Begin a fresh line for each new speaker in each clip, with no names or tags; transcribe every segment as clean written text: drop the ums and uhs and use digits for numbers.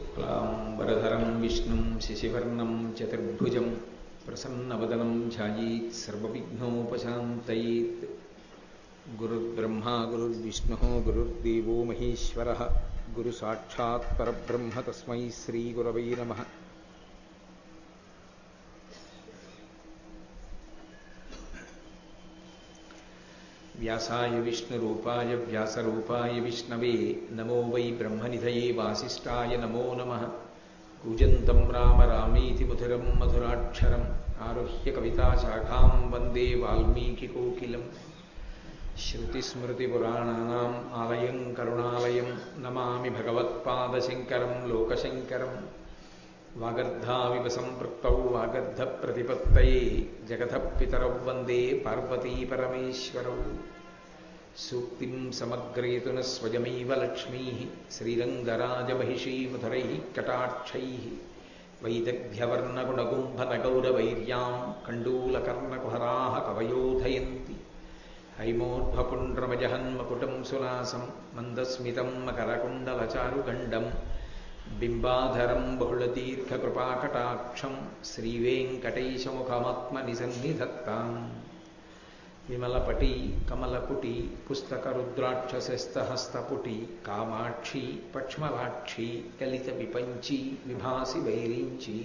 शुक्लाम्बरधरं विष्णुं शशिवर्णं चतुर्भुजं प्रसन्नवदनं ध्यायेत् सर्वविघ्नोपशान्तयेत्। गुरुर्ब्रह्मा गुरुर्विष्णुः गुरुर्देवो महेश्वरः गुरुसाक्षात् परब्रह्म तस्मै श्रीगुरवे नमः। व्यासाय विष्णुरूपाय व्यासरूपाय विष्णवे नमो वै ब्रह्मनिधये वासिष्ठाय नमो नमः। कूजन्तं राम रामेति मधुरं मधुराक्षरम् आरुह्य कविताशाखां वन्दे वाल्मीकिकोकिलम्। श्रुतिस्मृतिपुराणानाम् आलयं करुणालयं नमामि भगवत्पादशङ्करं लोकशङ्करम्। वागर्धाविव सम्पृक्तौ वागर्धप्रतिपत्तये जगतः पितरौ वन्दे पार्वतीपरमेश्वरौ। सूक्तिं समग्रेतु न स्वयमेव लक्ष्मीः श्रीरङ्गराजमहिषीमधुरैः कटाक्षैः। वैदग्ध्यवर्णगुणगुम्भनगौरवैर्यां कण्डूलकर्णकुहराः कवयोधयन्ति। हैमोर्ध्वपुण्ड्रमजहन्मकुटं सुनासं मन्दस्मितं मकरकुण्डलचारुगण्डं बिम्बाधरं बहुलदीर्घकृपाकटाक्षं श्रीवेङ्कटेशमुखमात्मनिसन्निधत्ताम्। विमलपटी कमलकुटी पुस्तकरुद्राक्षसस्तहस्तपुटी कामाक्षी पक्ष्मलाक्षी कलितविपञ्ची विभासि वैरिञ्ची।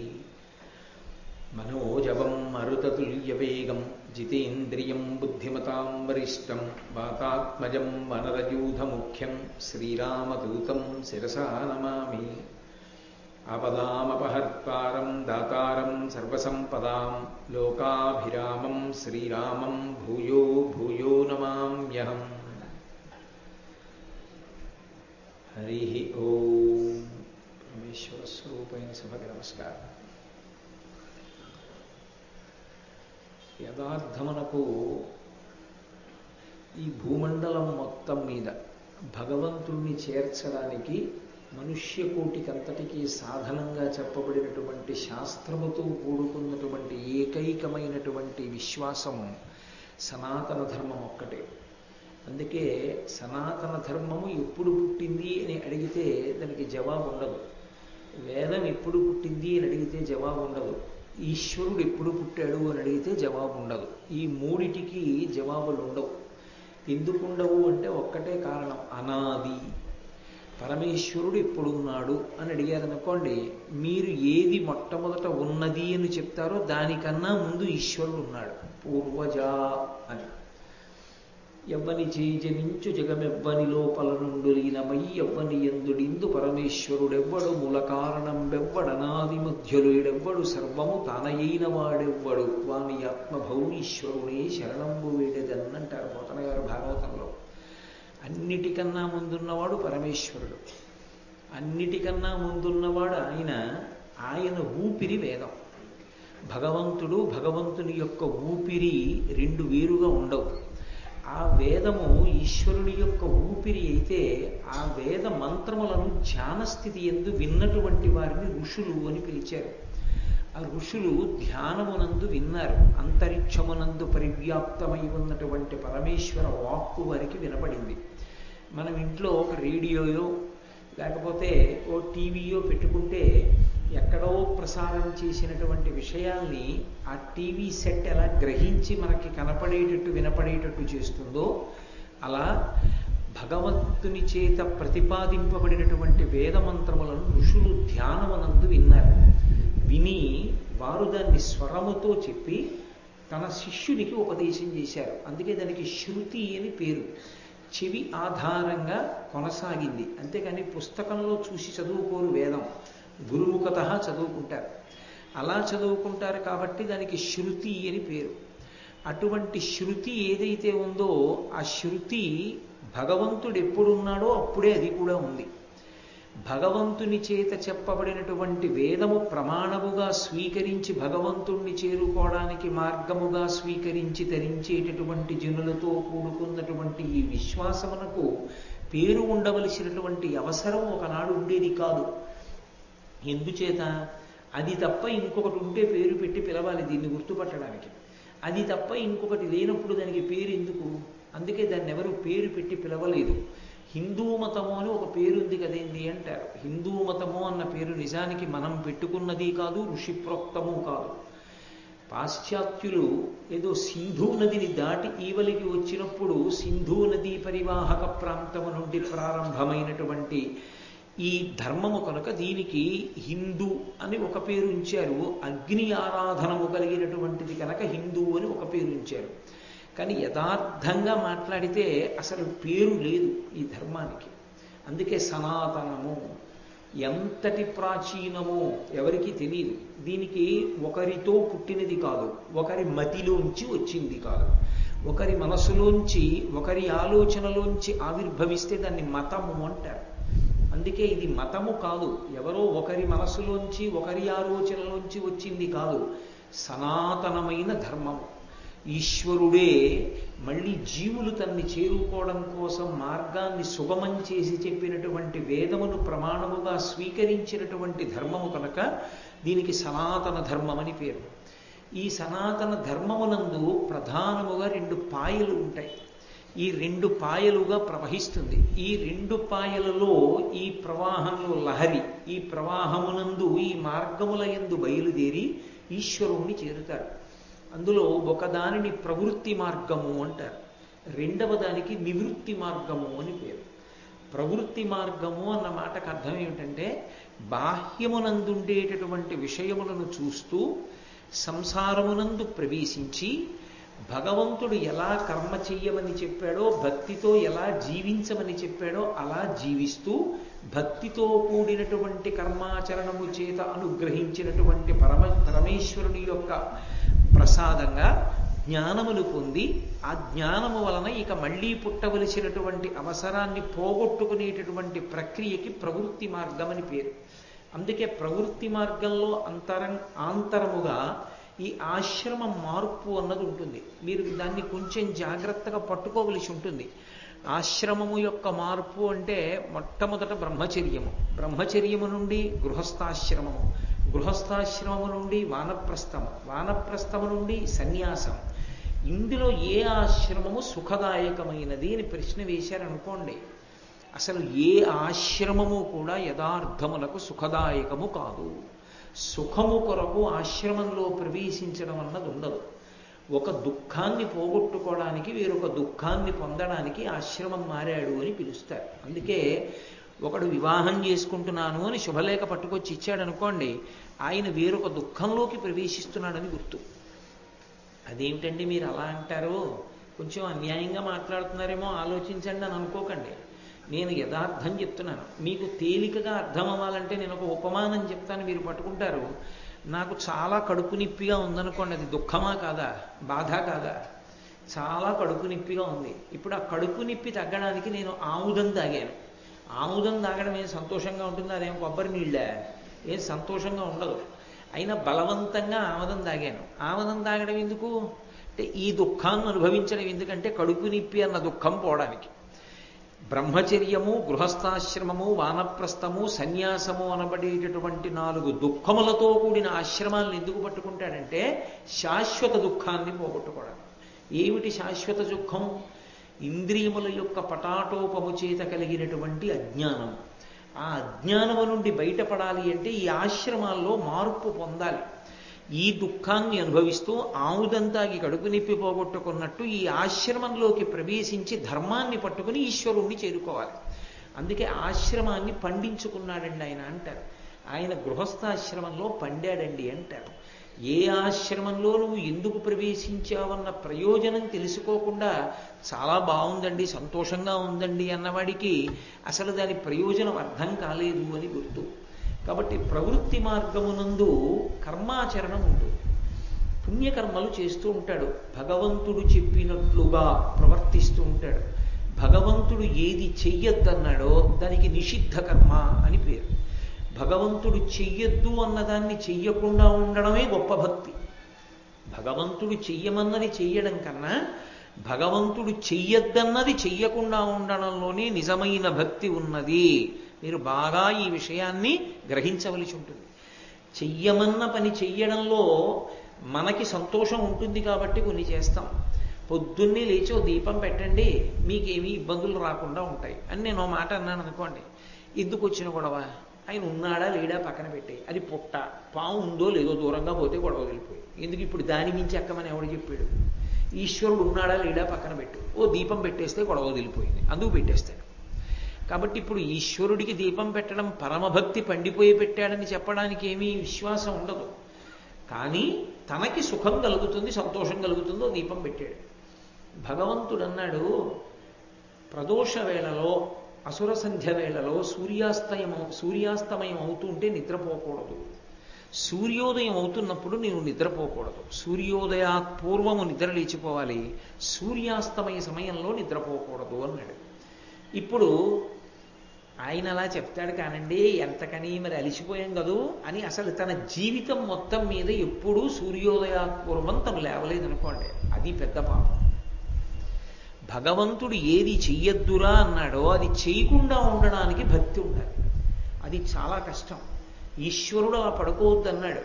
मनोजवं मरुततुल्यवेगं जितेन्द्रियं बुद्धिमतां वरिष्ठं वातात्मजं वनरयूथमुख्यं श्रीरामदूतं शिरसा नमामि। आपदामपहर्तारं दातारं सर्वसम्पदां लोकाभिरामं श्रीरामं भूयो भूयो नमाम्यहम्। हरिः ओम्। परमेश्वर स्वरूपैన సభకి నమస్కారం। యథార్థమునకు ఈ భూమండలం మొత్తం మీద భగవంతుణ్ణి చేర్చడానికి మనుష్యకోటికంతటికీ సాధనంగా చెప్పబడినటువంటి శాస్త్రముతో కూడుకున్నటువంటి ఏకైకమైనటువంటి విశ్వాసం సనాతన ధర్మం ఒక్కటే. అందుకే సనాతన ధర్మము ఎప్పుడు పుట్టింది అని అడిగితే దానికి జవాబు ఉండదు. వేదం ఎప్పుడు పుట్టింది అని అడిగితే జవాబు ఉండదు. ఈశ్వరుడు ఎప్పుడు పుట్టాడు అని అడిగితే జవాబు ఉండదు. ఈ మూడిటికి జవాబులు ఉండవు. ఎందుకుండవు అంటే ఒక్కటే కారణం, అనాది. పరమేశ్వరుడు ఎప్పుడున్నాడు అని అడిగారనుకోండి, మీరు ఏది మొట్టమొదట ఉన్నది అని చెప్తారో దానికన్నా ముందు ఈశ్వరుడు ఉన్నాడు. పూర్వజ అని. ఎవ్వని చేజనించు జగమెవ్వని లోపల నుండు లీనమై ఎవ్వని ఎందుడిందు పరమేశ్వరుడెవ్వడు మూల కారణం బెవ్వడనాది మధ్యులుడెవ్వడు సర్వము తానయైన వాడెవ్వడు వాని ఆత్మభౌమీశ్వరుడే శరణంబు వేడెదన్నంటారు పోతన గారు భాగవతంలో. అన్నిటికన్నా ముందున్నవాడు పరమేశ్వరుడు. అన్నిటికన్నా ముందున్నవాడు ఆయన ఊపిరి వేదం. భగవంతుడు భగవంతుని యొక్క ఊపిరి రెండు వేరుగా ఉండవు. ఆ వేదము ఈశ్వరుని యొక్క ఊపిరి అయితే ఆ వేద మంత్రములను ధ్యానస్థితి యందు విన్నటువంటి వారిని ఋషులు అని పిలిచారు. ఆ ఋషులు ధ్యానమునందు విన్నారు. అంతరిక్షమునందు పరివ్యాప్తమై ఉన్నటువంటి పరమేశ్వర వాక్కు వారికి వినపడింది. మనం ఇంట్లో ఒక రేడియోయో లేకపోతే ఓ టీవీయో పెట్టుకుంటే ఎక్కడో ప్రసారం చేసినటువంటి విషయాల్ని ఆ టీవీ సెట్ ఎలా గ్రహించి మనకి కనపడేటట్టు వినపడేటట్టు చేస్తుందో అలా భగవంతుని చేత ప్రతిపాదింపబడినటువంటి వేదమంత్రములను ఋషులు ధ్యానమునందు విన్నారు. విని వారు దాన్ని స్వరముతో చెప్పి తన శిష్యునికి ఉపదేశం చేశారు. అందుకే దానికి శృతి అని పేరు. చెవి ఆధారంగా కొనసాగింది. అంతేకాని పుస్తకంలో చూసి చదువుకోరు. వేదం గురుముఖత చదువుకుంటారు. అలా చదువుకుంటారు కాబట్టి దానికి శృతి అని పేరు. అటువంటి శృతి ఏదైతే ఉందో ఆ శృతి భగవంతుడు ఎప్పుడున్నాడో అప్పుడే అది కూడా ఉంది. భగవంతుని చేత చెప్పబడినటువంటి వేదము ప్రమాణముగా స్వీకరించి భగవంతుణ్ణి చేరుకోవడానికి మార్గముగా స్వీకరించి తరించేటటువంటి జనులతో కూడుకున్నటువంటి ఈ విశ్వాసమునకు పేరు ఉండవలసినటువంటి అవసరం ఒకనాడు ఉండేది కాదు. ఎందుచేత అది తప్ప ఇంకొకటి ఉంటే పేరు పెట్టి పిలవాలి దీన్ని గుర్తుపట్టడానికి. అది తప్ప ఇంకొకటి లేనప్పుడు దానికి పేరు ఎందుకు? అందుకే దాన్ని ఎవరు పేరు పెట్టి పిలవలేదు. హిందూ మతము అని ఒక పేరుంది కదేంది అంటారు. హిందూ మతము అన్న పేరు నిజానికి మనం పెట్టుకున్నది కాదు, ఋషిప్రోక్తము కాదు. పాశ్చాత్యులు ఏదో సింధు నదిని దాటి ఈవలికి వచ్చినప్పుడు సింధు నదీ పరివాహక ప్రాంతము నుండి ప్రారంభమైనటువంటి ఈ ధర్మము కనుక దీనికి హిందూ అని ఒక పేరు ఉంచారు. అగ్ని ఆరాధనము కలిగినటువంటిది కనుక హిందూ అని ఒక పేరు ఉంచారు. కానీ యథార్థంగా మాట్లాడితే అసలు పేరు లేదు ఈ ధర్మానికి. అందుకే సనాతనము. ఎంతటి ప్రాచీనమో ఎవరికి తెలియదు. దీనికి ఒకరితో పుట్టినది కాదు, ఒకరి మతిలోంచి వచ్చింది కాదు. ఒకరి మనసులోంచి, ఒకరి ఆలోచనలోంచి ఆవిర్భవిస్తే దాన్ని మతము అంటారు. అందుకే ఇది మతము కాదు, ఎవరో ఒకరి మనసులోంచి, ఒకరి ఆలోచనలోంచి వచ్చింది కాదు, సనాతనమైన ధర్మము. ఈశ్వరుడే మళ్ళీ జీవులు తన్ని చేరుకోవడం కోసం మార్గాన్ని సుగమం చేసి చెప్పినటువంటి వేదమును ప్రమాణముగా స్వీకరించినటువంటి ధర్మము కనుక దీనికి సనాతన ధర్మం అని పేరు. ఈ సనాతన ధర్మమునందు ప్రధానముగా 2 పాయలు ఉంటాయి. ఈ 2 పాయలుగా ప్రవహిస్తుంది. ఈ 2 పాయలలో ఈ ప్రవాహంలో లహరి, ఈ ప్రవాహమునందు ఈ మార్గముల యందు బయలుదేరి ఈశ్వరుణ్ణి చేరుతారు. అందులో ఒకదానిని ప్రవృత్తి మార్గము అంటారు, రెండవ దానికి నివృత్తి మార్గము అని పేరు. ప్రవృత్తి మార్గము అన్న మాటకు అర్థం ఏమిటంటే బాహ్యమునందుండేటటువంటి విషయములను చూస్తూ సంసారమునందు ప్రవేశించి భగవంతుడు ఎలా కర్మ చెయ్యమని చెప్పాడో, భక్తితో ఎలా జీవించమని చెప్పాడో అలా జీవిస్తూ భక్తితో కూడినటువంటి కర్మాచరణము చేత అనుగ్రహించినటువంటి పరమేశ్వరుని యొక్క ప్రసాదంగా జ్ఞానములు పొంది ఆ జ్ఞానము వలన ఇక మళ్ళీ పుట్టవలసినటువంటి అవసరాన్ని పోగొట్టుకునేటటువంటి ప్రక్రియకి ప్రవృత్తి మార్గం అని పేరు. అందుకే ప్రవృత్తి మార్గంలో ఆంతరముగా ఈ ఆశ్రమ మార్పు అన్నది ఉంటుంది. మీరు దాన్ని కొంచెం జాగ్రత్తగా పట్టుకోవలసి ఉంటుంది. ఆశ్రమము యొక్క మార్పు అంటే మొట్టమొదట బ్రహ్మచర్యము, బ్రహ్మచర్యము నుండి గృహస్థాశ్రమము, గృహస్థాశ్రమము నుండి వానప్రస్థము, వానప్రస్థము నుండి సన్యాసం. ఇందులో ఏ ఆశ్రమము సుఖదాయకమైనది అని ప్రశ్న వేశారనుకోండి, అసలు ఏ ఆశ్రమము కూడా యథార్థములకు సుఖదాయకము కాదు. సుఖము కొరకు ఆశ్రమంలో ప్రవేశించడం అన్నది ఉండదు. ఒక దుఃఖాన్ని పోగొట్టుకోవడానికి వేరొక దుఃఖాన్ని పొందడానికి ఆశ్రమం మారాడు అని పిలుస్తారు. అందుకే ఒకడు వివాహం చేసుకుంటున్నాను అని శుభలేఖ పట్టుకొచ్చి ఇచ్చాడనుకోండి, ఆయన వేరొక దుఃఖంలోకి ప్రవేశిస్తున్నాడని గుర్తు. అదేమిటండి మీరు అలా అంటారు, కొంచెం అన్యాయంగా మాట్లాడుతున్నారేమో ఆలోచించండి అని అనుకోకండి. నేను యథార్థం చెప్తున్నాను. మీకు తేలికగా అర్థం అవ్వాలంటే నేను ఒక ఉపమానం చెప్తాను, మీరు పట్టుకుంటారు. నాకు చాలా కడుపు నొప్పిగా ఉందనుకోండి, అది దుఃఖమా కాదా, బాధ కాదా? చాలా కడుపు నొప్పిగా ఉంది. ఇప్పుడు ఆ కడుపు నొప్పి తగ్గడానికి నేను ఆముదం తాగాను. ఆముదం తాగడం ఏం సంతోషంగా ఉంటుంది? అదేం కొబ్బరి నీళ్ళే, ఏం సంతోషంగా ఉండదు. అయినా బలవంతంగా ఆముదం తాగాను. ఆముదం తాగడం ఎందుకు అంటే ఈ దుఃఖాన్ని అనుభవించడం ఎందుకంటే కడుపు నొప్పి అన్న దుఃఖం పోవడానికి. బ్రహ్మచర్యము, గృహస్థాశ్రమము, వానప్రస్థము, సన్యాసము అనబడేటటువంటి 4 దుఃఖములతో కూడిన ఆశ్రమాలను ఎందుకు పట్టుకుంటాడంటే శాశ్వత దుఃఖాన్ని పోగొట్టుకోవడం. ఏమిటి శాశ్వత దుఃఖం? ఇంద్రియముల యొక్క పటాటోపము చేత కలిగినటువంటి అజ్ఞానం. ఆ అజ్ఞానము నుండి బయటపడాలి అంటే ఈ ఆశ్రమాల్లో మార్పు పొందాలి. ఈ దుఃఖాన్ని అనుభవిస్తూ ఆముదంతాగి కడుపు నొప్పి పోగొట్టుకున్నట్టు ఈ ఆశ్రమంలోకి ప్రవేశించి ధర్మాన్ని పట్టుకుని ఈశ్వరుణ్ణి చేరుకోవాలి. అందుకే ఆశ్రమాన్ని పండించుకున్నాడండి ఆయన అంటారు. ఆయన గృహస్థాశ్రమంలో పండాడండి అంటారు. ఏ ఆశ్రమంలో నువ్వు ఎందుకు ప్రవేశించావన్న ప్రయోజనం తెలుసుకోకుండా చాలా బాగుందండి, సంతోషంగా ఉందండి అన్నవాడికి అసలు దాని ప్రయోజనం అర్థం కాలేదు అని గుర్తు. కాబట్టి ప్రవృత్తి మార్గమునందు కర్మాచరణం ఉంటుంది. పుణ్యకర్మలు చేస్తూ ఉంటాడు, భగవంతుడు చెప్పినట్లుగా ప్రవర్తిస్తూ ఉంటాడు. భగవంతుడు ఏది చెయ్యొద్దన్నాడో దానికి నిషిద్ధ కర్మ అని పేరు. భగవంతుడు చెయ్యొద్దు అన్నదాన్ని చెయ్యకుండా ఉండడమే గొప్ప భక్తి. భగవంతుడు చెయ్యమన్నది చెయ్యడం కన్నా భగవంతుడు చెయ్యొద్దన్నది చెయ్యకుండా ఉండడంలోనే నిజమైన భక్తి ఉన్నది. మీరు బాగా ఈ విషయాన్ని గ్రహించవలసి ఉంటుంది. చెయ్యమన్న పని చెయ్యడంలో మనకి సంతోషం ఉంటుంది కాబట్టి కొన్ని చేస్తాం. పొద్దున్నే లేచి ఓ దీపం పెట్టండి, మీకేమీ ఇబ్బందులు రాకుండా ఉంటాయి అని నేను మాట అన్నాను అనుకోండి. ఎందుకు వచ్చిన గొడవ? ఆయన ఉన్నాడా లేడా పక్కన పెట్టి, అది పుట్ట పాము ఉందో లేదో దూరంగా పోతే గొడవ వెళ్ళిపోయి, ఎందుకు ఇప్పుడు దాని మించి ఎక్కమని ఎవడు చెప్పాడు? ఈశ్వరుడు ఉన్నాడా లేడా పక్కన పెట్టు, ఓ దీపం పెట్టేస్తే గొడవ వదిలిపోయింది, అందుకు పెట్టేస్తాడు. కాబట్టి ఇప్పుడు ఈశ్వరుడికి దీపం పెట్టడం పరమభక్తి పండిపోయి పెట్టాడని చెప్పడానికి ఏమీ విశ్వాసం ఉండదు. కానీ తనకి సుఖం కలుగుతుంది, సంతోషం కలుగుతుందో దీపం పెట్టాడు. భగవంతుడు అన్నాడు, ప్రదోష వేళలో అసుర సంధ్య వేళలో సూర్యాస్తమయం అవుతుంటే నిద్రపోకూడదు, సూర్యోదయం అవుతున్నప్పుడు నేను నిద్రపోకూడదు. సూర్యోదయాత్ పూర్వము నిద్ర లేచిపోవాలి, సూర్యాస్తమయ సమయంలో నిద్రపోకూడదు అన్నాడు. ఇప్పుడు ఆయన అలా చెప్తాడు కానండి, ఎంతకని మరి అలిసిపోయాం కదూ అని అసలు తన జీవితం మొత్తం మీద ఎప్పుడూ సూర్యోదయాత్ పూర్వం తను లేవలేదనుకోండి, అది పెద్ద పాపం. భగవంతుడు ఏది చెయ్యొద్దురా అన్నాడో అది చేయకుండా ఉండడానికి భక్తి ఉండాలి. అది చాలా కష్టం. ఈశ్వరుడు అలా పడుకోవద్దన్నాడు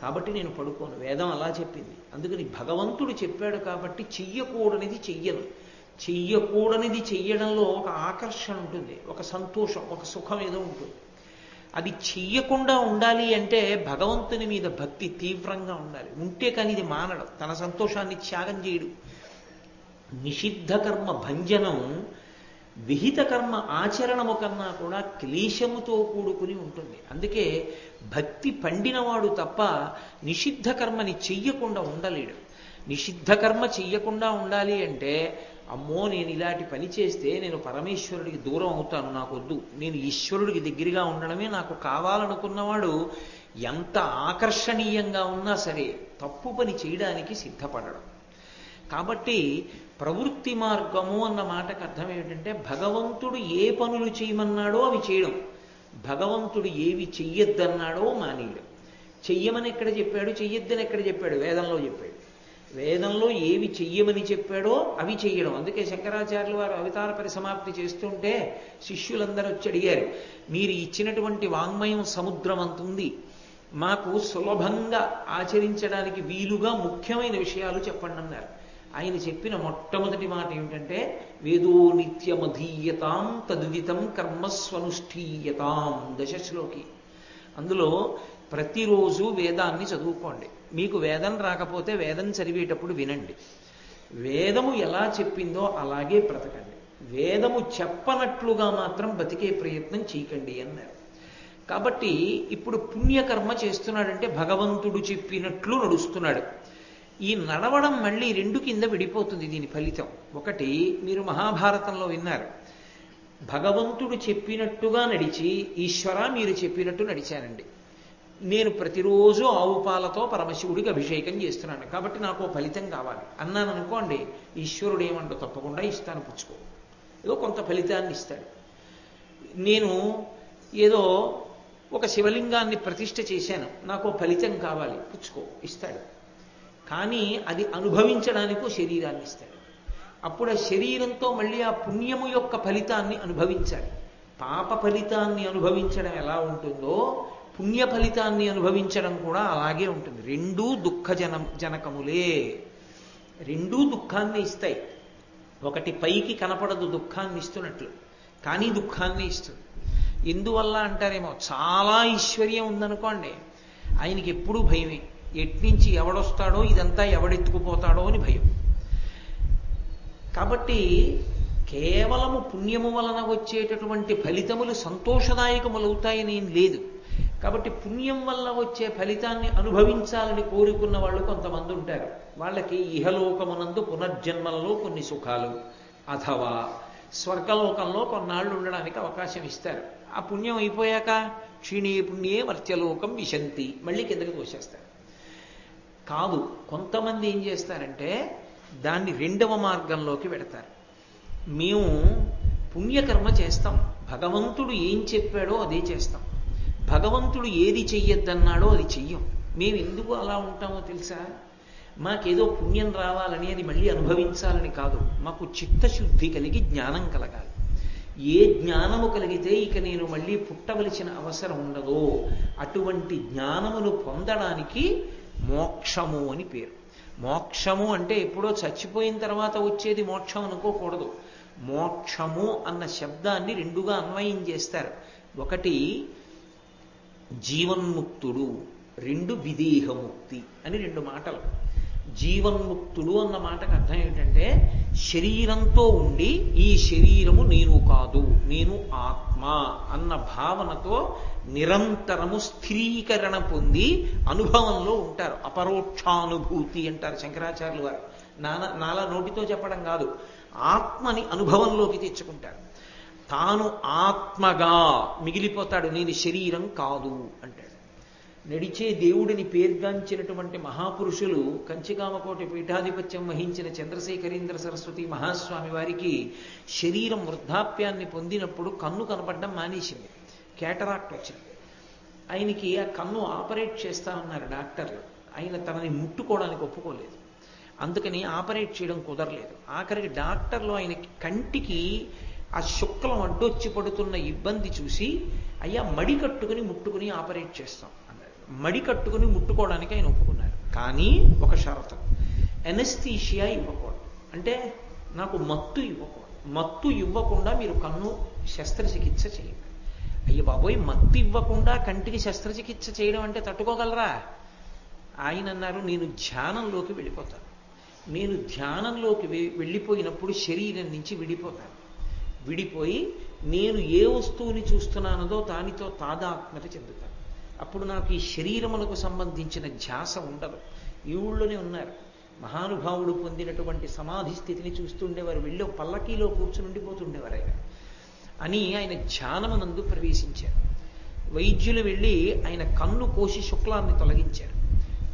కాబట్టి నేను పడుకోను, వేదం అలా చెప్పింది. అందుకని భగవంతుడు చెప్పాడు కాబట్టి చెయ్యకూడనిది చెయ్యను. చెయ్యకూడనిది చెయ్యడంలో ఒక ఆకర్షణ ఉంటుంది, ఒక సంతోషం, ఒక సుఖం ఏదో ఉంటుంది. అది చెయ్యకుండా ఉండాలి అంటే భగవంతుని మీద భక్తి తీవ్రంగా ఉండాలి. ఉంటే కానీ ఇది మానడం, తన సంతోషాన్ని త్యాగం చేయడు. నిషిద్ధ కర్మ భంజనం విహిత కర్మ ఆచరణము కన్నా కూడా క్లేశముతో కూడుకుని ఉంటుంది. అందుకే భక్తి పండినవాడు తప్ప నిషిద్ధ కర్మని చెయ్యకుండా ఉండలేడు. నిషిద్ధ కర్మ చెయ్యకుండా ఉండాలి అంటే, అమ్మో నేను ఇలాంటి పని చేస్తే నేను పరమేశ్వరుడికి దూరం అవుతాను, నాకు వద్దు, నేను ఈశ్వరుడికి దగ్గరగా ఉండడమే నాకు కావాలనుకున్నవాడు ఎంత ఆకర్షణీయంగా ఉన్నా సరే తప్పు పని చేయడానికి సిద్ధపడడం. కాబట్టి ప్రవృత్తి మార్గము అన్న మాటకు అర్థం ఏమిటంటే, భగవంతుడు ఏ పనులు చేయమన్నాడో అవి చేయడం, భగవంతుడు ఏవి చెయ్యొద్దన్నాడో మానేయడం. చెయ్యమని ఎక్కడ చెప్పాడు, చెయ్యొద్దని ఎక్కడ చెప్పాడు? వేదంలో చెప్పాడు. వేదంలో ఏవి చెయ్యమని చెప్పాడో అవి చెయ్యడం. అందుకే శంకరాచార్యులు వారు అవతార పరిసమాప్తి చేస్తుంటే శిష్యులందరూ వచ్చి అడిగారు, మీరు ఇచ్చినటువంటి వాంగ్మయం సముద్రం అంతుంది, మాకు సులభంగా ఆచరించడానికి వీలుగా ముఖ్యమైన విషయాలు చెప్పండి అన్నారు. ఆయన చెప్పిన మొట్టమొదటి మాట ఏమిటంటే, వేదో నిత్యమధీయతాం తదుదితం కర్మస్వనుష్ఠీయతాం, దశశ్లోకి. అందులో ప్రతిరోజు వేదాన్ని చదువుకోండి. మీకు వేదం రాకపోతే వేదం చదివేటప్పుడు వినండి. వేదము ఎలా చెప్పిందో అలాగే బ్రతకండి. వేదము చెప్పనట్లుగా మాత్రం బతికే ప్రయత్నం చేయకండి అన్నారు. కాబట్టి ఇప్పుడు పుణ్యకర్మ చేస్తున్నాడంటే భగవంతుడు చెప్పినట్లు నడుస్తున్నాడు. ఈ నడవడం మళ్ళీ రెండు కింద విడిపోతుంది దీని ఫలితం. ఒకటి, మీరు మహాభారతంలో విన్నారు, భగవంతుడు చెప్పినట్టుగా నడిచి, ఈశ్వర మీరు చెప్పినట్టు నడిచానండి, నేను ప్రతిరోజు ఆవు పాలతో పరమశివుడికి అభిషేకం చేస్తున్నాను కాబట్టి నాకు ఫలితం కావాలి అన్నాను అనుకోండి, ఈశ్వరుడు ఏమంటూ తప్పకుండా ఇస్తాను, పుచ్చుకో, ఏదో కొంత ఫలితాన్ని ఇస్తాడు. నేను ఏదో ఒక శివలింగాన్ని ప్రతిష్ఠ చేశాను, నాకు ఫలితం కావాలి, పుచ్చుకో, ఇస్తాడు. కానీ అది అనుభవించడానికి శరీరాన్ని ఇస్తాడు. అప్పుడు ఆ శరీరంతో మళ్ళీ ఆ పుణ్యము యొక్క ఫలితాన్ని అనుభవించాలి. పాప ఫలితాన్ని అనుభవించడం ఎలా ఉంటుందో పుణ్య ఫలితాన్ని అనుభవించడం కూడా అలాగే ఉంటుంది. రెండూ జనకములే, రెండూ దుఃఖాన్ని ఇస్తాయి. ఒకటి పైకి కనపడదు దుఃఖాన్ని ఇస్తున్నట్లు, కానీ దుఃఖాన్ని ఇస్తుంది. ఎందువల్ల అంటారేమో, చాలా ఐశ్వర్యం ఉందనుకోండి, ఆయనకి ఎప్పుడూ భయమే, ఎట్నుంచి ఎవడొస్తాడో, ఇదంతా ఎవడెత్తుకుపోతాడో అని భయం. కాబట్టి కేవలము పుణ్యము వలన వచ్చేటటువంటి ఫలితములు సంతోషదాయకములవుతాయని ఏం లేదు. కాబట్టి పుణ్యం వల్ల వచ్చే ఫలితాన్ని అనుభవించాలని కోరుకున్న వాళ్ళు కొంతమంది ఉంటారు. వాళ్ళకి ఇహలోకమునందు పునర్జన్మలలో కొన్ని సుఖాలు, అథవా స్వర్గలోకంలో కొన్నాళ్ళు ఉండడానికి అవకాశం ఇస్తారు. ఆ పుణ్యం అయిపోయాక క్షీణే పుణ్యే మర్త్యలోకం విశంతి, మళ్ళీ కిందకి తోసేస్తారు. కాదు, కొంతమంది ఏం చేస్తారంటే దాన్ని రెండవ మార్గంలోకి పెడతారు. మేము పుణ్యకర్మ చేస్తాం, భగవంతుడు ఏం చెప్పాడో అదే చేస్తాం, భగవంతుడు ఏది చెయ్యొద్దన్నాడో అది చెయ్యం. మేము ఎందుకు అలా ఉంటామో తెలుసా? మాకేదో పుణ్యం రావాలని, అది మళ్ళీ అనుభవించాలని కాదు, మాకు చిత్తశుద్ధి కలిగి జ్ఞానం కలగాలి. ఏ జ్ఞానము కలిగితే ఇక నేను మళ్ళీ పుట్టవలసిన అవసరం ఉండదో అటువంటి జ్ఞానమును పొందడానికి మోక్షము అని పేరు. మోక్షము అంటే ఎప్పుడో చచ్చిపోయిన తర్వాత వచ్చేది మోక్షం అనుకోకూడదు. మోక్షము అన్న శబ్దాన్ని రెండుగా అన్వయం చేస్తారు. ఒకటి జీవన్ముక్తుడు, రెండు విదేహముక్తి అని రెండు మాటలు. జీవన్ముక్తుడు అన్న మాటకు అర్థం ఏమిటంటే శరీరంతో ఉండి ఈ శరీరము నేను కాదు, నేను ఆత్మ అన్న భావనతో నిరంతరము స్థిరీకరణ పొంది అనుభవంలో ఉంటారు. అపరోక్షానుభూతి అంటారు శంకరాచార్యులు వారు. నాలా నోటితో చెప్పడం కాదు, ఆత్మని అనుభవంలోకి తెచ్చుకుంటారు. తాను ఆత్మగా మిగిలిపోతాడు, నేను శరీరం కాదు అంటాడు. నడిచే దేవుడిని పేర్గాంచినటువంటి మహాపురుషులు కంచికామకోటి పీఠాధిపత్యం వహించిన చంద్రశేఖరేంద్ర సరస్వతి మహాస్వామి వారికి శరీరం వృద్ధాప్యాన్ని పొందినప్పుడు కన్ను కనపడడం మానేసింది, కేటరాక్ట్ వచ్చింది. ఆయనకి ఆ కన్ను ఆపరేట్ చేస్తామన్నారు డాక్టర్లు. ఆయన తనని ముట్టుకోవడానికి ఒప్పుకోలేదు, అందుకని ఆపరేట్ చేయడం కుదరలేదు. ఆఖరికి డాక్టర్లు ఆయన కంటికి ఆ శుక్లం అడ్డొచ్చి పడుతున్న ఇబ్బంది చూసి అయ్యా మడి కట్టుకుని ముట్టుకుని ఆపరేట్ చేస్తాం అన్నారు. మడి కట్టుకుని ముట్టుకోవడానికి ఆయన ఒప్పుకున్నారు. కానీ ఒక షరతు, ఎనస్థీషియా ఇవ్వకూడదు, అంటే నాకు మత్తు ఇవ్వకూడదు. మత్తు ఇవ్వకుండా మీరు కన్ను శస్త్రచికిత్స చేయండి. అయ్య బాబోయ్, మత్తు ఇవ్వకుండా కంటికి శస్త్రచికిత్స చేయడం అంటే తట్టుకోగలరా? ఆయన అన్నారు, నేను ధ్యానంలోకి వెళ్ళిపోతాను. నేను ధ్యానంలోకి వెళ్ళిపోయినప్పుడు శరీరం నుంచి విడిపోతాను. విడిపోయి నేను ఏ వస్తువుని చూస్తున్నానదో దానితో తాదాత్మ్యత చెందుతాను. అప్పుడు నాకు ఈ శరీరములకు సంబంధించిన ధ్యాస ఉండదు. ఈ ఊళ్ళోనే ఉన్నారు మహానుభావుడు పొందినటువంటి సమాధి స్థితిని చూస్తుండేవారు. వెళ్ళి పల్లకీలో కూర్చుని ఉండిపోతుండేవారు ఆయన. అని ఆయన ధ్యానమునందు ప్రవేశించారు. వైద్యులు వెళ్ళి ఆయన కన్ను కోసి శుక్లాన్ని తొలగించారు.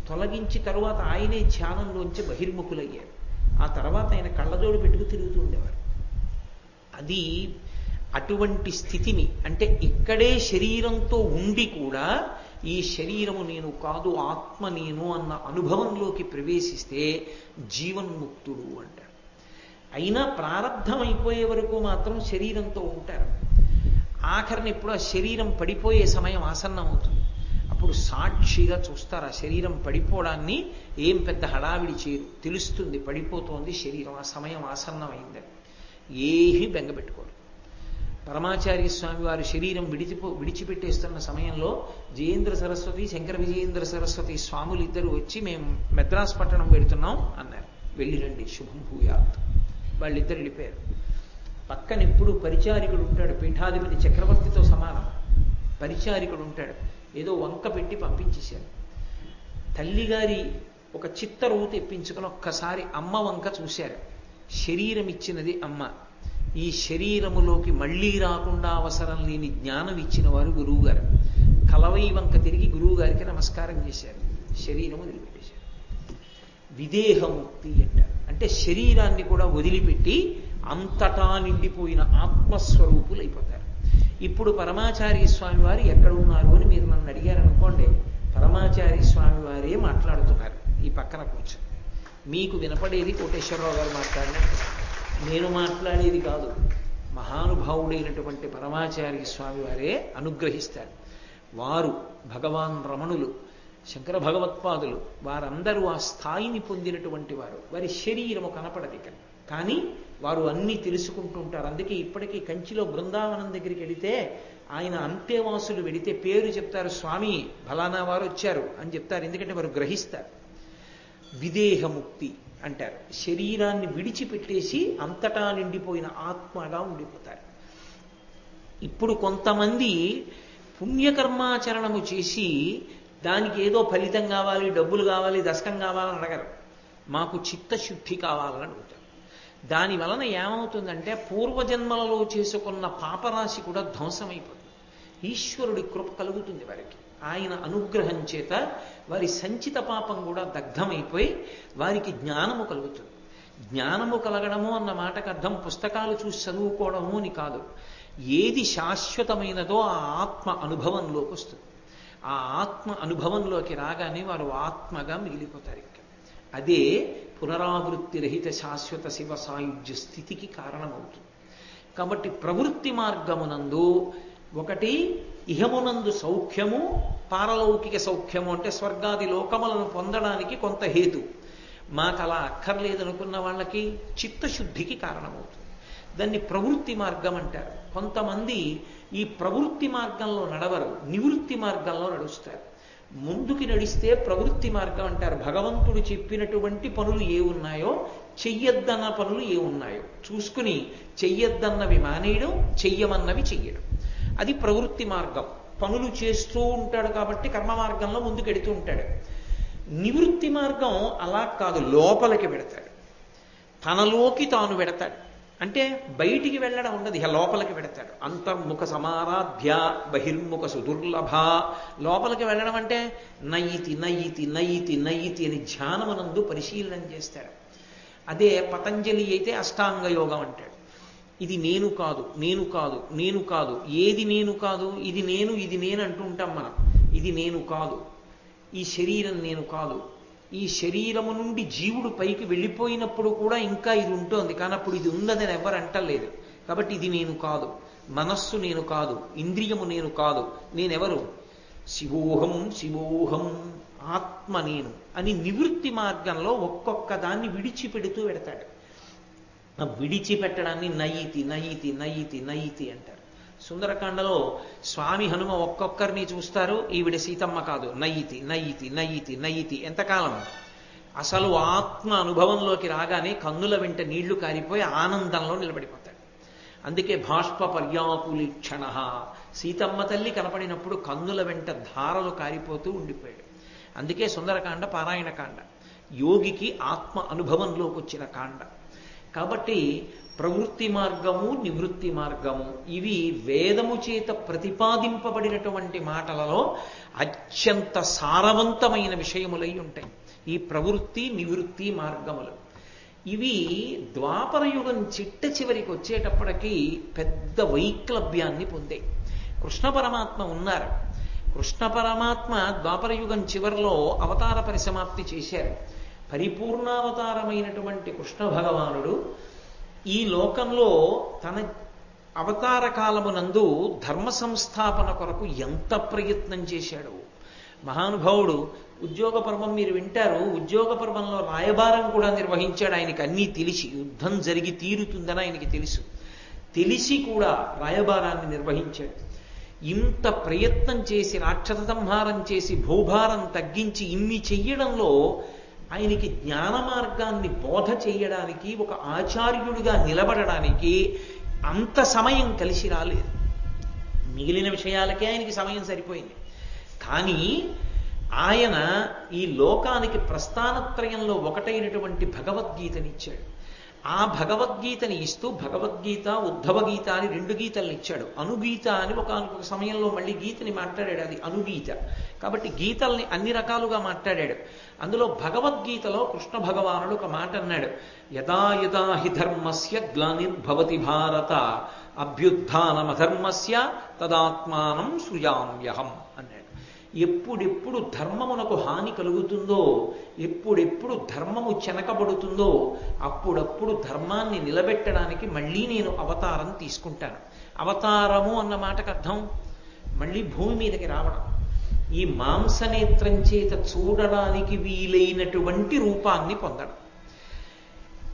తొలగించి తరువాత ఆయనే ధ్యానంలోంచి బహిర్ముఖులయ్యారు. ఆ తర్వాత ఆయన కళ్ళజోడు పెట్టుకు తిరుగుతూ ఉండేవారు. అది అటువంటి స్థితిని, అంటే ఇక్కడే శరీరంతో ఉండి కూడా ఈ శరీరము నేను కాదు, ఆత్మ నేను అన్న అనుభవంలోకి ప్రవేశిస్తే జీవన్ముక్తుడు అంటారు. అయినా ప్రారంధం అయిపోయే వరకు మాత్రం శరీరంతో ఉంటారు. ఆఖరిని ఎప్పుడు ఆ శరీరం పడిపోయే సమయం ఆసన్నం అవుతుంది. అప్పుడు సాక్షిగా చూస్తారు. ఆ శరీరం పడిపోవడాన్ని ఏం పెద్ద హడావిడి చేయరు, తెలుస్తుంది పడిపోతోంది శరీరం, ఆ సమయం ఆసన్నమైందని. ఏమీ బెంగపెట్టుకోరు. పరమాచార్య స్వామి వారి శరీరం విడిచిపెట్టేస్తున్న సమయంలో జయేంద్ర సరస్వతి, శంకర విజయేంద్ర సరస్వతి స్వాములు ఇద్దరు వచ్చి మేము మెద్రాస్ పట్టణం వెళుతున్నాం అన్నారు. వెళ్ళి రండి, శుభం భూయాత్. వాళ్ళిద్దరు వెళ్ళిపోయారు. పక్కన ఎప్పుడు పరిచారికుడు ఉంటాడు, పీఠాధిపతి చక్రవర్తితో సమానం పరిచారికుడు ఉంటాడు. ఏదో వంక పెట్టి పంపించేశారు. తల్లిగారి ఒక చిత్తరువు తెప్పించుకొని ఒక్కసారి అమ్మ వంక చూశారు. శరీరం ఇచ్చినది అమ్మ. ఈ శరీరములోకి మళ్ళీ రాకుండా అవసరం లేని జ్ఞానం ఇచ్చిన వారు గురువుగారు. కలవై వంక తిరిగి గురువుగారికి నమస్కారం చేశారు. శరీరం వదిలిపెట్టేశారు. విదేహముక్తి అంటారు. అంటే శరీరాన్ని కూడా వదిలిపెట్టి అంతటా నిండిపోయిన ఆత్మస్వరూపులైపోతారు. ఇప్పుడు పరమాచార్య స్వామి వారు ఎక్కడ ఉన్నారు అని మీరు నన్ను అడిగారనుకోండి, పరమాచార్య స్వామి వారే మాట్లాడుతున్నారు ఈ పక్కన కూర్చొని. మీకు వినపడేది కోటేశ్వరరావు గారు మాట్లాడినట్టు, నేను మాట్లాడేది కాదు. మహానుభావుడైనటువంటి పరమాచార్య స్వామి వారే అనుగ్రహిస్తారు. వారు భగవాన్ రమణులు, శంకర భగవత్పాదులు, వారందరూ ఆ స్థాయిని పొందినటువంటి వారు. వారి శరీరము కనపడది ఇక్కడ, కానీ వారు అన్నీ తెలుసుకుంటూ ఉంటారు. అందుకే ఇప్పటికీ కంచిలో బృందావనం దగ్గరికి వెళితే ఆయన అంతేవాసులు వెళితే పేరు చెప్తారు, స్వామి ఫలానా వారు వచ్చారు అని చెప్తారు. ఎందుకంటే వారు గ్రహిస్తారు. విదేహముక్తి అంటారు. శరీరాన్ని విడిచిపెట్టేసి అంతటా నిండిపోయిన ఆత్మగా ఉండిపోతారు. ఇప్పుడు కొంతమంది పుణ్యకర్మాచరణము చేసి దానికి ఏదో ఫలితం కావాలి, డబ్బులు కావాలి, దశకం కావాలని అడగరు. మాకు చిత్తశుద్ధి కావాలని అడుగుతారు. దాని వలన ఏమవుతుందంటే పూర్వజన్మలలో చేసుకున్న పాపరాశి కూడా ధ్వంసమైపోతుంది. ఈశ్వరుడి కృప కలుగుతుంది వారికి. ఆయన అనుగ్రహం చేత వారి సంచిత పాపం కూడా దగ్ధమైపోయి వారికి జ్ఞానము కలుగుతుంది. జ్ఞానము కలగడము అన్న మాటకు అర్థం పుస్తకాలు చూసి చదువుకోవడము అని కాదు. ఏది శాశ్వతమైనదో ఆ ఆత్మ అనుభవంలోకి వస్తుంది. ఆ ఆత్మ అనుభవంలోకి రాగానే వారు ఆత్మగా మిగిలిపోతారు. అదే పునరావృత్తి రహిత శాశ్వత శివ సాయుధ్య స్థితికి కారణమవుతుంది. కాబట్టి ప్రవృత్తి మార్గమునందు ఒకటి ఇహమునందు సౌఖ్యము, పారలౌకిక సౌఖ్యము అంటే స్వర్గాది లోకములను పొందడానికి కొంత హేతు. మాకు అలా అక్కర్లేదనుకున్న వాళ్ళకి చిత్తశుద్ధికి కారణమవుతుంది. దాన్ని ప్రవృత్తి మార్గం అంటారు. కొంతమంది ఈ ప్రవృత్తి మార్గంలో నడవరు, నివృత్తి మార్గంలో నడుస్తారు. ముందుకి నడిస్తే ప్రవృత్తి మార్గం అంటారు. భగవంతుడు చెప్పినటువంటి పనులు ఏ ఉన్నాయో, చెయ్యొద్దన్న పనులు ఏ ఉన్నాయో చూసుకుని చెయ్యొద్దన్నవి మానేయడం, చెయ్యమన్నవి చెయ్యడం, అది ప్రవృత్తి మార్గం. పనులు చేస్తూ ఉంటాడు కాబట్టి కర్మ మార్గంలో ముందుకెడుతూ ఉంటాడు. నివృత్తి మార్గం అలా కాదు, లోపలికి పెడతాడు, తనలోకి తాను పెడతాడు. అంటే బయటికి వెళ్ళడం ఉండదు, ఇక లోపలికి పెడతాడు. అంతర్ముఖ సమారాధ్య బహిర్ముఖ సుదుర్లభ. లోపలికి వెళ్ళడం అంటే నయితి నయితి నయితి నయితి అని ధ్యానమునందు పరిశీలన చేస్తాడు. అదే పతంజలి అయితే అష్టాంగ యోగం అంటాడు. ఇది నేను కాదు, నేను కాదు, నేను కాదు. ఏది నేను కాదు? ఇది నేను, ఇది నేను అంటూ ఉంటాం మనం. ఇది నేను కాదు, ఈ శరీరం నేను కాదు. ఈ శరీరము నుండి జీవుడు పైకి వెళ్ళిపోయినప్పుడు కూడా ఇంకా ఇది ఉంటుంది, కానీ అప్పుడు ఇది ఉన్నదని ఎవరు అంటలేదు. కాబట్టి ఇది నేను కాదు, మనస్సు నేను కాదు, ఇంద్రియము నేను కాదు. నేనెవరు? శివోహం శివోహం, ఆత్మ నేను అని నివృత్తి మార్గంలో ఒక్కొక్క దాన్ని విడిచిపెడుతూ పెడతాడు. ఆ విడిచిపెట్టడాన్ని నయితి నయితి నయితి నయితి అంటారు. సుందరకాండలో స్వామి హనుమ ఒక్కొక్కరిని చూస్తారు, ఈవిడ సీతమ్మ కాదు, నయితి నయితి నయితి నయితి. ఎంతకాలం? అసలు ఆత్మ అనుభవంలోకి రాగానే కన్నుల వెంట నీళ్లు కారిపోయి ఆనందంలో నిలబడిపోతాడు. అందుకే బాష్ప పర్యాకులీక్షణ, సీతమ్మ తల్లి కనపడినప్పుడు కన్నుల వెంట ధారలు కారిపోతూ ఉండిపోయాడు. అందుకే సుందరకాండ పారాయణకాండ, యోగికి ఆత్మ అనుభవంలోకి వచ్చిన కాండ. కాబట్టి ప్రవృత్తి మార్గము, నివృత్తి మార్గము ఇవి వేదము చేత ప్రతిపాదింపబడినటువంటి మాటలలో అత్యంత సారవంతమైన విషయములై ఉంటాయి ఈ ప్రవృత్తి నివృత్తి మార్గములు. ఇవి ద్వాపర యుగం చిట్ట చివరికి వచ్చేటప్పటికీ పెద్ద వైక్లభ్యాన్ని పొందాయి. కృష్ణ పరమాత్మ ఉన్నారు. కృష్ణ పరమాత్మ ద్వాపర యుగం చివరిలో అవతార పరిసమాప్తి చేశారు. పరిపూర్ణావతారమైనటువంటి కృష్ణ భగవానుడు ఈ లోకంలో తన అవతార కాలమునందు ధర్మ సంస్థాపన కొరకు ఎంత ప్రయత్నం చేశాడు మహానుభావుడు. ఉద్యోగ పర్వం మీరు వింటారు. ఉద్యోగ పర్వంలో రాయబారం కూడా నిర్వహించాడు. ఆయనకి అన్నీ తెలిసి, యుద్ధం జరిగి తీరుతుందని ఆయనకి తెలుసు. తెలిసి కూడా రాయబారాన్ని నిర్వహించాడు. ఇంత ప్రయత్నం చేసి రాక్షస సంహారం చేసి భూభారం తగ్గించి ఇన్ని చెయ్యడంలో ఆయనకి జ్ఞాన మార్గాన్ని బోధ చేయడానికి, ఒక ఆచార్యుడిగా నిలబడడానికి అంత సమయం కలిసి రాలేదు. మిగిలిన విషయాలకే ఆయనకి సమయం సరిపోయింది. కానీ ఆయన ఈ లోకానికి ప్రస్థానత్రయంలో ఒకటైనటువంటి భగవద్గీతనిచ్చాడు. ఆ భగవద్గీతని ఇస్తూ భగవద్గీత, ఉద్ధవగీత అని 2 గీతల్ని ఇచ్చాడు. అనుగీత అని ఒక సమయంలో మళ్ళీ గీతని మాట్లాడాడు, అది అనుగీత. కాబట్టి గీతల్ని అన్ని రకాలుగా మాట్లాడాడు. అందులో భగవద్గీతలో కృష్ణ భగవానుడు ఒక మాట అన్నాడు, యదా యదా హి ధర్మస్య గ్లానిర్భవతి భారత అభ్యుత్థానమధర్మస్య తదాత్మానం సృజామ్యహం అన్నాడు. ఎప్పుడెప్పుడు ధర్మమునకు హాని కలుగుతుందో, ఎప్పుడెప్పుడు ధర్మము చెనకబడుతుందో అప్పుడప్పుడు ధర్మాన్ని నిలబెట్టడానికి మళ్ళీ నేను అవతారం తీసుకుంటాను. అవతారము అన్న మాటకు అర్థం మళ్ళీ భూమి మీదకి రావడం, ఈ మాంసనేత్రం చేత చూడడానికి వీలైనటువంటి రూపాన్ని పొందడం.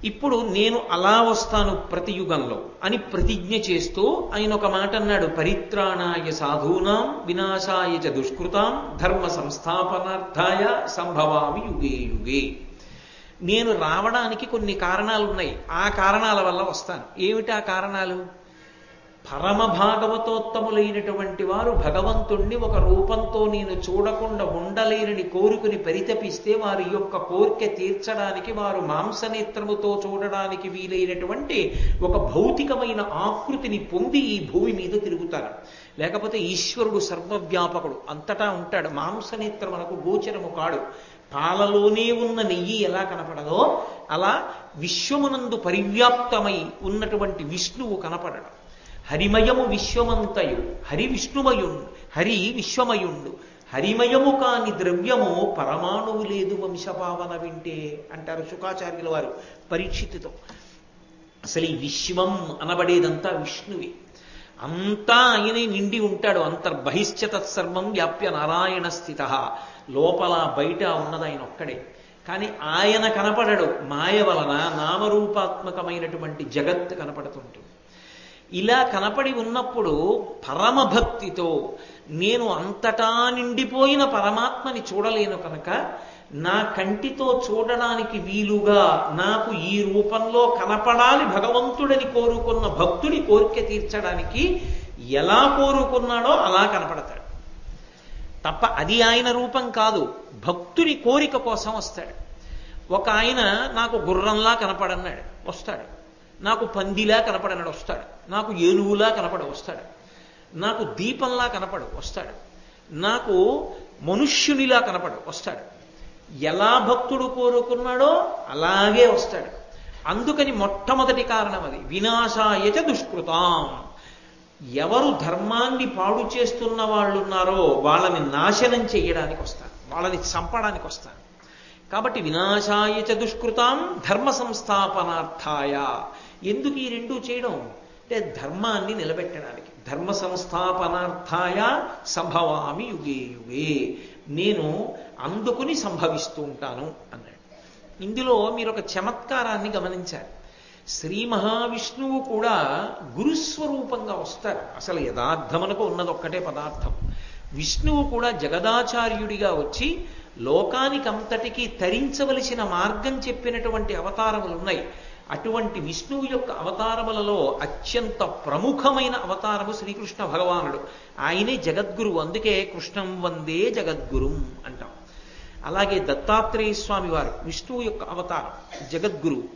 ఇప్పుడు నేను అలా వస్తాను ప్రతి యుగంలో అని ప్రతిజ్ఞ చేస్తూ ఆయన ఒక మాట అన్నాడు, పరిత్రాణాయ సాధూనాం వినాశాయ చ దుష్కృతాం ధర్మ సంస్థాపనార్థాయ సంభవామి యుగే యుగే. నేను రావడానికి కొన్ని కారణాలు ఉన్నాయి, ఆ కారణాల వల్ల వస్తాను. ఏమిటి ఆ కారణాలు? పరమ భాగవతోత్తములైనటువంటి వారు భగవంతుణ్ణి ఒక రూపంతో నేను చూడకుండా ఉండలేనని కోరుకుని పరితపిస్తే వారి యొక్క కోరిక తీర్చడానికి వారు మాంసనేత్రముతో చూడడానికి వీలైనటువంటి ఒక భౌతికమైన ఆకృతిని పొంది ఈ భూమి మీద తిరుగుతారు. లేకపోతే ఈశ్వరుడు సర్వవ్యాపకుడు, అంతటా ఉంటాడు. మాంసనేత్రమునకు గోచరము కాడు. పాలలోనే ఉన్న నెయ్యి ఎలా కనపడదో అలా విశ్వమునందు పరివ్యాప్తమై ఉన్నటువంటి విష్ణువు కనపడడం. హరిమయము విశ్వమంతయు, హరి విష్ణుమయుండు, హరి విశ్వమయుండు, హరిమయము కాని ద్రవ్యము పరమాణువు లేదు వంశపావన వింటే అంటారు శుకాచార్యుల వారు పరీక్షితుతో. అసలు ఈ విశ్వం అనబడేదంతా విష్ణువే, అంతా ఆయనే నిండి ఉంటాడు. అంతర్బహిశ్చ తత్సర్వం వ్యాప్య నారాయణ స్థిత. లోపల బయట ఉన్నది ఆయన ఒక్కడే. కానీ ఆయన కనపడడు, మాయ వలన నామరూపాత్మకమైనటువంటి జగత్ కనపడుతుంటుంది. ఇలా కనపడి ఉన్నప్పుడు పరమభక్తితో నేను అంతటా నిండిపోయిన పరమాత్మని చూడలేను కనుక నా కంటితో చూడడానికి వీలుగా నాకు ఈ రూపంలో కనపడాలి భగవంతుడని కోరుకున్న భక్తుడి కోరిక తీర్చడానికి ఎలా కోరుకున్నాడో అలా కనపడతాడు తప్ప అది ఆయన రూపం కాదు. భక్తుడి కోరిక కోసం వస్తాడు. ఒక ఆయన నాకు గుర్రంలా కనపడన్నాడు, వస్తాడు. నాకు పందిలా కనపడన్నాడు, వస్తాడు. నాకు ఏనుగులా కనపడ, వస్తాడు. నాకు దీపంలా కనపడు, వస్తాడు. నాకు మనుష్యునిలా కనపడు, వస్తాడు. ఎలా భక్తుడు కోరుకున్నాడో అలాగే వస్తాడు. అందుకని మొట్టమొదటి కారణం అది. వినాశాయచ దుష్కృతాం. ఎవరు ధర్మాన్ని పాడు చేస్తున్న వాళ్ళు ఉన్నారో వాళ్ళని నాశనం చేయడానికి వస్తారు, వాళ్ళని చంపడానికి వస్తారు. కాబట్టి వినాశాయచ దుష్కృతాం ధర్మ సంస్థాపనార్థాయ. ఎందుకు ఈ రెండూ చేయడం అంటే ధర్మాన్ని నిలబెట్టడానికి. ధర్మ సంస్థాపనార్థాయ సంభవామి యుగే యుగే. నేను అందుకుని సంభవిస్తూ ఉంటాను అన్నాడు. ఇందులో మీరు ఒక చమత్కారాన్ని గమనించారు. శ్రీ మహావిష్ణువు కూడా గురుస్వరూపంగా వస్తారు. అసలు యథార్థమునకు ఉన్నది ఒక్కటే పదార్థం. విష్ణువు కూడా జగదాచార్యుడిగా వచ్చి లోకానికంతటికీ తరించవలసిన మార్గం చెప్పినటువంటి అవతారములు ఉన్నాయి. అటువంటి విష్ణువు యొక్క అవతారములలో అత్యంత ప్రముఖమైన అవతారము శ్రీకృష్ణ భగవానుడు. ఆయనే జగద్గురువు. అందుకే కృష్ణం వందే జగద్గురుం అంటాం. అలాగే దత్తాత్రేయ స్వామి వారు విష్ణువు యొక్క అవతారం, జగద్గురువు.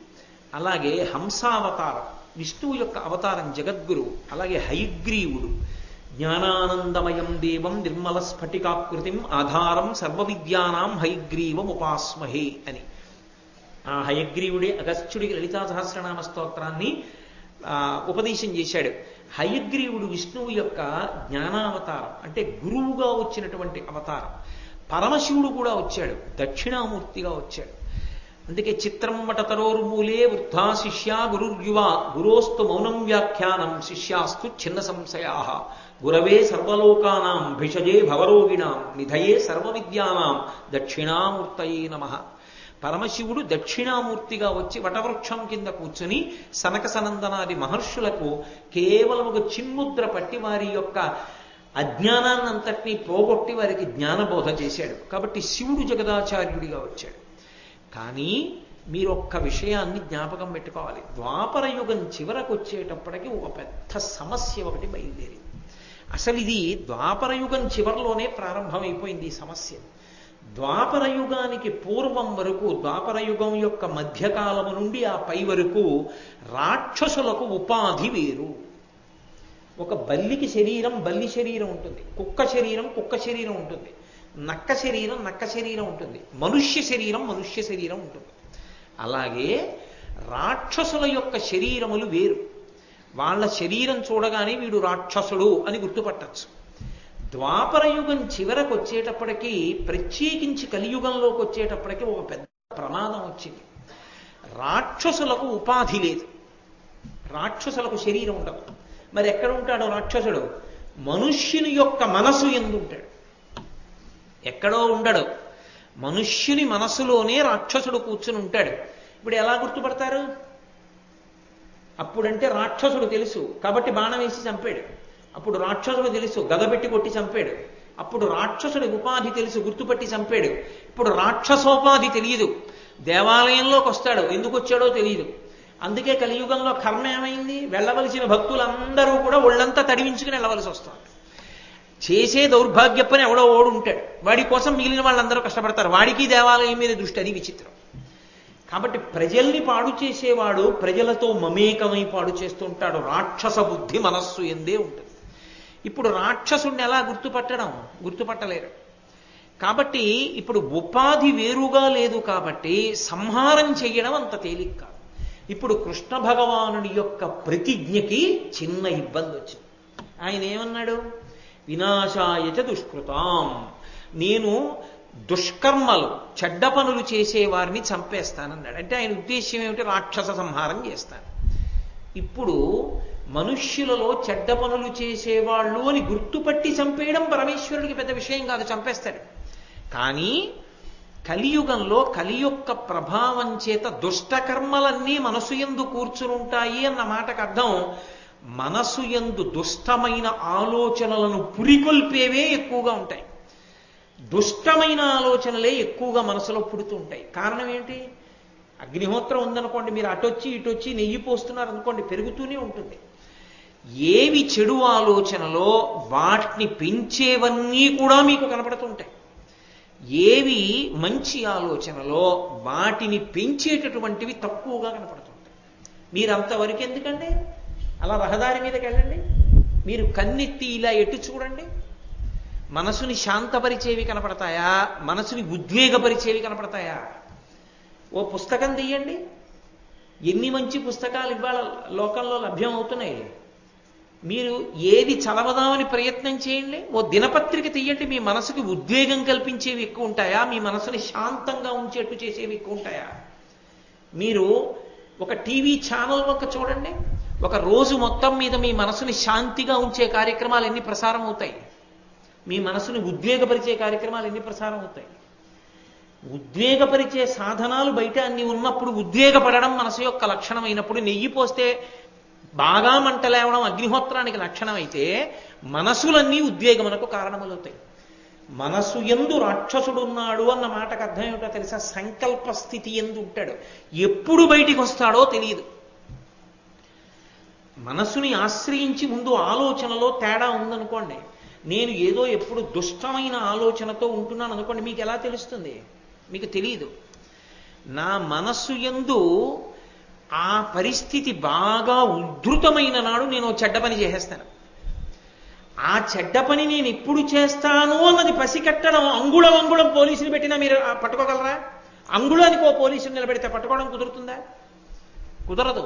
అలాగే హంసావతారం విష్ణువు యొక్క అవతారం, జగద్గురువు. అలాగే హయగ్రీవుడు జ్ఞానానందమయం దేవం నిర్మల స్ఫటికాకృతిం ఆధారం సర్వవిద్యానాం హయగ్రీవం ఉపాస్మహే అని. ఆ హయగ్రీవుడే అగస్త్యుడికి లలితా సహస్రనామ స్తోత్రాన్ని ఉపదేశం చేశాడు. హయగ్రీవుడు విష్ణువు యొక్క జ్ఞానావతారం, అంటే గురువుగా వచ్చినటువంటి అవతారం. పరమశివుడు కూడా వచ్చాడు, దక్షిణామూర్తిగా వచ్చాడు. అందుకే చిత్రం వటతరోర్మూలే వృద్ధా శిష్యా గురుర్యువా గురోస్తు మౌనం వ్యాఖ్యానం శిష్యాస్తు చిన్న సంశయా గురవే సర్వలోకానాం భిషజే భవరోగిణాం నిధయే సర్వవిద్యానాం దక్షిణామూర్తయే నమః. పరమశివుడు దక్షిణామూర్తిగా వచ్చి వటవృక్షం కింద కూర్చుని సనక సనందనాది మహర్షులకు కేవలం ఒక చిన్ముద్ర పట్టి వారి యొక్క అజ్ఞానాన్నంతటినీ పోగొట్టి వారికి జ్ఞానబోధ చేశాడు. కాబట్టి శివుడు జగదాచార్యుడిగా వచ్చాడు. కానీ మీరు ఒక్క విషయాన్ని జ్ఞాపకం పెట్టుకోవాలి. ద్వాపర యుగం చివరకు వచ్చేటప్పటికి ఒక పెద్ద సమస్య ఒకటి బయలుదేరింది. అసలు ఇది ద్వాపర యుగం చివరిలోనే ప్రారంభమైపోయింది ఈ సమస్య. ద్వాపర యుగానికి పూర్వం వరకు, ద్వాపర యుగం యొక్క మధ్యకాలము నుండి ఆ పై వరకు రాక్షసులకు ఉపాధి వేరు. ఒక బల్లికి శరీరం బల్లి శరీరం ఉంటుంది, కుక్క శరీరం కుక్క శరీరం ఉంటుంది, నక్క శరీరం నక్క శరీరం ఉంటుంది, మనుష్య శరీరం మనుష్య శరీరం ఉంటుంది. అలాగే రాక్షసుల యొక్క శరీరములు వేరు. వాళ్ళ శరీరం చూడగానే వీడు రాక్షసుడు అని గుర్తుపట్టచ్చు. ద్వాపరయుగం చివరకు వచ్చేటప్పటికీ, ప్రత్యేకించి కలియుగంలోకి వచ్చేటప్పటికీ ఒక పెద్ద ప్రమాదం వచ్చింది. రాక్షసులకు ఉపాధి లేదు, రాక్షసులకు శరీరం ఉండదు. మరి ఎక్కడ ఉంటాడో రాక్షసుడు? మనుష్యుని యొక్క మనసు యందు ఉంటాడు, ఎక్కడో ఉండడు. మనుష్యుని మనసులోనే రాక్షసుడు కూర్చుని ఉంటాడు. ఇప్పుడు ఎలా గుర్తుపడతారు? అప్పుడంటే రాక్షసుడు తెలుసు కాబట్టి బాణం వేసి చంపాడు. అప్పుడు రాక్షసుడు తెలుసు, గద పెట్టి కొట్టి చంపాడు. అప్పుడు రాక్షసుడి ఉపాధి తెలుసు, గుర్తుపట్టి చంపాడు. ఇప్పుడు రాక్షసోపాధి తెలియదు, దేవాలయంలోకి వస్తాడు, ఎందుకు వచ్చాడో తెలియదు. అందుకే కలియుగంలో కర్మ ఏమైంది? వెళ్ళవలసిన భక్తులందరూ కూడా ఒళ్ళంతా తడివించుకుని వెళ్ళవలసి వస్తారు. చేసే దౌర్భాగ్య పని ఎవడో ఓడు ఉంటాడు, వాడి కోసం మిగిలిన వాళ్ళందరూ కష్టపడతారు. వాడికి దేవాలయం మీద దృష్టి, అది విచిత్రం. కాబట్టి ప్రజల్ని పాడు చేసేవాడు ప్రజలతో మమేకమై పాడు చేస్తూ ఉంటాడు. రాక్షస బుద్ధి మనస్సు ఎందే ఉంటుంది. ఇప్పుడు రాక్షసుడిని ఎలా గుర్తుపట్టడం? గుర్తుపట్టలేరు. కాబట్టి ఇప్పుడు ఉపాధి వేరుగా లేదు కాబట్టి సంహారం చెయ్యడం అంత తేలిక కాదు. ఇప్పుడు కృష్ణ భగవానుడి యొక్క ప్రతిజ్ఞకి చిన్న ఇబ్బంది వచ్చింది. ఆయన ఏమన్నాడు? వినాశాయచ దుష్కృతాం. నేను దుష్కర్మలు చెడ్డ పనులు చేసేవారిని చంపేస్తానన్నాడు. అంటే ఆయన ఉద్దేశ్యం ఏమిటి? రాక్షస సంహారం చేస్తాను. ఇప్పుడు మనుష్యులలో చెడ్డ పనులు చేసేవాళ్ళు అని గుర్తుపట్టి చంపేయడం పరమేశ్వరుడికి పెద్ద విషయం కాదు, చంపేస్తాడు. కానీ కలియుగంలో కలి యొక్క ప్రభావం చేత దుష్టకర్మలన్నీ మనసు యందు కూర్చునుంటాయి అన్న మాటకు అర్థం మనసు యందు దుష్టమైన ఆలోచనలను పురికొల్పేవే ఎక్కువగా ఉంటాయి. దుష్టమైన ఆలోచనలే ఎక్కువగా మనసులో పుడుతూ ఉంటాయి. కారణం ఏంటి? అగ్నిహోత్రం ఉందనుకోండి, మీరు అటొచ్చి ఇటొచ్చి నెయ్యి పోస్తున్నారు అనుకోండి, పెరుగుతూనే ఉంటుంది. ఏవి చెడు ఆలోచనలో వాటిని పెంచేవన్నీ కూడా మీకు కనపడుతుంటాయి. ఏవి మంచి ఆలోచనలో వాటిని పెంచేటటువంటివి తక్కువగా కనపడుతుంటాయి. మీరు అంతవరకు ఎందుకండి? అలా రహదారి మీదకి వెళ్ళండి, మీరు కన్నెత్తి ఇలా ఎటు చూడండి, మనసుని శాంతపరిచేవి కనపడతాయా, మనసుని ఉద్వేగపరిచేవి కనపడతాయా? ఓ పుస్తకం తీయండి, ఎన్ని మంచి పుస్తకాలు ఇవాళ లోకంలో లభ్యం అవుతున్నాయి. మీరు ఏది చదవదామని ప్రయత్నం చేయండి. ఓ దినపత్రిక తీయండి, మీ మనసుకి ఉద్వేగం కల్పించేవి ఎక్కువ ఉంటాయా, మీ మనసుని శాంతంగా ఉంచేట్టు చేసేవి ఎక్కువ ఉంటాయా? మీరు ఒక టీవీ ఛానల్ ఒక చూడండి, ఒక రోజు మొత్తం మీద మీ మనసుని శాంతిగా ఉంచే కార్యక్రమాలు ఎన్ని ప్రసారం అవుతాయి, మీ మనసుని ఉద్వేగపరిచే కార్యక్రమాలు ఎన్ని ప్రసారం అవుతాయి. ఉద్వేగపరిచే సాధనాలు బయట అన్ని ఉన్నప్పుడు ఉద్వేగపడడం మనసు యొక్క లక్షణమైనప్పుడు, నెయ్యి పోస్తే బాగా మంటలేవడం అగ్నిహోత్రానికి లక్షణం అయితే, మనసులన్నీ ఉద్వేగమునకు కారణములవుతాయి. మనసు యందు రాక్షసుడున్నాడు అన్న మాటకు అర్థం ఏమిటో తెలుసా? సంకల్ప స్థితి యందు ఉంటాడు. ఎప్పుడు బయటికి వస్తాడో తెలియదు. మనసుని ఆశ్రయించి ముందు ఆలోచనలో తేడా ఉందనుకోండి, నేను ఏదో ఎప్పుడు దుష్టమైన ఆలోచనతో ఉంటున్నాను అనుకోండి, మీకు ఎలా తెలుస్తుంది? మీకు తెలియదు. నా మనస్సు యందు ఆ పరిస్థితి బాగా ఉద్ధృతమైన నాడు నేను చెడ్డ పని చేసేస్తాను. ఆ చెడ్డ పని నేను ఎప్పుడు చేస్తాను అన్నది పసికట్టడం, అంగుళం పోలీసులు పెట్టినా మీరు పట్టుకోగలరా? అంగుళానికి ఓ పోలీసులు నిలబెడితే పట్టుకోవడం కుదురుతుందా? కుదరదు.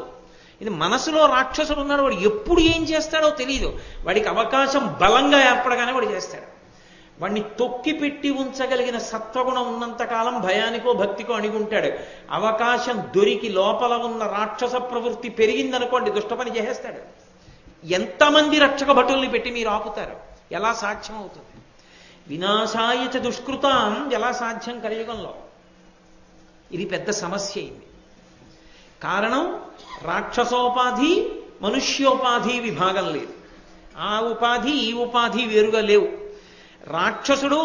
ఇది మనసులో రాక్షసుడు ఉన్నాడు, వాడు ఎప్పుడు ఏం చేస్తాడో తెలియదు. వాడికి అవకాశం బలంగా ఏర్పడగానే వాడు చేస్తాడు. వాడిని తొక్కి పెట్టి ఉంచగలిగిన సత్వగుణం ఉన్నంతకాలం భయానికో భక్తికో అణిగుంటాడు. అవకాశం దొరికి లోపల ఉన్న రాక్షస ప్రవృత్తి పెరిగిందనుకోండి, దుష్టపని చేసేస్తాడు. ఎంతమంది రక్షక భటుల్ని పెట్టి మీరు ఆపుతారు? ఎలా సాధ్యం అవుతుంది? వినాశాయచ దుష్కృతాం ఎలా సాధ్యం కలియుగంలో? ఇది పెద్ద సమస్య అయింది. కారణం రాక్షసోపాధి మనుష్యోపాధి విభాగం లేదు. ఆ ఉపాధి ఈ ఉపాధి వేరుగా లేవు. రాక్షసుడు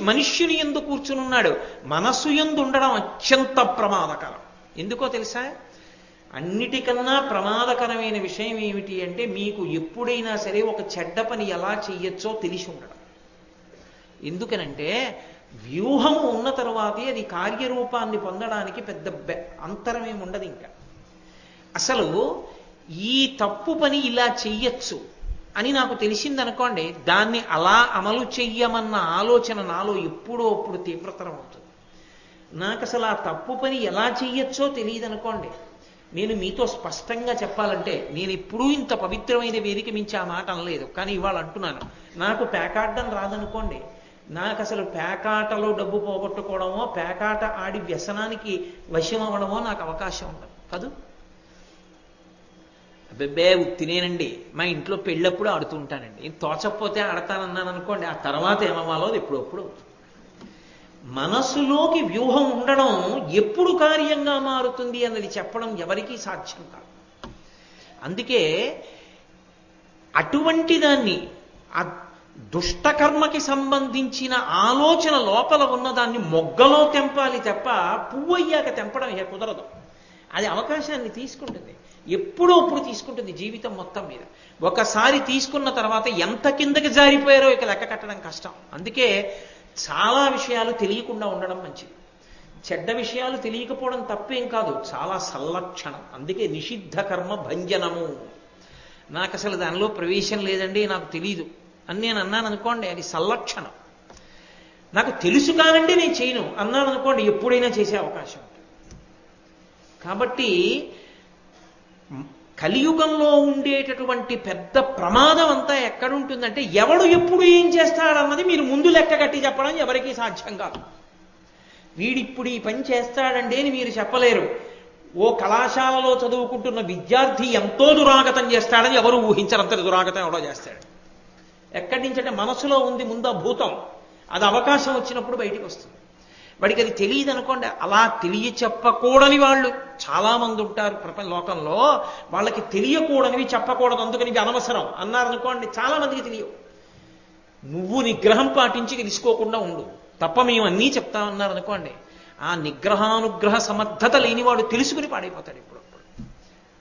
మనుష్యుని యందు కూర్చునున్నాడు. మనస్సు యందు ఉండడం అత్యంత ప్రమాదకరం. ఎందుకో తెలుసా? అన్నిటికన్నా ప్రమాదకరమైన విషయం ఏమిటి అంటే, మీకు ఎప్పుడైనా సరే ఒక చెడ్డ పని ఎలా చెయ్యొచ్చో తెలిసి ఉండడం. ఎందుకనంటే వ్యూహము ఉన్న తర్వాతే అది కార్యరూపాన్ని పొందడానికి పెద్ద అంతరమేమి ఉండదు. ఇంకా అసలు ఈ తప్పు పని ఇలా చెయ్యొచ్చు అని నాకు తెలిసిందనుకోండి, దాన్ని అలా అమలు చెయ్యమన్న ఆలోచన నాలో ఎప్పుడో అప్పుడు తీవ్రతరం అవుతుంది. నాకు అసలు ఆ తప్పు పని ఎలా చెయ్యొచ్చో తెలియదు అనుకోండి, నేను మీతో స్పష్టంగా చెప్పాలంటే, నేను ఎప్పుడూ ఇంత పవిత్రమైన వేదిక మించి ఆ మాట అనలేదు, కానీ ఇవాళ అంటున్నాను. నాకు పేకాడడం రాదనుకోండి, నాకు అసలు పేకాటలో డబ్బు పోగొట్టుకోవడమో, పేకాట ఆడి వ్యసనానికి వశం అవ్వడమో నాకు అవకాశం ఉండదు కాదు. అబ్బెబ్బే తినేనండి, మా ఇంట్లో పెళ్ళప్పుడు ఆడుతూ ఉంటానండి, తోచకపోతే ఆడతానన్నాను అనుకోండి, ఆ తర్వాత ఏమవ్వాలో అది ఎప్పుడప్పుడు. మనసులోకి వ్యూహం ఉండడం ఎప్పుడు కార్యంగా మారుతుంది అన్నది చెప్పడం ఎవరికీ సాధ్యం కాదు. అందుకే అటువంటి దాన్ని, ఆ దుష్టకర్మకి సంబంధించిన ఆలోచన లోపల ఉన్నదాన్ని మొగ్గలో తెంపాలి తప్ప పువ్వు అయ్యాక తెంపడం ఇక కుదరదు. అది అవకాశాన్ని తీసుకుంటుంది, ఎప్పుడో అప్పుడు తీసుకుంటుంది జీవితం మొత్తం మీద. ఒకసారి తీసుకున్న తర్వాత ఎంత కిందకి జారిపోయారో ఇక లెక్క కట్టడం కష్టం. అందుకే చాలా విషయాలు తెలియకుండా ఉండడం మంచిది. చెడ్డ విషయాలు తెలియకపోవడం తప్పేం కాదు, చాలా సల్లక్షణం. అందుకే నిషిద్ధ కర్మ భంజనము. నాకు అసలు దానిలో ప్రవేశం లేదండి, నాకు తెలీదు అని నేను అన్నాను అనుకోండి, అది సల్లక్షణం. నాకు తెలుసు కానండి నేను చేయను అన్నాను అనుకోండి, ఎప్పుడైనా చేసే అవకాశం. కాబట్టి కలియుగంలో ఉండేటటువంటి పెద్ద ప్రమాదం అంతా ఎక్కడుంటుందంటే, ఎవడు ఎప్పుడు ఏం చేస్తాడన్నది మీరు ముందు లెక్క కట్టి చెప్పడం ఎవరికీ సాధ్యం కాదు. వీడిప్పుడు ఈ పని చేస్తాడండి అని మీరు చెప్పలేరు. ఓ కళాశాలలో చదువుకుంటున్న విద్యార్థి ఎంతో దురాగతం చేస్తాడని ఎవరు ఊహించరంతటి దురాగతం ఎవడో చేస్తాడు. ఎక్కడి నుంచంటే మనసులో ఉంది ముందు ఆ భూతం, అది అవకాశం వచ్చినప్పుడు బయటికి వస్తుంది. వాడికి అది తెలియదు అనుకోండి. అలా చెప్పకూడని వాళ్ళు చాలామంది ఉంటారు ప్రపంచ లోకంలో. వాళ్ళకి తెలియకూడనివి చెప్పకూడదు, అందుకని ఇవి అనవసరం అన్నారనుకోండి, చాలామందికి తెలియవు. నువ్వు నిగ్రహం పాటించి తెలుసుకోకుండా ఉండు తప్ప మేము అన్నీ చెప్తామన్నారనుకోండి, ఆ నిగ్రహానుగ్రహ సమర్థత లేనివాడు తెలుసుకుని పాడైపోతాడు.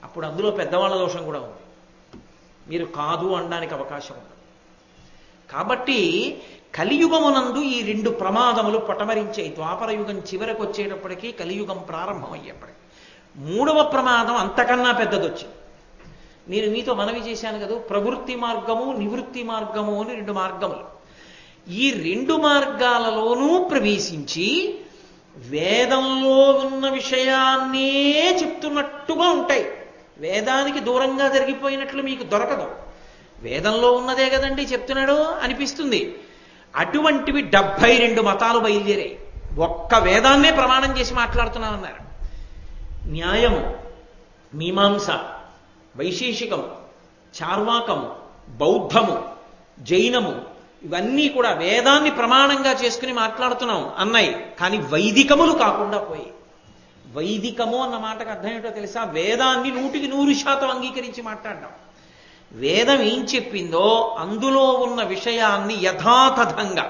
అప్పుడు అందులో పెద్దవాళ్ళ దోషం కూడా ఉంది, మీరు కాదు అనడానికి అవకాశం ఉంది. కాబట్టి కలియుగమునందు ఈ 2 ప్రమాదములు పటమరించాయి. ద్వాపరయుగం చివరకు వచ్చేటప్పటికీ కలియుగం ప్రారంభమయ్యేప్పటికీ 3వ ప్రమాదం అంతకన్నా పెద్దదొచ్చింది. నేను మీతో మనవి చేశాను కదా, ప్రవృత్తి మార్గము నివృత్తి మార్గము అని 2 మార్గములు. ఈ 2 మార్గాలలోనూ ప్రవేశించి వేదంలో ఉన్న విషయాన్నే చెప్తున్నట్టుగా ఉంటాయి. వేదానికి దూరంగా జరిగిపోయినట్లు మీకు దొరకదు. వేదంలో ఉన్నదే కదండి చెప్తున్నాడు అనిపిస్తుంది. అటువంటివి 72 మతాలు బయలుదేరాయి. ఒక్క వేదాన్నే ప్రమాణం చేసి మాట్లాడుతున్నామన్నారు. న్యాయము, మీమాంస, వైశేషికము, చార్వాకము, బౌద్ధము, జైనము, ఇవన్నీ కూడా వేదాన్ని ప్రమాణంగా చేసుకుని మాట్లాడుతున్నాం అన్నాయి. కానీ వైదికములు కాకుండా పోయి. వైదికము అన్న మాటకు అర్థం ఏంటో తెలుసా? వేదాన్ని 100% అంగీకరించి మాట్లాడడం. వేదం ఏం చెప్పిందో అందులో ఉన్న విషయాన్ని యథాతథంగా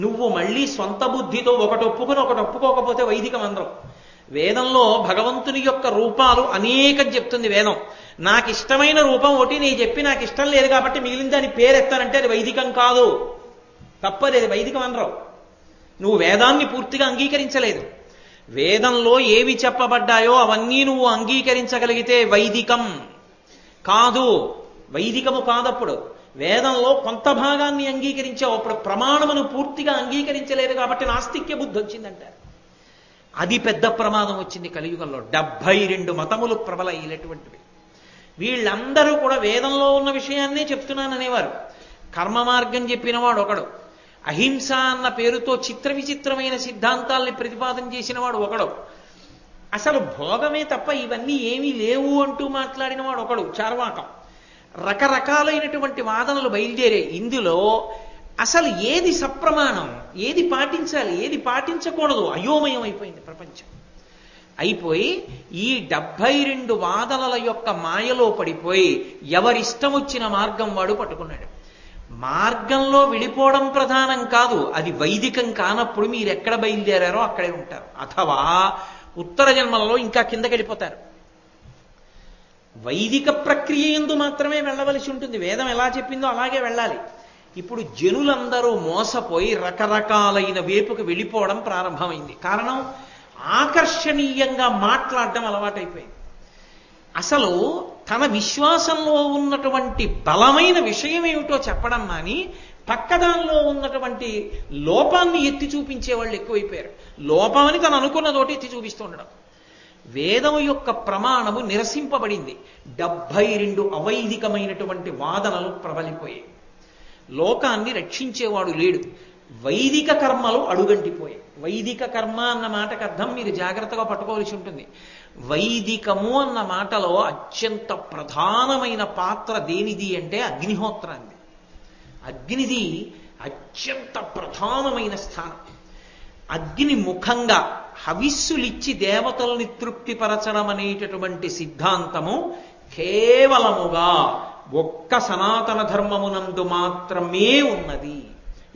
నువ్వు మళ్ళీ స్వంత బుద్ధితో ఒకటి ఒప్పుకొని ఒకటి ఒప్పుకోకపోతే వైదికం అందరం. వేదంలో భగవంతుని యొక్క రూపాలు అనేకం చెప్తుంది వేదం. నాకు ఇష్టమైన రూపం ఒకటి నేను చెప్పి నాకు ఇష్టం లేదు కాబట్టి మిగిలిన దాని పేరెత్తానంటే అది వైదికం కాదు, తప్పది, అది వైదికం అనరావు. నువ్వు వేదాన్ని పూర్తిగా అంగీకరించలేదు. వేదంలో ఏవి చెప్పబడ్డాయో అవన్నీ నువ్వు అంగీకరించగలిగితే వైదికం కాదు, వైదికము కాదప్పుడు. వేదంలో కొంత భాగాన్ని అంగీకరించావు, అప్పుడు ప్రమాణమును పూర్తిగా అంగీకరించలేదు కాబట్టి నాస్తిక్య బుద్ధి వచ్చిందంటారు. అది పెద్ద ప్రమాదం వచ్చింది కలియుగంలో. 72 మతములు ప్రబలైనటువంటివి. వీళ్ళందరూ కూడా వేదంలో ఉన్న విషయాన్నే చెప్తున్నాననేవారు. కర్మ మార్గం చెప్పినవాడు ఒకడు, అహింస అన్న పేరుతో చిత్ర విచిత్రమైన సిద్ధాంతాల్ని ప్రతిపాదన చేసినవాడు ఒకడు, అసలు భోగమే తప్ప ఇవన్నీ ఏమీ లేవు అంటూ మాట్లాడిన వాడు ఒకడు, చార్వాకం. రకరకాలైనటువంటి వాదనలు బయలుదేరే. ఇందులో అసలు ఏది సప్రమాణం, ఏది పాటించాలి, ఏది పాటించకూడదు, అయోమయం అయిపోయింది ప్రపంచం. అయిపోయి ఈ 72 వాదనల యొక్క మాయలో పడిపోయి ఎవరిష్టం వచ్చిన మార్గం వాడు పట్టుకున్నాడు. మార్గంలో విడిపోవడం ప్రధానం కాదు, అది వైదికం కానప్పుడు మీరు ఎక్కడ బయలుదేరారో అక్కడే ఉంటారు. అథవా ఉత్తర జన్మలలో ఇంకా కిందకెళ్ళిపోతారు. వైదిక ప్రక్రియ యందు మాత్రమే వెళ్ళవలసి ఉంటుంది. వేదం ఎలా చెప్పిందో అలాగే వెళ్ళాలి. ఇప్పుడు జనులందరూ మోసపోయి రకరకాలైన వేపుకు వెళ్ళిపోవడం ప్రారంభమైంది. కారణం ఆకర్షణీయంగా మాట్లాడడం అలవాటైపోయింది. అసలు తన విశ్వాసంలో ఉన్నటువంటి బలమైన విషయం ఏమిటో చెప్పడం మాని పక్కదానిలో ఉన్నటువంటి లోపాన్ని ఎత్తి చూపించే వాళ్ళు ఎక్కువైపోయారు. లోపమని తను అనుకున్నదోటి ఎత్తి చూపిస్తూ ఉండడం. వేదం యొక్క ప్రమాణము నిరసింపబడింది. 72 అవైదికమైనటువంటి వాదనలు ప్రబలిపోయాయి. లోకాన్ని రక్షించేవాడు లేడు. వైదిక కర్మలు అడుగంటిపోయాయి. వైదిక కర్మ అన్న మాటకు అర్థం మీరు జాగ్రత్తగా పట్టుకోవాల్సి ఉంటుంది. వైదికము అన్న మాటలో అత్యంత ప్రధానమైన పాత్ర దేనిది అంటే అగ్నిహోత్రాన్ని. అగ్నిది అత్యంత ప్రధానమైన స్థానం. అగ్ని ముఖంగా హవిస్సులిచ్చి దేవతల్ని తృప్తిపరచడం అనేటటువంటి సిద్ధాంతము కేవలముగా ఒక్క సనాతన ధర్మమునందు మాత్రమే ఉన్నది.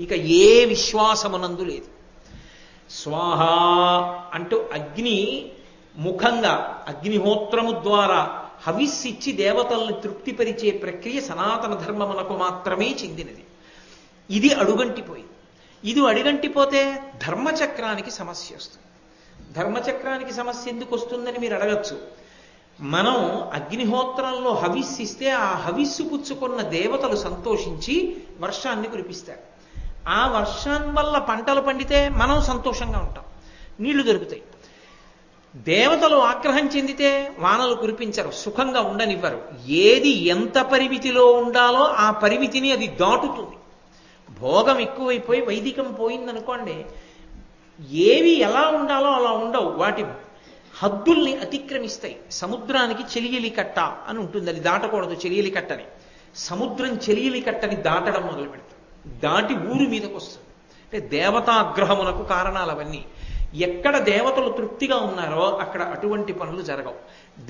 ఇక ఏ విశ్వాసమునందు లేదు. స్వాహ అంటూ అగ్ని ముఖంగా అగ్నిహోత్రము ద్వారా హవిస్సిచ్చి దేవతల్ని తృప్తిపరిచే ప్రక్రియ సనాతన ధర్మమునకు మాత్రమే చెందినది. ఇది అడుగంటిపోయింది. ఇది అడుగంటిపోతే ధర్మచక్రానికి సమస్య వస్తుంది. ధర్మచక్రానికి సమస్య ఎందుకు వస్తుందని మీరు అడగచ్చు. మనం అగ్నిహోత్రంలో హవిస్సిస్తే ఆ హవిస్సు పుచ్చుకున్న దేవతలు సంతోషించి వర్షాన్ని కురిపిస్తారు. ఆ వర్షం వల్ల పంటలు పండితే మనం సంతోషంగా ఉంటాం, నీళ్లు దొరుకుతాయి. దేవతలు ఆగ్రహం చెందితే వానలు కురిపించరు, సుఖంగా ఉండనివ్వరు. ఏది ఎంత పరిమితిలో ఉండాలో ఆ పరిమితిని అది దాటుతుంది. భోగం ఎక్కువైపోయి వైదికం పోయిందనుకోండి, ఏవి ఎలా ఉండాలో అలా ఉండవు, వాటి హద్దుల్ని అతిక్రమిస్తాయి. సముద్రానికి చెలియలి కట్ట అని ఉంటుంది, అది దాటకూడదు చెలియలి కట్టని. సముద్రం చెలియలి కట్టని దాటడం మొదలు పెడతాం, దాటి ఊరు మీదకు వస్తుంది. అంటే దేవతాగ్రహమునకు కారణాలు అవన్నీ. ఎక్కడ దేవతలు తృప్తిగా ఉన్నారో అక్కడ అటువంటి పనులు జరగవు.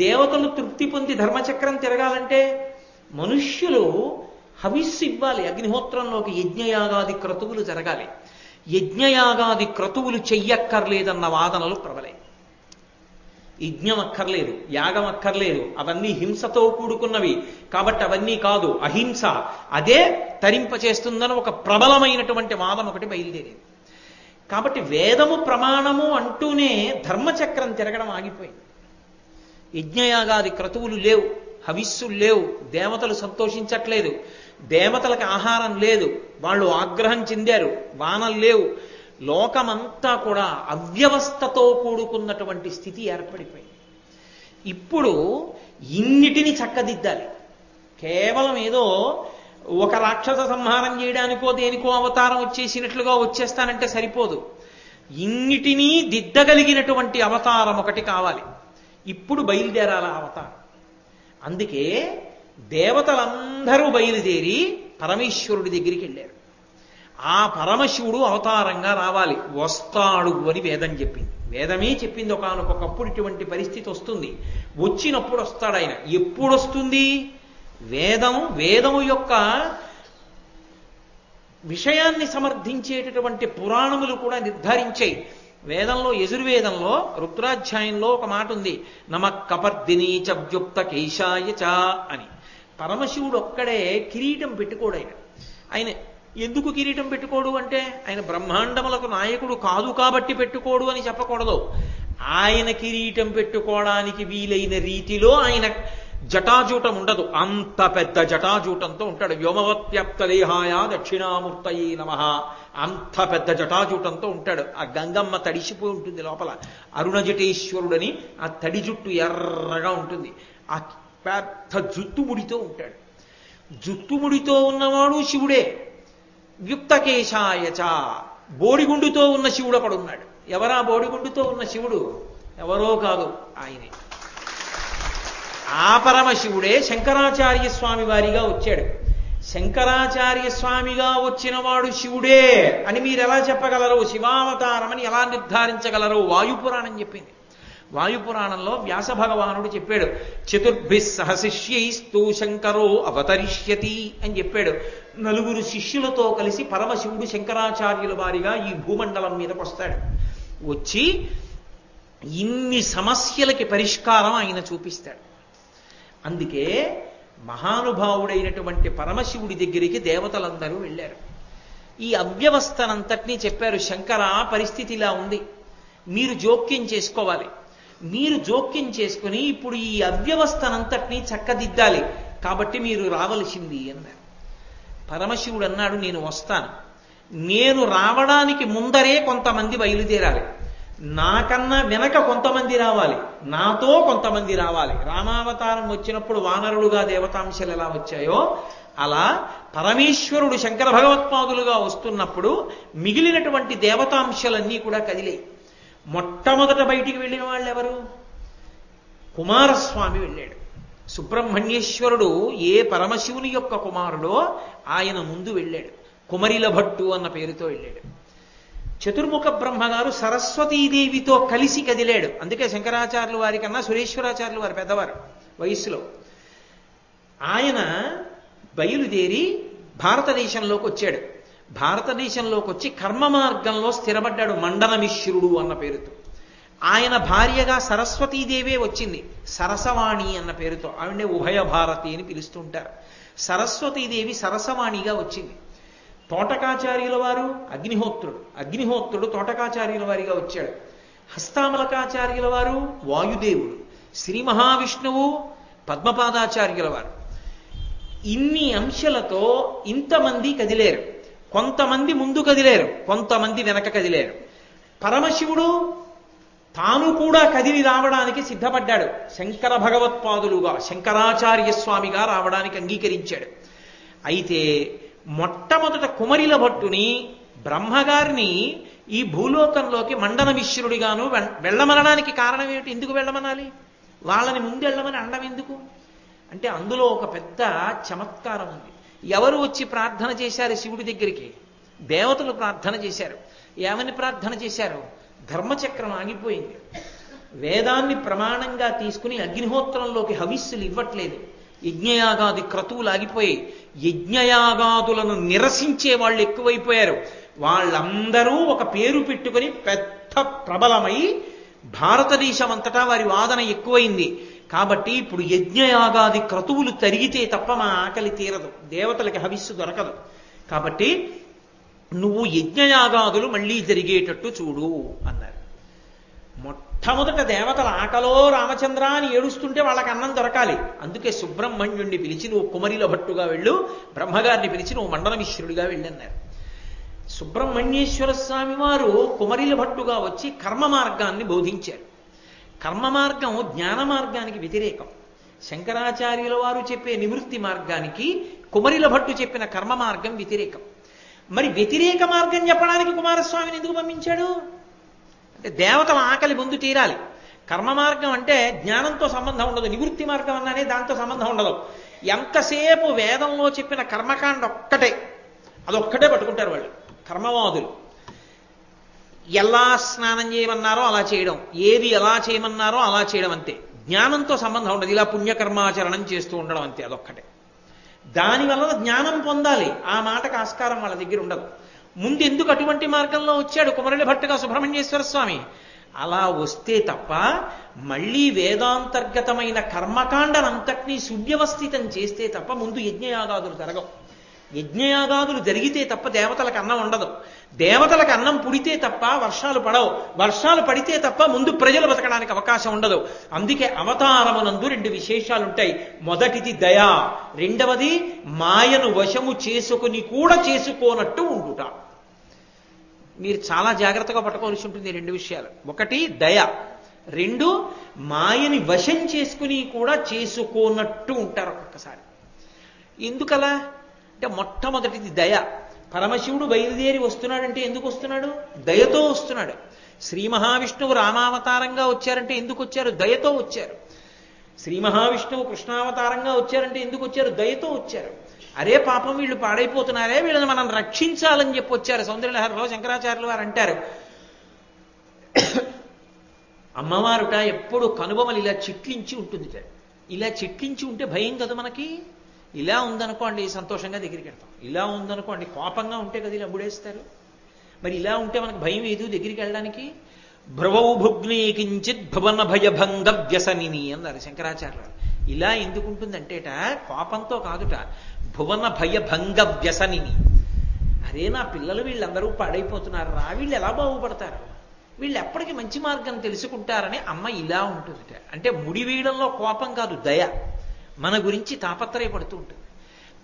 దేవతలు తృప్తి పొంది ధర్మచక్రం తిరగాలంటే మనుష్యులు హవిస్సు ఇవ్వాలి. అగ్నిహోత్రంలోకి యజ్ఞయాగాది క్రతువులు జరగాలి. యజ్ఞయాగాది క్రతువులు చెయ్యక్కర్లేదన్న వాదనలు ప్రబలాయి. యజ్ఞం అక్కర్లేదు, యాగం అక్కర్లేదు, అవన్నీ హింసతో కూడుకున్నవి కాబట్టి అవన్నీ కాదు, అహింస అదే తరింపచేస్తుందని ఒక ప్రబలమైనటువంటి వాదం ఒకటి బయలుదేరింది. కాబట్టి వేదము ప్రమాణము అంటూనే ధర్మచక్రం తిరగడం ఆగిపోయింది. యజ్ఞయాగాది క్రతువులు లేవు, హవిస్సులు లేవు, దేవతలు సంతోషించట్లేదు, దేవతలకు ఆహారం లేదు, వాళ్ళు ఆగ్రహం చెందారు, వానలు లేవు, లోకమంతా కూడా అవ్యవస్థతో కూడుకున్నటువంటి స్థితి ఏర్పడిపోయింది. ఇప్పుడు ఇన్నిటిని చక్కదిద్దాలి. కేవలం ఏదో ఒక రాక్షస సంహారం చేయడానికో దేనికో అవతారం వచ్చేసినట్లుగా వచ్చేస్తానంటే సరిపోదు. ఇన్నిటినీ దిద్దగలిగినటువంటి అవతారం ఒకటి కావాలి. ఇప్పుడు బయలుదేరాల అవతారం. అందుకే దేవతలందరూ బయలుదేరి పరమేశ్వరుడి దగ్గరికి వెళ్ళారు. ఆ పరమశివుడు అవతారంగా రావాలి, వస్తాడు అని వేదం చెప్పింది. వేదమే చెప్పింది ఒకానొకప్పుడు ఇటువంటి పరిస్థితి వస్తుంది, వచ్చినప్పుడు వస్తాడు ఆయన. ఎప్పుడు వస్తుంది? వేదము యొక్క విషయాన్ని సమర్థించేటటువంటి పురాణములు కూడా నిర్ధారించాయి. వేదంలో యజుర్వేదంలో రుద్రాధ్యాయంలో ఒక మాట ఉంది, నమ కపర్దిని చవ్యుక్త కేశాయ చ అని. పరమశివుడు ఒక్కడే కిరీటం పెట్టుకోడు. ఆయన ఎందుకు కిరీటం పెట్టుకోడు అంటే ఆయన బ్రహ్మాండములకు నాయకుడు కాదు కాబట్టి పెట్టుకోడు అని చెప్పకూడదు. ఆయన కిరీటం పెట్టుకోవడానికి వీలైన రీతిలో ఆయన జటాజూటం ఉండదు, అంత పెద్ద జటాజూటంతో ఉంటాడు. వ్యోమవత్వ్యాప్త దేహాయ దక్షిణామూర్తయే నమః, అంత పెద్ద జటాజూటంతో ఉంటాడు. ఆ గంగమ్మ తడిసిపోయి ఉంటుంది లోపల, అరుణజటేశ్వరుడని ఆ తడి జుట్టు ఎర్రగా ఉంటుంది. ఆ పెద్ద జుట్టుముడితో ఉంటాడు. జుట్టుముడితో ఉన్నవాడు శివుడే. వ్యుక్తకేశాయచ, బోడిగుండుతో ఉన్న శివుడు అక్కడ ఉన్నాడు. ఎవరా బోడిగుండుతో ఉన్న శివుడు? ఎవరో కాదు, ఆయనే. ఆ పరమశివుడే శంకరాచార్య స్వామి వారిగా వచ్చాడు. శంకరాచార్య స్వామిగా వచ్చిన వాడు శివుడే అని మీరు ఎలా చెప్పగలరు? శివావతారం అని ఎలా నిర్ధారించగలరు? వాయుపురాణం చెప్పింది. వాయుపురాణంలో వ్యాస భగవానుడు చెప్పాడు, చతుర్భిః సహ శిష్యైస్తు శంకరో అవతరిష్యతి అని చెప్పాడు. 4 శిష్యులతో కలిసి పరమశివుడు శంకరాచార్యుల వారిగా ఈ భూమండలం మీదకి వస్తాడు. వచ్చి ఇన్ని సమస్యలకి పరిష్కారం ఆయన చూపిస్తాడు. అందుకే మహానుభావుడైనటువంటి పరమశివుడి దగ్గరికి దేవతలందరూ వెళ్ళారు. ఈ అవ్యవస్థనంతటినీ చెప్పారు, శంకర పరిస్థితి ఇలా ఉంది, మీరు జోక్యం చేసుకోవాలి. మీరు జోక్యం చేసుకుని ఇప్పుడు ఈ అవ్యవస్థనంతటినీ చక్కదిద్దాలి, కాబట్టి మీరు రావలసింది అన్నారు. పరమశివుడు అన్నాడు, నేను వస్తాను. నేను రావడానికి ముందరే కొంతమంది బయలుదేరాలి, నాకన్నా వెనక కొంతమంది రావాలి, నాతో కొంతమంది రావాలి. రామావతారం వచ్చినప్పుడు వానరులుగా దేవతాంశలు ఎలా వచ్చాయో అలా పరమేశ్వరుడు శంకర భగవత్పాదులుగా వస్తున్నప్పుడు మిగిలినటువంటి దేవతాంశలన్నీ కూడా కదిలాయి. మొట్టమొదట బయటికి వెళ్ళిన వాళ్ళు ఎవరు? కుమారస్వామి వెళ్ళాడు. సుబ్రహ్మణ్యేశ్వరుడు ఏ పరమశివుని యొక్క కుమారుడో ఆయన ముందు వెళ్ళాడు. కుమరిల భట్టు అన్న పేరుతో వెళ్ళాడు. చతుర్ముఖ బ్రహ్మగారు సరస్వతీదేవితో కలిసి కదిలాడు. అందుకే శంకరాచార్యుల వారి కన్నా సురేశ్వరాచార్యుల వారు పెద్దవారు వయస్సులో. ఆయన బయలుదేరి భారతదేశంలోకి వచ్చాడు. భారతదేశంలోకి వచ్చి కర్మ మార్గంలో స్థిరపడ్డాడు, మండనమిశ్రుడు అన్న పేరుతో. ఆయన భార్యగా సరస్వతీదేవే వచ్చింది, సరసవాణి అన్న పేరుతో. ఆవిడే ఉభయ భారతి అని పిలుస్తుంటారు. సరస్వతీదేవి సరసవాణిగా వచ్చింది. తోటకాచార్యుల వారు అగ్నిహోత్రుడు తోటకాచార్యుల వారిగా వచ్చాడు. హస్తామలకాచార్యుల వారు వాయుదేవుడు, శ్రీ మహావిష్ణువు పద్మపాదాచార్యుల వారు. ఇన్ని అంశాలతో ఇంతమంది కదిలేరు. కొంతమంది ముందు కదిలేరు, కొంతమంది వెనక కదిలేరు. పరమశివుడు తాను కూడా కదిలి రావడానికి సిద్ధపడ్డాడు. శంకర భగవత్పాదులుగా శంకరాచార్య స్వామిగా రావడానికి అంగీకరించాడు. అయితే మొట్టమొదట కుమరిల భట్టుని బ్రహ్మగారిని ఈ భూలోకంలోకి మండనమిశ్రుడిగాను వెళ్ళమనడానికి కారణం ఏమిటి? ఎందుకు వెళ్ళమనాలి? వాళ్ళని ముందు వెళ్ళమని అండం ఎందుకు అంటే అందులో ఒక పెద్ద చమత్కారం ఉంది. ఎవరు వచ్చి ప్రార్థన చేశారు శివుడి దగ్గరికి? దేవతలు ప్రార్థన చేశారు. ఏమని ప్రార్థన చేశారు? ధర్మచక్రం ఆగిపోయింది. వేదాన్ని ప్రమాణంగా తీసుకుని అగ్నిహోత్రంలోకి హవిస్సులు ఇవ్వట్లేదు. యజ్ఞయాగాది క్రతువులు ఆగిపోయాయి. యజ్ఞయాగాదులను నిరసించే వాళ్ళు ఎక్కువైపోయారు. వాళ్ళందరూ ఒక పేరు పెట్టుకుని పెద్ద ప్రబలమై భారతదేశం అంతటా వారి వాదన ఎక్కువైంది. కాబట్టి ఇప్పుడు యజ్ఞయాగాది క్రతువులు తరిగితే తప్ప మా ఆకలి తీరదు, దేవతలకి హవిస్సు దొరకదు. కాబట్టి నువ్వు యజ్ఞయాగాదులు మళ్ళీ జరిగేటట్టు చూడు అన్నారు. మొట్టమొదట దేవతల ఆకలో రామచంద్ర అని ఏడుస్తుంటే వాళ్ళకి అన్నం దొరకాలి. అందుకే సుబ్రహ్మణ్యుణ్ణి పిలిచి నువ్వు కుమరిల భట్టుగా వెళ్ళు, బ్రహ్మగారిని పిలిచి నువ్వు మండలమిశ్రుడిగా వెళ్ళన్నారు. సుబ్రహ్మణ్యేశ్వర స్వామి వారు కుమరిల భట్టుగా వచ్చి కర్మ మార్గాన్ని బోధించారు. కర్మ మార్గం జ్ఞాన మార్గానికి వ్యతిరేకం. శంకరాచార్యుల వారు చెప్పే నివృత్తి మార్గానికి కుమరిల భట్టు చెప్పిన కర్మ మార్గం వ్యతిరేకం. మరి వ్యతిరేక మార్గం చెప్పడానికి కుమారస్వామిని ఎందుకు పంపించాడు అంటే దేవతల ఆకలి ముందు తీరాలి. కర్మ మార్గం అంటే జ్ఞానంతో సంబంధం ఉండదు, నివృత్తి మార్గం అన్నానే దాంతో సంబంధం ఉండదు. ఎంతసేపు వేదంలో చెప్పిన కర్మకాండ ఒక్కటే, అదొక్కటే పట్టుకుంటారు వాళ్ళు కర్మవాదులు. ఎలా స్నానం చేయమన్నారో అలా చేయడం, ఏది ఎలా చేయమన్నారో అలా చేయడం, అంతే. జ్ఞానంతో సంబంధం ఉండదు. ఇలా పుణ్యకర్మాచరణం చేస్తూ ఉండడం అంతే, అదొక్కటే. దానివల్ల జ్ఞానం పొందాలి, ఆ మాటకు ఆస్కారం వాళ్ళ దగ్గర ఉండదు. ముందు ఎందుకు అటువంటి మార్గంలో వచ్చాడు కుమరలి భట్టుగా సుబ్రహ్మణ్యేశ్వర స్వామి? అలా వస్తే తప్ప మళ్ళీ వేదాంతర్గతమైన కర్మకాండనంతటినీ సువ్యవస్థితం చేస్తే తప్ప ముందు యజ్ఞయాగాదులు జరగవు. యజ్ఞయాగాదులు జరిగితే తప్ప దేవతలకు అన్నం ఉండదు. దేవతలకు అన్నం పుడితే తప్ప వర్షాలు పడవు. వర్షాలు పడితే తప్ప ముందు ప్రజలు బతకడానికి అవకాశం ఉండదు. అందుకే అవతారమునందు రెండు విశేషాలుంటాయి. మొదటిది దయ, రెండవది మాయను వశము చేసుకుని కూడా చేసుకోనట్టు ఉండుట. మీరు చాలా జాగ్రత్తగా పట్టుకోవాల్సి ఉంటుంది ఈ రెండు విషయాలు. ఒకటి దయ, రెండు మాయని వశం చేసుకుని కూడా చేసుకోనట్టు ఉంటారు ఒక్కొక్కసారి. ఎందుకలా అంటే మొట్టమొదటిది దయ. పరమశివుడు బయలుదేరి వస్తున్నాడంటే ఎందుకు వస్తున్నాడు? దయతో వస్తున్నాడు. శ్రీ మహావిష్ణువు రామావతారంగా వచ్చారంటే ఎందుకు వచ్చారు? దయతో వచ్చారు. శ్రీ మహావిష్ణువు కృష్ణావతారంగా వచ్చారంటే ఎందుకు వచ్చారు? దయతో వచ్చారు. అరే పాపం వీళ్ళు పాడైపోతున్నారే, వీళ్ళని మనం రక్షించాలని చెప్పి వచ్చారు. సౌందర్యలహరిలో శంకరాచార్యులు వారు అంటారు, అమ్మవారుట ఎప్పుడు కనుబొమలు ఇలా చిట్లించి ఉంటుంది. ఇలా చిట్లించి ఉంటే భయం కదా మనకి. ఇలా ఉందనుకోండి సంతోషంగా దగ్గరికి వెళ్తాం, ఇలా ఉందనుకోండి కోపంగా ఉంటే కదా ఇలా ముడేస్తారు. మరి ఇలా ఉంటే మనకు భయం ఏదు దగ్గరికి వెళ్ళడానికి. భ్రువౌ భుగ్నే కించిత్ భువన భయభంగ వ్యసనిని అన్నారు శంకరాచార్యులు. ఇలా ఎందుకు ఉంటుందంటేట కోపంతో కాదుట, భువన భయభంగ వ్యసనిని. అరే నా పిల్లలు వీళ్ళందరూ పాడైపోతున్నారు రా, వీళ్ళు ఎలా బాగుపడతారు, వీళ్ళు ఎప్పటికీ మంచి మార్గం తెలుసుకుంటారని అమ్మ ఇలా ఉంటుందిట. అంటే ముడివీయడంలో కోపం కాదు, దయ. మన గురించి తాపత్రయపడుతూ ఉంటుంది.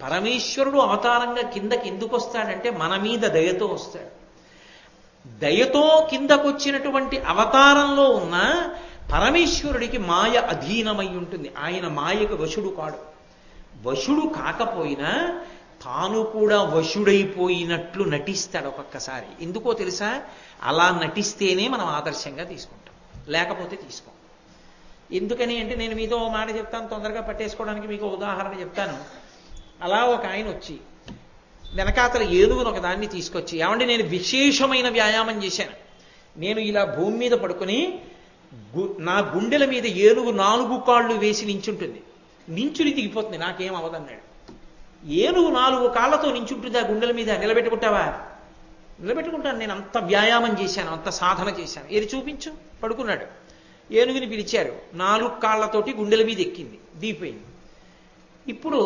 పరమేశ్వరుడు అవతారంగా కిందకి ఎందుకు వస్తాడంటే మన మీద దయతో వస్తాడు. దయతో కిందకొచ్చినటువంటి అవతారంలో ఉన్న పరమేశ్వరుడికి మాయ అధీనమై ఉంటుంది. ఆయన మాయకు వశుడు కాడు. వశుడు కాకపోయినా తాను కూడా వశుడైపోయినట్లు నటిస్తాడు ఒక్కొక్కసారి. ఎందుకో తెలుసా? అలా నటిస్తేనే మనం ఆదర్శంగా తీసుకుంటాం, లేకపోతే తీసుకోం. ఎందుకని అంటే నేను మీతో ఓ మాట చెప్తాను, తొందరగా పట్టేసుకోవడానికి మీకు ఉదాహరణ చెప్తాను. అలా ఒక ఆయన వచ్చి వెనకాతల ఏనుగును ఒక దాన్ని తీసుకొచ్చి, ఏమంటే నేను విశేషమైన వ్యాయామం చేశాను, నేను ఇలా భూమి మీద పడుకుని నా గుండెల మీద ఏనుగు 4 కాళ్ళు వేసి నించుంటుంది, నించుని దిగిపోతుంది, నాకేం అవదన్నాడు. ఏనుగు 4 కాళ్ళతో నించుంటుంది ఆ గుండెల మీద, నిలబెట్టుకుంటావా? నిలబెట్టుకుంటాను, నేను అంత వ్యాయామం చేశాను, అంత సాధన చేశాను. ఏది చూపించు. పడుకున్నాడు. ఏనుగుని పిలిచారు, 4 కాళ్ళతోటి గుండెల మీద ఎక్కింది, దిగిపోయింది. ఇప్పుడు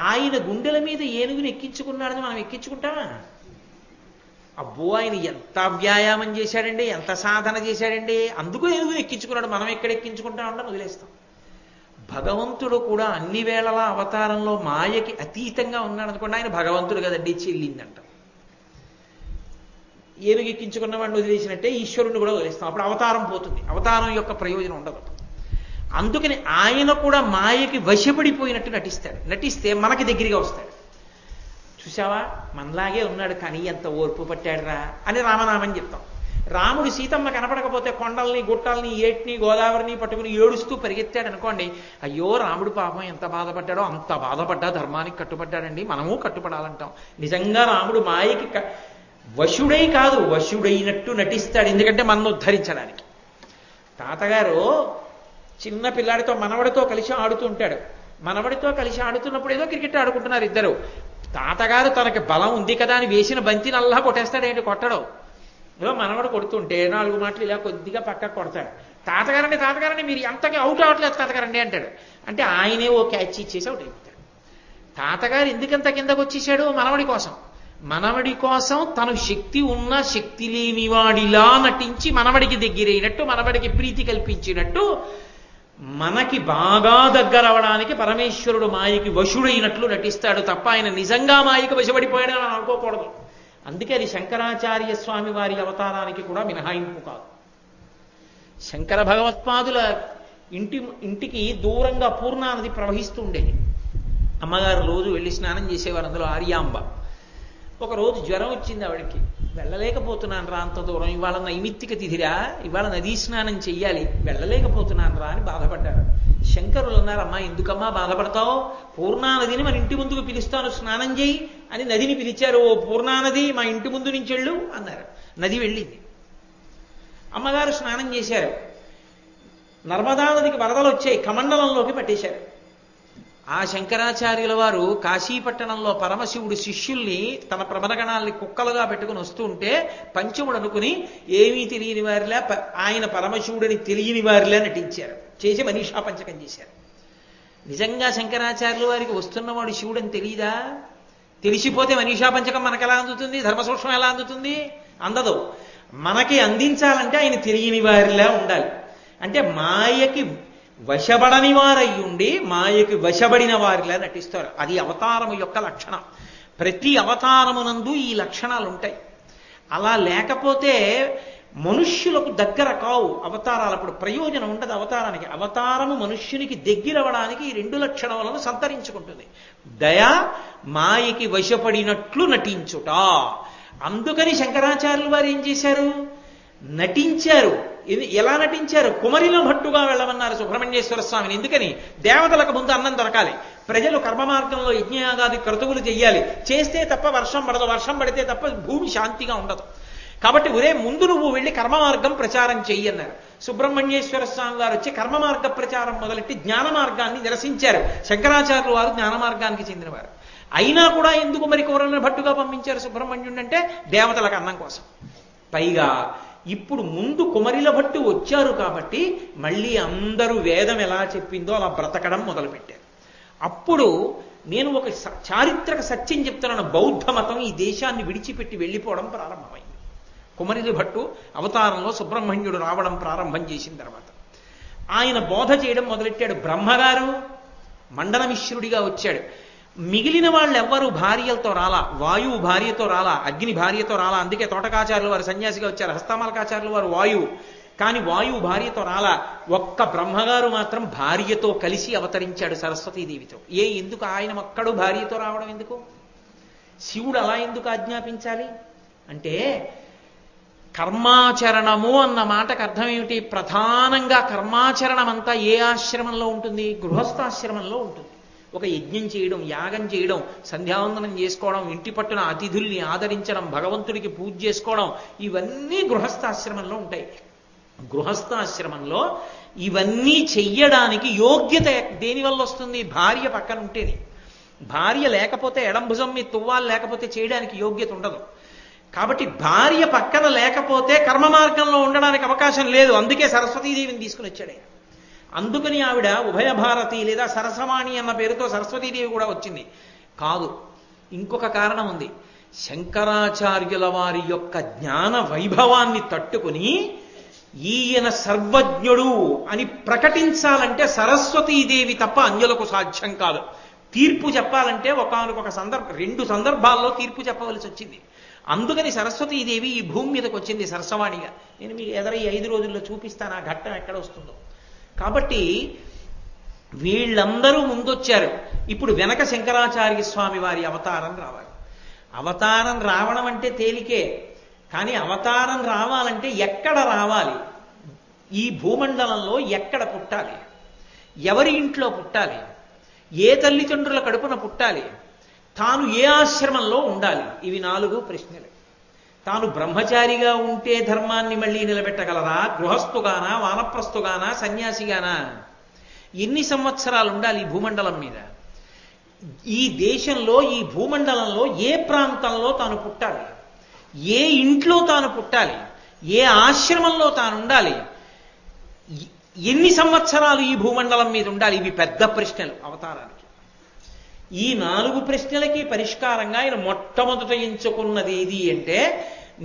ఆయన గుండెల మీద ఏనుగుని ఎక్కించుకున్నాడని మనం ఎక్కించుకుంటామా? అబ్బో ఆయన ఎంత వ్యాయామం చేశాడండి, ఎంత సాధన చేశాడండి, అందుకు ఏనుగుని ఎక్కించుకున్నాడు, మనం ఎక్కడ ఎక్కించుకుంటామంటే వదిలేస్తాం. భగవంతుడు కూడా అన్ని వేళలా అవతారంలో మాయకి అతీతంగా ఉన్నాడు అనుకోండి, ఆయన భగవంతుడు కదండి, చెల్లిందంట. ఏనుగు ఎక్కించుకున్న వాడిని వదిలేసినట్టే ఈశ్వరుని కూడా వదిలేస్తాం. అప్పుడు అవతారం పోతుంది, అవతారం యొక్క ప్రయోజనం ఉండదు. అందుకని ఆయన కూడా మాయకి వశపడిపోయినట్టు నటిస్తాడు. నటిస్తే మనకి దగ్గరగా వస్తాడు. చూసావా మనలాగే ఉన్నాడు కానీ ఎంత ఓర్పు పట్టాడురా అని రామనామని చెప్తాం. రాముడు సీతమ్మ కనపడకపోతే కొండల్ని గుట్టల్ని ఏటిని గోదావరిని పట్టుకుని ఏడుస్తూ పరిగెత్తాడు అనుకోండి, అయ్యో రాముడు పాపం ఎంత బాధపడ్డాడో, అంత బాధపడ్డా ధర్మానికి కట్టుబడ్డాడండి, మనము కట్టుబడాలంటాం. నిజంగా రాముడు వశుడై కాదు, వశుడైనట్టు నటిస్తాడు. ఎందుకంటే మనను ఉద్ధరించడానికి. తాతగారు చిన్న పిల్లాడితో మనవడితో కలిసి ఆడుతూ ఉంటాడు. మనవడితో కలిసి ఆడుతున్నప్పుడు ఏదో క్రికెట్ ఆడుకుంటున్నారు ఇద్దరు. తాతగారు తనకి బలం ఉంది కదా అని వేసిన బంతిని అల్లా కొట్టేస్తాడు. ఏంటి కొట్టడం? ఏదో మనవడు కొడుతుంటే 4 మాటలు ఇలా కొద్దిగా పక్కకు కొడతాడు. తాతగారండి మీరు ఎంతగా అవుట్ అవ్వట్లేదు తాతగారండి అంటాడు. అంటే ఆయనే ఓ క్యాచ్ ఇచ్చేసి అవుట్ అయిపోతాడు. తాతగారు ఎందుకంత కిందకు వచ్చేసాడు? మనవడి కోసం. మనవడి కోసం తను శక్తి ఉన్న శక్తి లేనివాడిలా నటించి మనవడికి దగ్గరైనట్టు, మనవడికి ప్రీతి కల్పించినట్టు, మనకి బాగా దగ్గరవడానికి పరమేశ్వరుడు మాయకి వశుడైనట్లు నటిస్తాడు తప్ప ఆయన నిజంగా మాయకి వశపడిపోయాడని మనం అనుకోకూడదు. అందుకే అది శంకరాచార్య స్వామి వారి అవతారానికి కూడా మినహాయింపు కాదు. శంకర భగవత్పాదుల ఇంటికి దూరంగా పూర్ణానది ప్రవహిస్తూ ఉండేది. అమ్మగారు రోజు వెళ్ళి స్నానం చేసేవారు. అందులో ఆర్యాంబ. ఒకరోజు జ్వరం వచ్చింది ఆవిడకి. వెళ్ళలేకపోతున్నాను రా అంత దూరం, ఇవాళ నైమిత్తిక తిథిరా, ఇవాళ నదీ స్నానం చెయ్యాలి, వెళ్ళలేకపోతున్నాను రా అని బాధపడ్డారు. శంకరులు అన్నారు, అమ్మా ఎందుకమ్మా బాధపడతావు? పూర్ణానదిని మన ఇంటి ముందుకు పిలుస్తాను, స్నానం చేయి అని నదిని పిలిచారు. ఓ పూర్ణానది మా ఇంటి ముందు నుంచి వెళ్ళు అన్నారు. నది వెళ్ళింది. అమ్మగారు స్నానం చేశారు. నర్మదా నదికి వరదలు వచ్చాయి, కమండలంలోకి పట్టేశారు. ఆ శంకరాచార్యుల వారు కాశీపట్టణంలో పరమశివుడు శిష్యుల్ని తన ప్రబలగణాల్ని కుక్కలుగా పెట్టుకుని వస్తూ ఉంటే పంచముడు అనుకుని ఏమీ తెలియని వారిలా ఆయన పరమశివుడిని తెలియని వారిలా నటించారు. చేసి మనీషా పంచకం చేశారు. నిజంగా శంకరాచార్యుల వారికి వస్తున్నవాడు శివుడని తెలియదా? తెలిసిపోతే మనీషా పంచకం మనకు ఎలా అందుతుంది? ధర్మసూక్ష్మం ఎలా అందుతుంది? అందదు. మనకి అందించాలంటే ఆయన తెలియని వారిలా ఉండాలి. అంటే మాయకి వశపడని వారయ్యుండి మాయకి వశపడిన వారిలా నటిస్తారు. అది అవతారము యొక్క లక్షణం. ప్రతి అవతారమునందు ఈ లక్షణాలు ఉంటాయి. అలా లేకపోతే మనుష్యులకు దగ్గర కావు అవతారాలు. అప్పుడు ప్రయోజనం ఉండదు అవతారానికి. అవతారము మనుష్యునికి దగ్గరవడానికి ఈ 2 లక్షణాలను సంతరించుకుంటుంది. దయ, మాయకి వశపడినట్లు నటించుట. అందుకని శంకరాచార్యులు వారు ఏం చేశారు? నటించారు. ఎలా నటించారు? కుమరిలో భట్టుగా వెళ్ళమన్నారు సుబ్రహ్మణ్యేశ్వర స్వామిని. ఎందుకని? దేవతలకు ముందు అన్నం దొరకాలి, ప్రజలు కర్మ మార్గంలో యజ్ఞయాగాది క్రతువులు చెయ్యాలి. చేస్తే తప్ప వర్షం పడదు, వర్షం పడితే తప్ప భూమి శాంతిగా ఉండదు. కాబట్టి ముందు నువ్వు వెళ్ళి కర్మ మార్గం ప్రచారం చెయ్యి అన్నారు. సుబ్రహ్మణ్యేశ్వర స్వామి వారు వచ్చి కర్మ మార్గ ప్రచారం మొదలెట్టి జ్ఞాన మార్గాన్ని నిరసించారు. శంకరాచార్యులు వారు జ్ఞాన మార్గానికి చెందినవారు. అయినా కూడా ఎందుకు మరి కుమరిలో భట్టుగా పంపించారు సుబ్రహ్మణ్యుడు అంటే? దేవతలకు అన్నం కోసం. పైగా ఇప్పుడు ముందు కుమరిల భట్టు వచ్చారు కాబట్టి మళ్ళీ అందరూ వేదం ఎలా చెప్పిందో అలా బ్రతకడం మొదలుపెట్టారు. అప్పుడు నేను ఒక చారిత్రక సత్యం చెప్తున్నాను. బౌద్ధ మతం ఈ దేశాన్ని విడిచిపెట్టి వెళ్ళిపోవడం ప్రారంభమైంది. కుమరిల భట్టు అవతారంలో సుబ్రహ్మణ్యుడు రావడం ప్రారంభం చేసిన తర్వాత ఆయన బోధ చేయడం మొదలెట్టాడు. బ్రహ్మగారు మండన మిశ్రుడిగా వచ్చాడు. మిగిలిన వాళ్ళు ఎవ్వరూ భార్యలతో రాలా. వాయువు భార్యతో రాలా, అగ్ని భార్యతో రాలా. అందుకే తోటకాచార్యులు వారు సన్యాసిగా వచ్చారు. హస్తమాలకాచార్యులు వారు వాయువు. కానీ వాయువు భార్యతో రాలా. ఒక్క బ్రహ్మగారు మాత్రం భార్యతో కలిసి అవతరించాడు సరస్వతీదేవితో. ఎందుకు ఆయన ఒక్కడు భార్యతో రావడం ఎందుకు? శివుడు అలా ఎందుకు ఆజ్ఞాపించాలి అంటే, కర్మాచరణము అన్న మాటకు అర్థం ఏమిటి? ప్రధానంగా కర్మాచరణం అంతా ఏ ఆశ్రమంలో ఉంటుంది? గృహస్థాశ్రమంలో ఉంటుంది. ఒక యజ్ఞం చేయడం, యాగం చేయడం, సంధ్యావందనం చేసుకోవడం, ఇంటి పట్టున అతిథుల్ని ఆదరించడం, భగవంతుడికి పూజ చేసుకోవడం, ఇవన్నీ గృహస్థాశ్రమంలో ఉంటాయి. గృహస్థాశ్రమంలో ఇవన్నీ చెయ్యడానికి యోగ్యత దేనివల్ల వస్తుంది? భార్య పక్కన ఉంటేనే. భార్య లేకపోతే, ఎడంభుజం మీద తువ్వాలు లేకపోతే చేయడానికి యోగ్యత ఉండదు. కాబట్టి భార్య పక్కన లేకపోతే కర్మ మార్గంలో ఉండడానికి అవకాశం లేదు. అందుకే సరస్వతీదేవిని తీసుకుని వచ్చాడు ఆయన. అందుకని ఆవిడ ఉభయ భారతి లేదా సరసవాణి అన్న పేరుతో సరస్వతీదేవి కూడా వచ్చింది. కాదు, ఇంకొక కారణం ఉంది. శంకరాచార్యుల వారి యొక్క జ్ఞాన వైభవాన్ని తట్టుకుని ఈయన సర్వజ్ఞుడు అని ప్రకటించాలంటే సరస్వతీదేవి తప్ప అన్యులకు సాధ్యం కాదు. తీర్పు చెప్పాలంటే ఒకానొక 2 సందర్భాల్లో తీర్పు చెప్పవలసి వచ్చింది. అందుకని సరస్వతీదేవి ఈ భూమి మీదకి వచ్చింది సరసవాణిగా. నేను మీకు ఈ 5 రోజుల్లో చూపిస్తాను ఆ ఘట్టం ఎక్కడ వస్తుందో. కాబట్టి వీళ్ళందరూ ముందొచ్చారు. ఇప్పుడు వెనక శంకరాచార్య స్వామి వారి అవతారం రావాలి. అవతారం రావడం అంటే తేలికే, కానీ అవతారం రావాలంటే ఎక్కడ రావాలి? ఈ భూమండలంలో ఎక్కడ పుట్టాలి? ఎవరి ఇంట్లో పుట్టాలి? ఏ తల్లిదండ్రుల కడుపున పుట్టాలి? తాను ఏ ఆశ్రమంలో ఉండాలి? ఇవి 4 ప్రశ్నలు. తాను బ్రహ్మచారిగా ఉంటే ధర్మాన్ని మళ్ళీ నిలబెట్టగలరా? గృహస్థుగానా, వానప్రస్థుగానా, సన్యాసిగానా? ఎన్ని సంవత్సరాలు ఉండాలి ఈ భూమండలం మీద? ఈ దేశంలో, ఈ భూమండలంలో ఏ ప్రాంతంలో తాను పుట్టాలి? ఏ ఇంట్లో తాను పుట్టాలి? ఏ ఆశ్రమంలో తాను ఉండాలి? ఎన్ని సంవత్సరాలు ఈ భూమండలం మీద ఉండాలి? ఇవి పెద్ద ప్రశ్నలు అవతారానికి. ఈ 4 ప్రశ్నలకి పరిష్కారంగా ఆయన మొట్టమొదట ఎంచుకున్నది ఏది అంటే,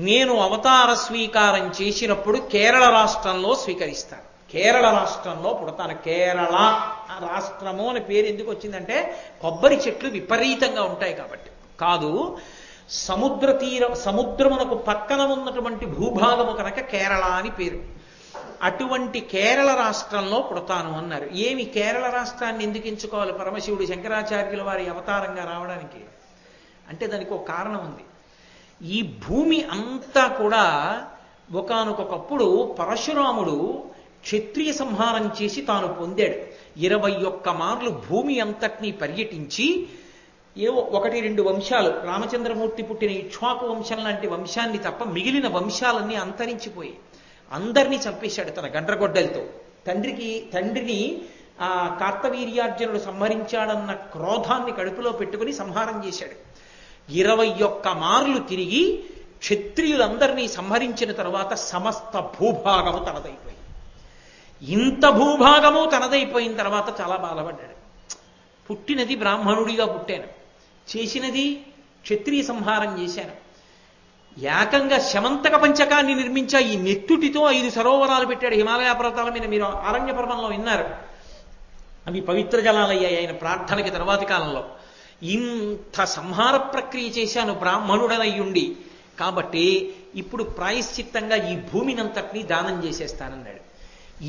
నేను అవతార స్వీకారం చేసినప్పుడు కేరళ రాష్ట్రంలో స్వీకరిస్తాను, కేరళ రాష్ట్రంలో పుడతాను. కేరళ రాష్ట్రము అని పేరు ఎందుకు వచ్చిందంటే కొబ్బరి చెట్లు విపరీతంగా ఉంటాయి కాబట్టి కాదు. సముద్రమునకు పక్కన ఉన్నటువంటి భూభాగము కనుక కేరళ అని పేరు. అటువంటి కేరళ రాష్ట్రంలో పుడతాను అన్నారు. ఏమి కేరళ రాష్ట్రాన్ని ఎందుకు ఎంచుకోవాలి పరమశివుడు శంకరాచార్యుల వారి అవతారంగా రావడానికి అంటే దానికి ఒక కారణం ఉంది. ఈ భూమి అంతా కూడా ఒకానొకప్పుడు పరశురాముడు క్షత్రియ సంహారం చేసి తాను పొందాడు. 21 మార్లు భూమి అంతటినీ పర్యటించి ఏవో 1-2 వంశాలు, రామచంద్రమూర్తి పుట్టిన ఇక్ష్వాకు వంశం లాంటి వంశాన్ని తప్ప మిగిలిన వంశాలన్నీ అంతరించిపోయి అందరినీ చంపేశాడు తన గండ్రగొడ్డలతో. తండ్రిని ఆ కార్తవీర్యార్జునుడు సంహరించాడన్న క్రోధాన్ని కడుపులో పెట్టుకుని సంహారం చేశాడు. 21 మార్లు తిరిగి క్షత్రియులందరినీ సంహరించిన తర్వాత సమస్త భూభాగము తనదైపోయింది. ఇంత భూభాగము తనదైపోయిన తర్వాత చాలా బాధపడ్డాడు. పుట్టినది బ్రాహ్మణుడిగా పుట్టాను, చేసినది క్షత్రియ సంహారం చేశాను, ఏకంగా శమంతక పంచకాన్ని నిర్మించా, ఈ నెత్తుటితో 5 సరోవరాలు పెట్టాడు హిమాలయ పర్వతాల మీద. మీరు ఆరణ్య పర్వంలో విన్నారు, అవి పవిత్ర జలాలయ్యాయి ఆయన ప్రార్థనకి తర్వాతి కాలంలో. ఇంత సంహార ప్రక్రియ చేశాను బ్రాహ్మణుడనయ్యుండి, కాబట్టి ఇప్పుడు ప్రాయశ్చిత్తంగా ఈ భూమినంతటినీ దానం చేసేస్తానన్నాడు.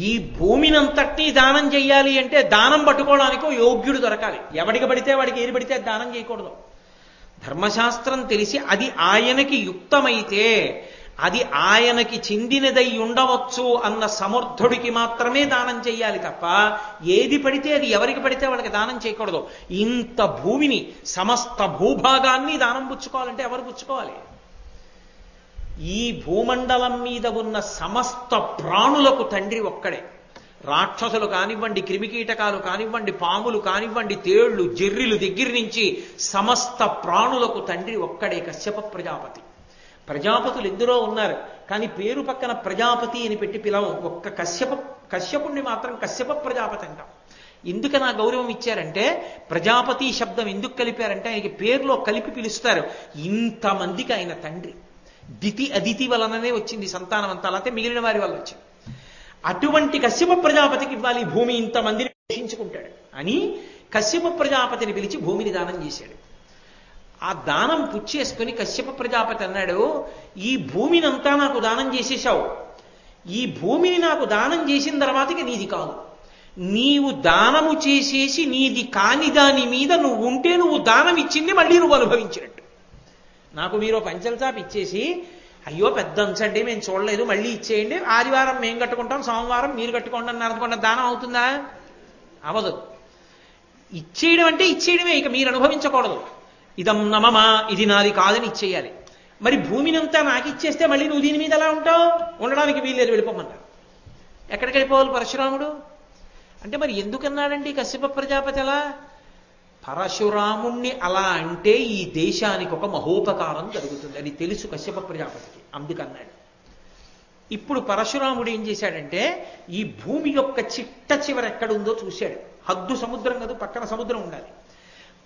ఈ భూమినంతటినీ దానం చెయ్యాలి అంటే దానం పట్టుకోవడానికో యోగ్యుడు దొరకాలి. ఎవడికి పడితే వాడికి ఏది పడితే దానం చేయకూడదు. ధర్మశాస్త్రం తెలిసి అది ఆయనకి యుక్తమైతే, అది ఆయనకి చెందినదై ఉండవచ్చు అన్న సమర్థుడికి మాత్రమే దానం చెయ్యాలి తప్ప ఏది పడితే అది ఎవరికి పడితే వాళ్ళకి దానం చేయకూడదు. ఇంత భూమిని, సమస్త భూభాగాన్ని దానం పుచ్చుకోవాలంటే ఎవరు పుచ్చుకోవాలి? ఈ భూమండలం మీద ఉన్న సమస్త ప్రాణులకు తండ్రి ఒక్కడే. రాక్షసులు కానివ్వండి, క్రిమికీటకాలు కానివ్వండి, పాములు కానివ్వండి, తేళ్లు, జెర్రిలు దగ్గర నుంచి సమస్త ప్రాణులకు తండ్రి ఒక్కడే, కశ్యప ప్రజాపతి. ప్రజాపతులు ఎందరో ఉన్నారు, కానీ పేరు పక్కన ప్రజాపతి అని పెట్టి పిలవం. ఒక్క కశ్యపుణ్ణి మాత్రం కశ్యప ప్రజాపతి అంటాం. ఎందుకని ఆ గౌరవం ఇచ్చారంటే, ప్రజాపతి శబ్దం ఎందుకు కలిపారంటే ఆయనకి పేరులో కలిపి పిలుస్తారు. ఇంతమందికి ఆయన తండ్రి. దితి అదితి వలననే వచ్చింది సంతానం అంతా, అలాగే మిగిలిన వారి వల్ల వచ్చింది. అటువంటి కశ్యప ప్రజాపతికి ఇవ్వాలి భూమి, ఇంతమందిని పోషించుకుంటాడు అని కశ్యప ప్రజాపతిని పిలిచి భూమిని దానం చేశాడు. ఆ దానం పుచ్చేసుకుని కశ్యప ప్రజాపతి అన్నాడు, ఈ భూమినంతా నాకు దానం చేసేశావు, ఈ భూమిని నాకు దానం చేసిన తర్వాతకి నీది కాదు. నీవు దానము చేసేసి నీది కాని దాని మీద నువ్వు ఉంటే నువ్వు దానం ఇచ్చింది మళ్ళీ నువ్వు అనుభవించినట్టు. నాకు మీరు పంచల్చాపు ఇచ్చేసి, అయ్యో పెద్ద అంచండి మేము చూడలేదు మళ్ళీ ఇచ్చేయండి, ఆదివారం మేము కట్టుకుంటాం, సోమవారం మీరు కట్టుకోండి అన్నారు అనుకోండి, దానం అవుతుందా? అవదు. ఇచ్చేయడం అంటే ఇచ్చేయడమే, ఇక మీరు అనుభవించకూడదు. ఇదం నమమా, ఇది నాది కాదని ఇచ్చేయాలి. మరి భూమినంతా నాకు ఇచ్చేస్తే మళ్ళీ నువ్వు దీని మీద ఎలా ఉంటావు? ఉండడానికి వీల్లేదు, వెళ్ళిపోమన్నారు. ఎక్కడికి వెళ్ళిపోవాలి పరశురాముడు అంటే? మరి ఎందుకన్నాడండి కశ్యప ప్రజాపతి అలా? పరశురాముణ్ణి అలా అంటే ఈ దేశానికి ఒక మహోపకారం జరుగుతుంది అని తెలుసు కశ్యప ప్రజాపతికి, అందుకన్నాడు. ఇప్పుడు పరశురాముడు ఏం చేశాడంటే, ఈ భూమి యొక్క చిట్ట చివర ఎక్కడుందో చూశాడు. హద్దు సముద్రం కాదు, పక్కన సముద్రం ఉండాలి.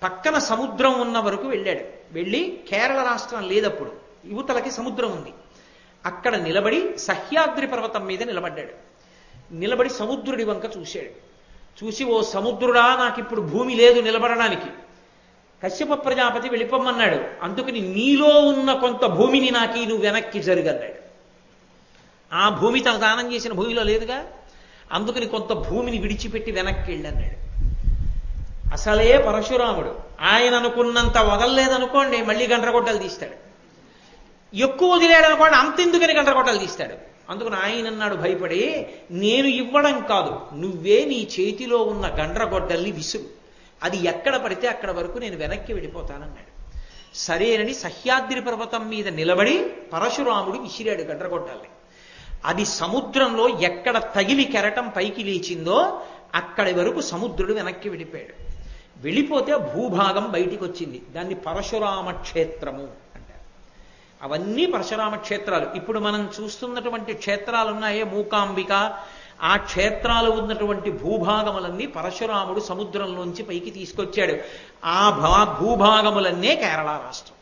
పక్కన సముద్రం ఉన్న వరకు వెళ్ళాడు. వెళ్ళి కేరళ రాష్ట్రం లేదప్పుడు, యువతలకి సముద్రం ఉంది, అక్కడ నిలబడి సహ్యాద్రి పర్వతం మీద నిలబడ్డాడు. నిలబడి సముద్రుడి వంక చూశాడు. చూసి, ఓ సముద్రుడా, నాకు ఇప్పుడు భూమి లేదు నిలబడడానికి, కశ్యప ప్రజాపతి వెళ్ళిపోమన్నాడు, అందుకని నీలో ఉన్న కొంత భూమిని నాకు నువ్వు వెనక్కి జరుగన్నాడు. ఆ భూమి తను దానం చేసిన భూమిలో లేదుగా, అందుకని కొంత భూమిని విడిచిపెట్టి వెనక్కి వెళ్ళన్నాడు. అసలే పరశురాముడు ఆయన అనుకున్నంత వదలలేదనుకోండి మళ్ళీ గండ్రగొడ్డలు తీస్తాడు. ఎక్కువ వదిలేడనుకోండి అంతెందుకని గండ్రగొడ్డలు తీస్తాడు. అందుకని ఆయన అన్నాడు భయపడి, నేను ఇవ్వడం కాదు, నువ్వే నీ చేతిలో ఉన్న గండ్రగొడ్డల్ని విసురు, అది ఎక్కడ పడితే అక్కడ వరకు నేను వెనక్కి వెళ్ళిపోతానన్నాడు. సరేనని సహ్యాద్రి పర్వతం మీద నిలబడి పరశురాముడు విసిరాడు గడ్రగొట్టాలి. అది సముద్రంలో ఎక్కడ తగిలి కెరటం పైకి లేచిందో అక్కడి వరకు సముద్రుడు వెనక్కి వెళ్ళిపోయాడు. వెళ్ళిపోతే భూభాగం బయటికి వచ్చింది. దాన్ని పరశురామ క్షేత్రము అంటారు. అవన్నీ పరశురామ క్షేత్రాలు. ఇప్పుడు మనం చూస్తున్నటువంటి క్షేత్రాలు ఉన్నాయే, మూకాంబిక, ఆ క్షేత్రాలు ఉన్నటువంటి భూభాగములన్నీ పరశురాముడు సముద్రంలోంచి పైకి తీసుకొచ్చాడు. ఆ భూభాగములన్నే కేరళ రాష్ట్రం.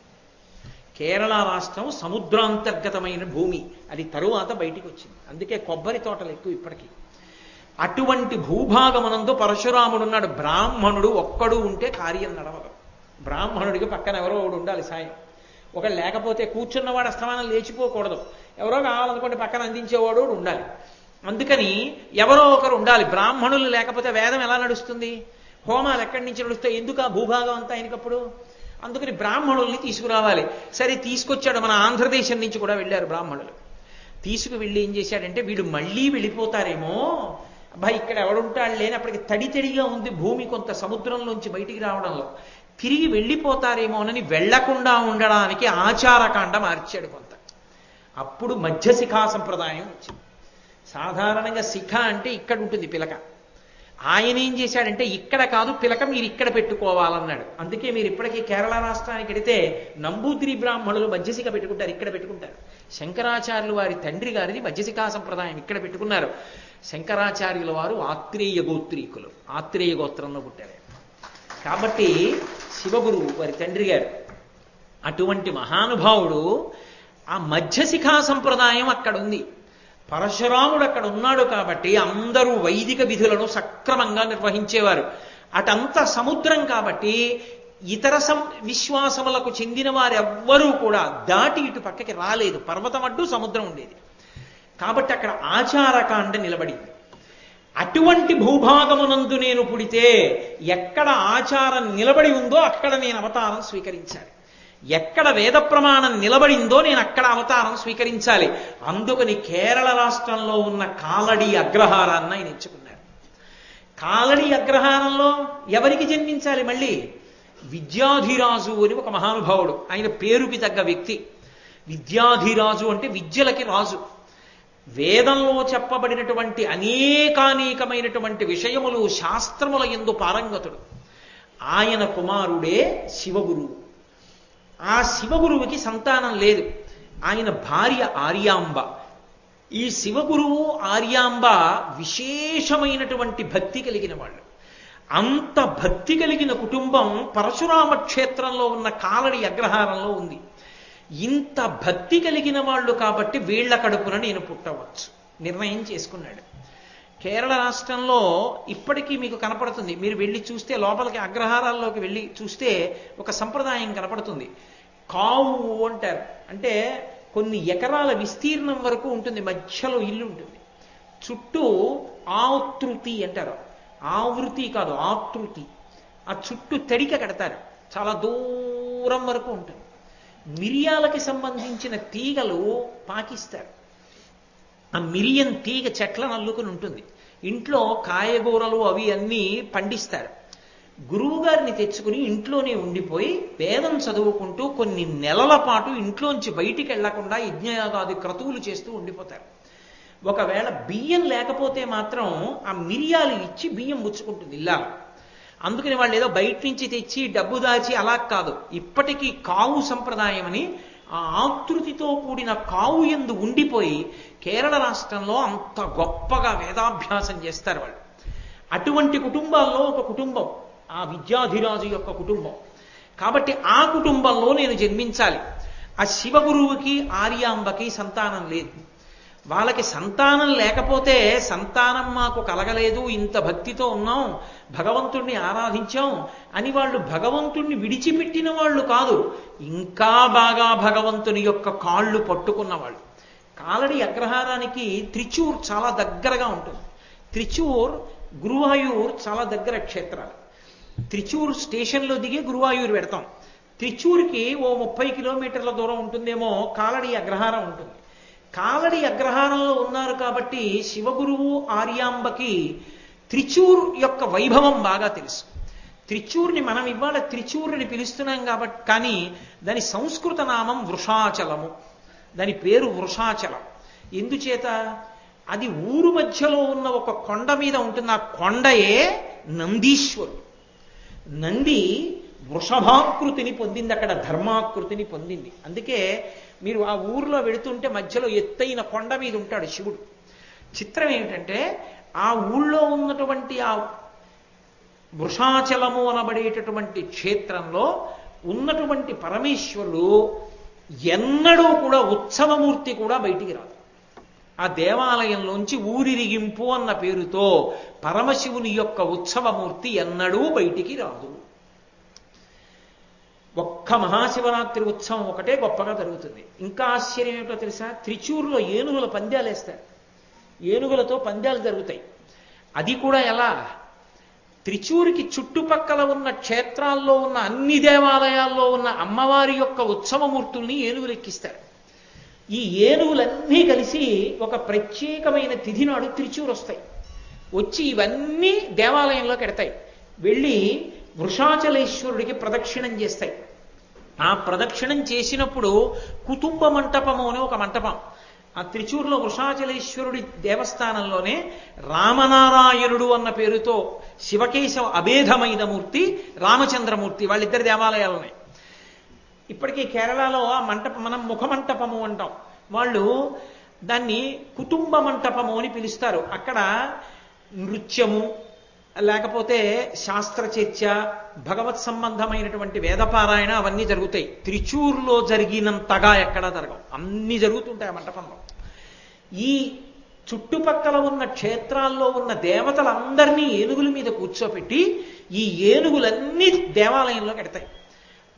కేరళ రాష్ట్రం సముద్రాంతర్గతమైన భూమి. అది తరువాత బయటికి వచ్చింది. అందుకే కొబ్బరి తోటలు ఎక్కువ ఇప్పటికీ. అటువంటి భూభాగమునందు పరశురాముడు ఉన్నాడు. బ్రాహ్మణుడు ఒక్కడు ఉంటే కార్యం నడవదు. బ్రాహ్మణుడికి పక్కన ఎవరో ఒకడు ఉండాలి సాయం. ఒకడు లేకపోతే కూర్చున్నవాడు అస్తమానం లేచిపోకూడదు. ఎవరో కావాలనుకుంటే పక్కన అందించేవాడు ఉండాలి. అందుకని ఎవరో ఒకరు ఉండాలి. బ్రాహ్మణులు లేకపోతే వేదం ఎలా నడుస్తుంది? హోమాలు ఎక్కడి నుంచి నడుస్తాయి? ఎందుకు ఆ భూభాగం అంతా ఆయనకప్పుడు? అందుకని బ్రాహ్మణుల్ని తీసుకురావాలి. సరే, తీసుకొచ్చాడు. మన ఆంధ్రదేశం నుంచి కూడా వెళ్ళారు బ్రాహ్మణులు. తీసుకువెళ్ళి ఏం చేశాడంటే, వీడు మళ్ళీ వెళ్ళిపోతారేమో, అబ్బాయి ఇక్కడ ఎవడుంటాడు లేనప్పటికీ తడితడిగా ఉంది భూమి కొంత సముద్రంలోంచి బయటికి రావడంలో, తిరిగి వెళ్ళిపోతారేమోనని వెళ్లకుండా ఉండడానికి ఆచారకాండ మార్చాడు కొంత. అప్పుడు మధ్యశిఖా సంప్రదాయం వచ్చింది. సాధారణంగా శిఖ అంటే ఇక్కడ ఉంటుంది పిలక. ఆయన ఏం చేశాడంటే, ఇక్కడ కాదు పిలక మీరు ఇక్కడ పెట్టుకోవాలన్నాడు. అందుకే మీరు ఇప్పటికీ కేరళ రాష్ట్రానికి వెడితే నంబూద్రి బ్రాహ్మణులు మధ్యశిఖ పెట్టుకుంటారు, ఇక్కడ పెట్టుకుంటారు. శంకరాచార్యులు వారి తండ్రి గారిది మధ్యశిఖా సంప్రదాయం, ఇక్కడ పెట్టుకున్నారు. శంకరాచార్యుల వారు ఆత్రేయ గోత్రీకులు, ఆత్రేయ గోత్రంలో పుట్టారు. కాబట్టి శివగురువు వారి తండ్రి గారు. అటువంటి మహానుభావుడు. ఆ మధ్యశిఖా సంప్రదాయం అక్కడ ఉంది. పరశురాముడు అక్కడ ఉన్నాడు కాబట్టి అందరూ వైదిక విధులను సక్రమంగా నిర్వహించేవారు. అటంతా సముద్రం కాబట్టి ఇతర విశ్వాసములకు చెందిన వారెవ్వరూ కూడా దాటి ఇటు పక్కకి రాలేదు. పర్వతం అడ్డు సముద్రం ఉండేది కాబట్టి అక్కడ ఆచారకాండ నిలబడింది. అటువంటి భూభాగమునందు నేను పుడితే ఎక్కడ ఆచారం నిలబడి ఉందో అక్కడ నేను అవతారం స్వీకరించాలి. ఎక్కడ వేద ప్రమాణం నిలబడిందో నేను అక్కడ అవతారం స్వీకరించాలి. అందుకని కేరళ రాష్ట్రంలో ఉన్న కాలడి అగ్రహారాన్ని ఆయన ఎంచుకున్నారు. కాలడి అగ్రహారంలో ఎవరికి జన్మించాలి? మళ్ళీ విద్యాధిరాజు అని ఒక మహానుభావుడు. ఆయన పేరుకి తగ్గ వ్యక్తి. విద్యాధిరాజు అంటే విద్యలకి రాజు. వేదంలో చెప్పబడినటువంటి అనేకానేకమైనటువంటి విషయములు శాస్త్రముల యందు పారంగతుడు. ఆయన కుమారుడే శివగురువు. ఆ శివగురువుకి సంతానం లేదు. ఆయన భార్య ఆర్యాంబ. ఈ శివగురువు ఆర్యాంబ విశేషమైనటువంటి భక్తి కలిగిన వాళ్ళు. అంత భక్తి కలిగిన కుటుంబం పరశురామ క్షేత్రంలో ఉన్న కాలడి అగ్రహారంలో ఉంది. ఇంత భక్తి కలిగిన వాళ్ళు కాబట్టి వీళ్ల కడుపున నేను పుట్టవచ్చు నిర్ణయం చేసుకున్నాడు. కేరళ రాష్ట్రంలో ఇప్పటికీ మీకు కనపడుతుంది. మీరు వెళ్ళి చూస్తే లోపలికి అగ్రహారాల్లోకి వెళ్ళి చూస్తే ఒక సంప్రదాయం కనపడుతుంది. కావు అంటారు. అంటే కొన్ని ఎకరాల విస్తీర్ణం వరకు ఉంటుంది. మధ్యలో ఇల్లు ఉంటుంది. చుట్టూ ఆవృతి అంటారు. ఆవృతి కాదు, ఆవృతి. ఆ చుట్టూ తడిక కడతారు. చాలా దూరం వరకు ఉంటుంది. మిరియాలకి సంబంధించిన తీగలు పాకిస్తారు. ఆ మిరియం తీగ చెట్లను అల్లుకుని ఉంటుంది. ఇంట్లో కాయగూరలు అవి అన్నీ పండిస్తారు. గురువు గారిని తెచ్చుకుని ఇంట్లోనే ఉండిపోయి వేదం చదువుకుంటూ కొన్ని నెలల పాటు ఇంట్లోంచి బయటికి వెళ్లకుండా యజ్ఞయాగాది క్రతువులు చేస్తూ ఉండిపోతారు. ఒకవేళ బియ్యం లేకపోతే మాత్రం ఆ మిరియాలు ఇచ్చి బియ్యం పుచ్చుకుంటుంది ఇల్లా. అందుకని వాళ్ళు ఏదో బయట నుంచి తెచ్చి డబ్బు దాచి అలా కాదు. ఇప్పటికీ కావు సంప్రదాయం అని ఆ ఆకృతితో కూడిన కావు యందు ఉండిపోయి కేరళ రాష్ట్రంలో అంత గొప్పగా వేదాభ్యాసం చేస్తారు వాళ్ళు. అటువంటి కుటుంబాల్లో ఒక కుటుంబం ఆ విద్యాధిరాజు యొక్క కుటుంబం. కాబట్టి ఆ కుటుంబంలో నేను జన్మించాలి. ఆ శివగురువుకి ఆర్యాంబకి సంతానం లేదు. వాళ్ళకి సంతానం లేకపోతే సంతానం మాకు కలగలేదు, ఇంత భక్తితో ఉన్నాం, భగవంతుణ్ణి ఆరాధించాం అని వాళ్ళు భగవంతుణ్ణి విడిచిపెట్టిన వాళ్ళు కాదు, ఇంకా బాగా భగవంతుని యొక్క కాళ్ళు పట్టుకున్న వాళ్ళు. కాలడి అగ్రహారానికి త్రిచూర్ చాలా దగ్గరగా ఉంటుంది. త్రిచూర్, గురువాయూర్ చాలా దగ్గర క్షేత్రాలు. త్రిచూర్ స్టేషన్లో దిగి గురువాయూర్ పెడతాం. త్రిచూర్కి ఓ 30 కిలోమీటర్ల దూరం ఉంటుందేమో కాలడి అగ్రహారం ఉంటుంది. కాలడి అగ్రహారంలో ఉన్నారు కాబట్టి శివగురువు ఆర్యాంబకి త్రిచూర్ యొక్క వైభవం బాగా తెలుసు. త్రిచూర్ని మనం ఇవాళ త్రిచూర్ని పిలుస్తున్నాం కాబట్టి, కానీ దాని సంస్కృత నామం వృషాచలము, దాని పేరు వృషాచలం. ఎందుచేత అది ఊరు మధ్యలో ఉన్న ఒక కొండ మీద ఉంటుంది. ఆ కొండయే నందీశ్వరుడు. నంది వృషభాకృతిని పొందింది, అక్కడ ధర్మాకృతిని పొందింది. అందుకే మీరు ఆ ఊర్లో వెళుతుంటే మధ్యలో ఎత్తైన కొండ మీద ఉంటాడు శివుడు. చిత్రం ఏమిటంటే ఆ ఊళ్ళో ఉన్నటువంటి ఆ వృషాచలము అనబడేటటువంటి క్షేత్రంలో ఉన్నటువంటి పరమేశ్వరుడు ఎన్నడూ కూడా ఉత్సవమూర్తి కూడా బయటికి రాదు. ఆ దేవాలయంలోంచి ఊరిరిగింపు అన్న పేరుతో పరమశివుని యొక్క ఉత్సవమూర్తి ఎన్నడూ బయటికి రాదు. ఒక్క మహాశివరాత్రి ఉత్సవం ఒకటే గొప్పగా జరుగుతుంది. ఇంకా ఆశ్చర్యం ఏమిటో తెలుసా? త్రిచూరులో ఏనుగుల పందాలు వేస్తారు. ఏనుగులతో పందాలు జరుగుతాయి. అది కూడా ఎలా? త్రిచూరికి చుట్టుపక్కల ఉన్న క్షేత్రాల్లో ఉన్న అన్ని దేవాలయాల్లో ఉన్న అమ్మవారి యొక్క ఉత్సవమూర్తుల్ని ఏనుగులు ఎక్కిస్తారు. ఈ ఏనుగులన్నీ కలిసి ఒక ప్రత్యేకమైన తిథి నాడు త్రిచూరు వస్తాయి. వచ్చి ఇవన్నీ దేవాలయంలోకి ఎడతాయి. వెళ్ళి వృషాచలేశ్వరుడికి ప్రదక్షిణం చేస్తాయి. ఆ ప్రదక్షిణం చేసినప్పుడు కుటుంబ మంటపము అని ఒక మంటపం, ఆ త్రిచూరులో వృషాచలేశ్వరుడి దేవస్థానంలోనే రామనారాయణుడు అన్న పేరుతో శివకేశవ అభేదమైన మూర్తి, రామచంద్రమూర్తి, వాళ్ళిద్దరి దేవాలయాలున్నాయి. ఇప్పటికీ కేరళలో ఆ మంటపం మనం ముఖమంటపము అంటాం, వాళ్ళు దాన్ని కుటుంబ మంటపము అని పిలుస్తారు. అక్కడ నృత్యము, లేకపోతే శాస్త్ర చర్చ, భగవత్ సంబంధమైనటువంటి వేదపారాయణ అవన్నీ జరుగుతాయి. త్రిచూరులో జరిగినంతగా ఎక్కడా జరగవు, అన్ని జరుగుతుంటాయి ఆ మంటపంలో. ఈ చుట్టుపక్కల ఉన్న క్షేత్రాల్లో ఉన్న దేవతలందరినీ ఏనుగుల మీద కూర్చోపెట్టి ఈ ఏనుగులన్నీ దేవాలయంలోకి ఎడతాయి.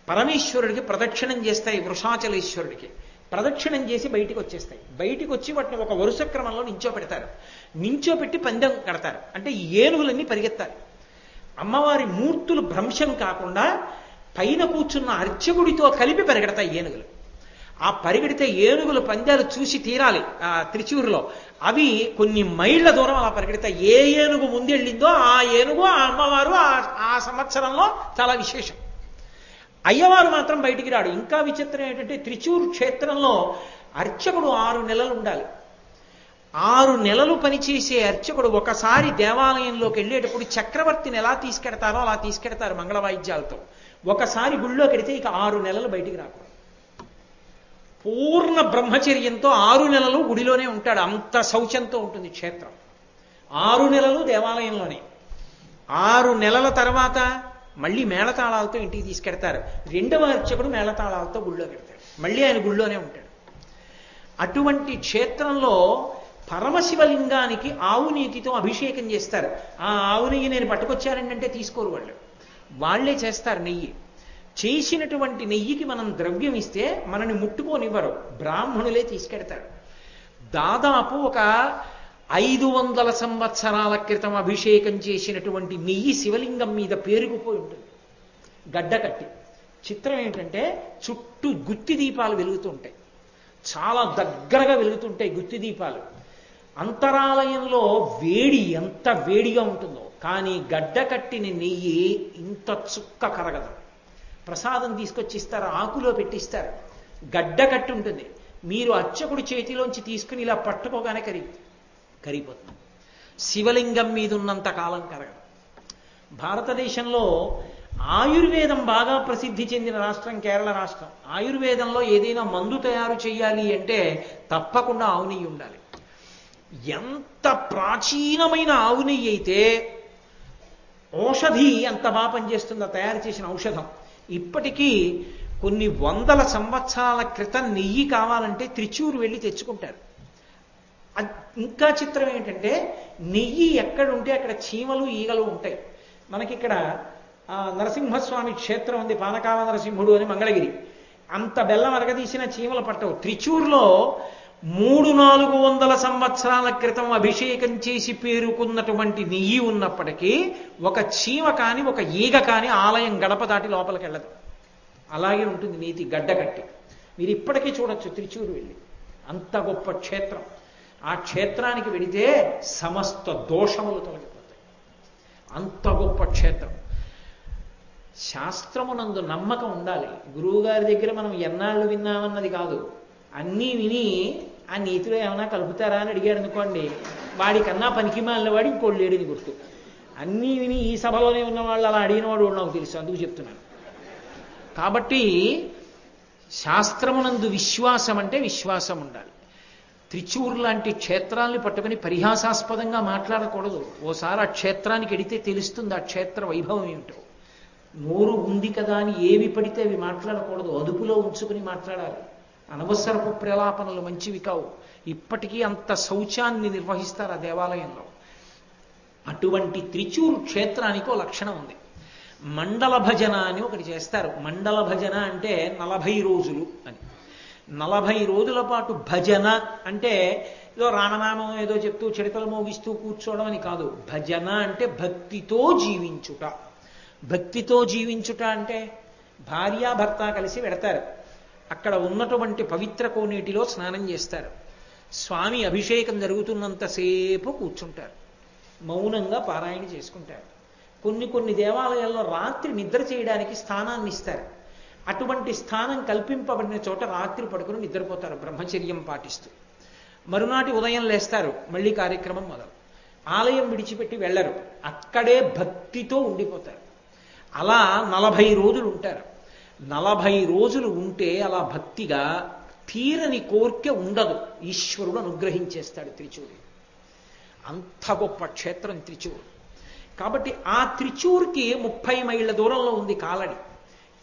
పరమేశ్వరుడికి ప్రదక్షిణం చేస్తాయి. వృషాచలేశ్వరుడికి ప్రదక్షిణం చేసి బయటికి వచ్చేస్తాయి. బయటికి వచ్చి వాటిని ఒక వరుస క్రమంలో నించోపెడతారు. నించోపెట్టి పందెం కడతారు. అంటే ఈ ఏనుగులన్నీ పరిగెత్తాలి. అమ్మవారి మూర్తులు భ్రంశం కాకుండా పైన కూర్చున్న అర్చకుడితో కలిపి పరిగెడతాయి ఏనుగులు. ఆ పరిగెడితే ఏనుగులు పందాలు చూసి తీరాలి. ఆ త్రిచూరులో అవి కొన్ని మైళ్ళ దూరం అలా పరిగెడతాయి. ఏ ఏనుగు ముందెళ్ళిందో ఆ ఏనుగు ఆ అమ్మవారు ఆ సంవత్సరంలో చాలా విశేషం. అయ్యవారు మాత్రం బయటికి రాడు. ఇంకా విచిత్రం ఏంటంటే త్రిచూరు క్షేత్రంలో అర్చకుడు 6 నెలలు ఉండాలి. 6 నెలలు పనిచేసే అర్చకుడు ఒకసారి దేవాలయంలోకి వెళ్ళేటప్పుడు చక్రవర్తిని ఎలా తీసుకెడతారో అలా తీసుకెడతారు మంగళ వాయిద్యాలతో. ఒకసారి గుళ్ళోకి వెడితే ఇక 6 నెలలు బయటికి రాకూడదు. పూర్ణ బ్రహ్మచర్యంతో 6 నెలలు గుడిలోనే ఉంటాడు. అంత శౌచంతో ఉంటుంది క్షేత్రం. 6 నెలలు దేవాలయంలోనే. 6 నెలల తర్వాత మళ్ళీ మేళతాళాలతో ఇంటికి తీసుకెడతారు. 2వ అర్చకుడు మేళతాళాలతో గుళ్ళో పెడతాడు. మళ్ళీ ఆయన గుళ్ళోనే ఉంటాడు. అటువంటి క్షేత్రంలో పరమశివలింగానికి ఆవు నీతితో అభిషేకం చేస్తారు. ఆ ఆవు నెయ్యి నేను పట్టుకొచ్చానంటే తీసుకోరు వాళ్ళు, వాళ్లే చేస్తారు నెయ్యి. చేసినటువంటి నెయ్యికి మనం ద్రవ్యం ఇస్తే మనని ముట్టుకోనివ్వరు, బ్రాహ్మణులే తీసుకెడతారు. దాదాపు ఒక 500 సంవత్సరాల క్రితం అభిషేకం చేసినటువంటి నెయ్యి శివలింగం మీద పేరుకుపోయి ఉంటుంది గడ్డ కట్టి. చిత్రం ఏంటంటే చుట్టూ గుత్తి దీపాలు వెలుగుతూ ఉంటాయి, చాలా దగ్గరగా వెలుగుతుంటాయి గుత్తి దీపాలు. అంతరాలయంలో వేడి ఎంత వేడిగా ఉంటుందో, కానీ గడ్డ కట్టిన నెయ్యి ఇంత చుక్క కరగదు. ప్రసాదం తీసుకొచ్చి ఇస్తారు, ఆకులో పెట్టిస్తారు, గడ్డ కట్టి ఉంటుంది. మీరు అర్చకుడి చేతిలోంచి తీసుకుని ఇలా పట్టుకోగానే కరిగిపోతుంది. శివలింగం మీద ఉన్నంత కాలం కరగదు. భారతదేశంలో ఆయుర్వేదం బాగా ప్రసిద్ధి చెందిన రాష్ట్రం కేరళ రాష్ట్రం. ఆయుర్వేదంలో ఏదైనా మందు తయారు చేయాలి అంటే తప్పకుండా ఆవు నెయ్యి ఉండాలి. ఎంత ప్రాచీనమైన ఆవు నెయ్యి అయితే ఔషధి అంత బాగా పనిచేస్తుందో తయారు చేసిన ఔషధం. ఇప్పటికీ కొన్ని 100 సంవత్సరాల క్రితం నెయ్యి కావాలంటే త్రిచూరు వెళ్ళి తెచ్చుకుంటారు. ఇంకా చిత్రం ఏంటంటే నెయ్యి ఎక్కడుంటే అక్కడ చీమలు ఈగలు ఉంటాయి. మనకిక్కడ నరసింహస్వామి క్షేత్రం ఉంది, పానకాల నరసింహుడు అని మంగళగిరి. అంత బెల్లం అరగదీసిన చీమలు పట్టవు. త్రిచూరులో 300-400 సంవత్సరాల క్రితం అభిషేకం చేసి పేరుకున్నటువంటి నెయ్యి ఉన్నప్పటికీ ఒక చీమ కాని ఒక ఈగ కాని ఆలయం గడప దాటి లోపలికి వెళ్ళదు. అలాగే ఉంటుంది నీతి గడ్డ కట్టి. మీరు ఇప్పటికీ చూడొచ్చు త్రిచూరు వెళ్ళి. అంత గొప్ప క్షేత్రం. ఆ క్షేత్రానికి వెడితే సమస్త దోషములు తొలగిపోతాయి. అంత గొప్ప క్షేత్రం. శాస్త్రమునందు నమ్మకం ఉండాలి. గురువుగారి దగ్గర మనం ఎన్నాళ్ళు విన్నామన్నది కాదు. అన్నీ విని ఆ నీతిలో ఏమైనా కలుపుతారా అని అడిగాడు అనుకోండి, వాడికన్నా పనికి మాలిన వాడు ఇంకోటి లేడిని గుర్తు. అన్నీ విని ఈ సభలోనే ఉన్నవాళ్ళు అలా అడిగినవాడు నాకు తెలుసు, అందుకు చెప్తున్నాను. కాబట్టి శాస్త్రమునందు విశ్వాసం అంటే విశ్వాసం ఉండాలి. త్రిచూర్ లాంటి క్షేత్రాల్ని పట్టుకుని పరిహాసాస్పదంగా మాట్లాడకూడదు. ఓసారి ఆ క్షేత్రానికి ఎడితే తెలుస్తుంది ఆ క్షేత్ర వైభవం ఏమిటో. నోరు ఉంది కదా అని ఏవి పడితే అవి మాట్లాడకూడదు, అదుపులో ఉంచుకుని మాట్లాడాలి. అనవసరపు ప్రలాపనలు మంచివి కావు. ఇప్పటికీ అంత శౌచాన్ని నిర్వహిస్తారు ఆ దేవాలయంలో. అటువంటి త్రిచూర్ క్షేత్రానికి ఒక లక్షణం ఉంది. మండల భజన అని ఒకటి చేస్తారు. మండల భజన అంటే 40 రోజులు అని. 40 రోజుల పాటు భజన అంటే ఏదో రామనామం ఏదో చెప్తూ చిడతలు మోగిస్తూ కూర్చోవడం అని కాదు. భజన అంటే భక్తితో జీవించుట. భక్తితో జీవించుట అంటే భార్యాభర్త కలిసి వెడతారు. అక్కడ ఉన్నటువంటి పవిత్ర కోనేటిలో స్నానం చేస్తారు. స్వామి అభిషేకం జరుగుతున్నంతసేపు కూర్చుంటారు, మౌనంగా పారాయణ చేసుకుంటారు. కొన్ని దేవాలయాల్లో రాత్రి నిద్ర చేయడానికి స్థానాన్ని ఇస్తారు. అటువంటి స్థానం కల్పింపబడిన చోట రాత్రి పడుకుని నిద్రపోతారు బ్రహ్మచర్యం పాటిస్తూ. మరునాటి ఉదయం లేస్తారు, మళ్ళీ కార్యక్రమం మొదలు. ఆలయం విడిచిపెట్టి వెళ్ళరు, అక్కడే భక్తితో ఉండిపోతారు. అలా 40 రోజులు ఉంటారు. 40 రోజులు ఉంటే అలా భక్తిగా తీరని కోర్కె ఉండదు. ఈశ్వరుడు అనుగ్రహించేస్తాడు త్రిచూరు. అంత గొప్ప క్షేత్రం త్రిచూరు. కాబట్టి ఆ త్రిచూర్కి 30 మైళ్ళ దూరంలో ఉంది కాలడి.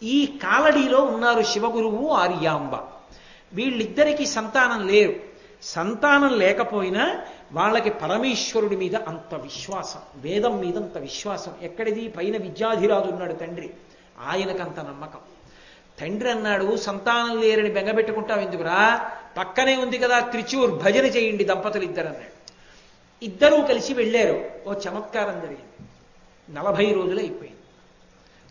ఈ కాలడిలో ఉన్నారు శివగురువు, ఆర్యాంబ. వీళ్ళిద్దరికీ సంతానం లేరు. సంతానం లేకపోయినా వాళ్ళకి పరమేశ్వరుడి మీద అంత విశ్వాసం, వేదం మీద అంత విశ్వాసం. ఎక్కడిది? పైన విద్యాధిరాజు ఉన్నాడు తండ్రి, ఆయనకంత నమ్మకం. తండ్రి అన్నాడు, సంతానం లేరని బెంగపెట్టుకుంటావు ఎందుకురా, పక్కనే ఉంది కదా త్రిచూర్, భజన చేయండి దంపతులు ఇద్దరు అన్నాడు. ఇద్దరూ కలిసి వెళ్ళారు. ఓ చమత్కారం జరిగింది. 40 రోజులు అయిపోయింది.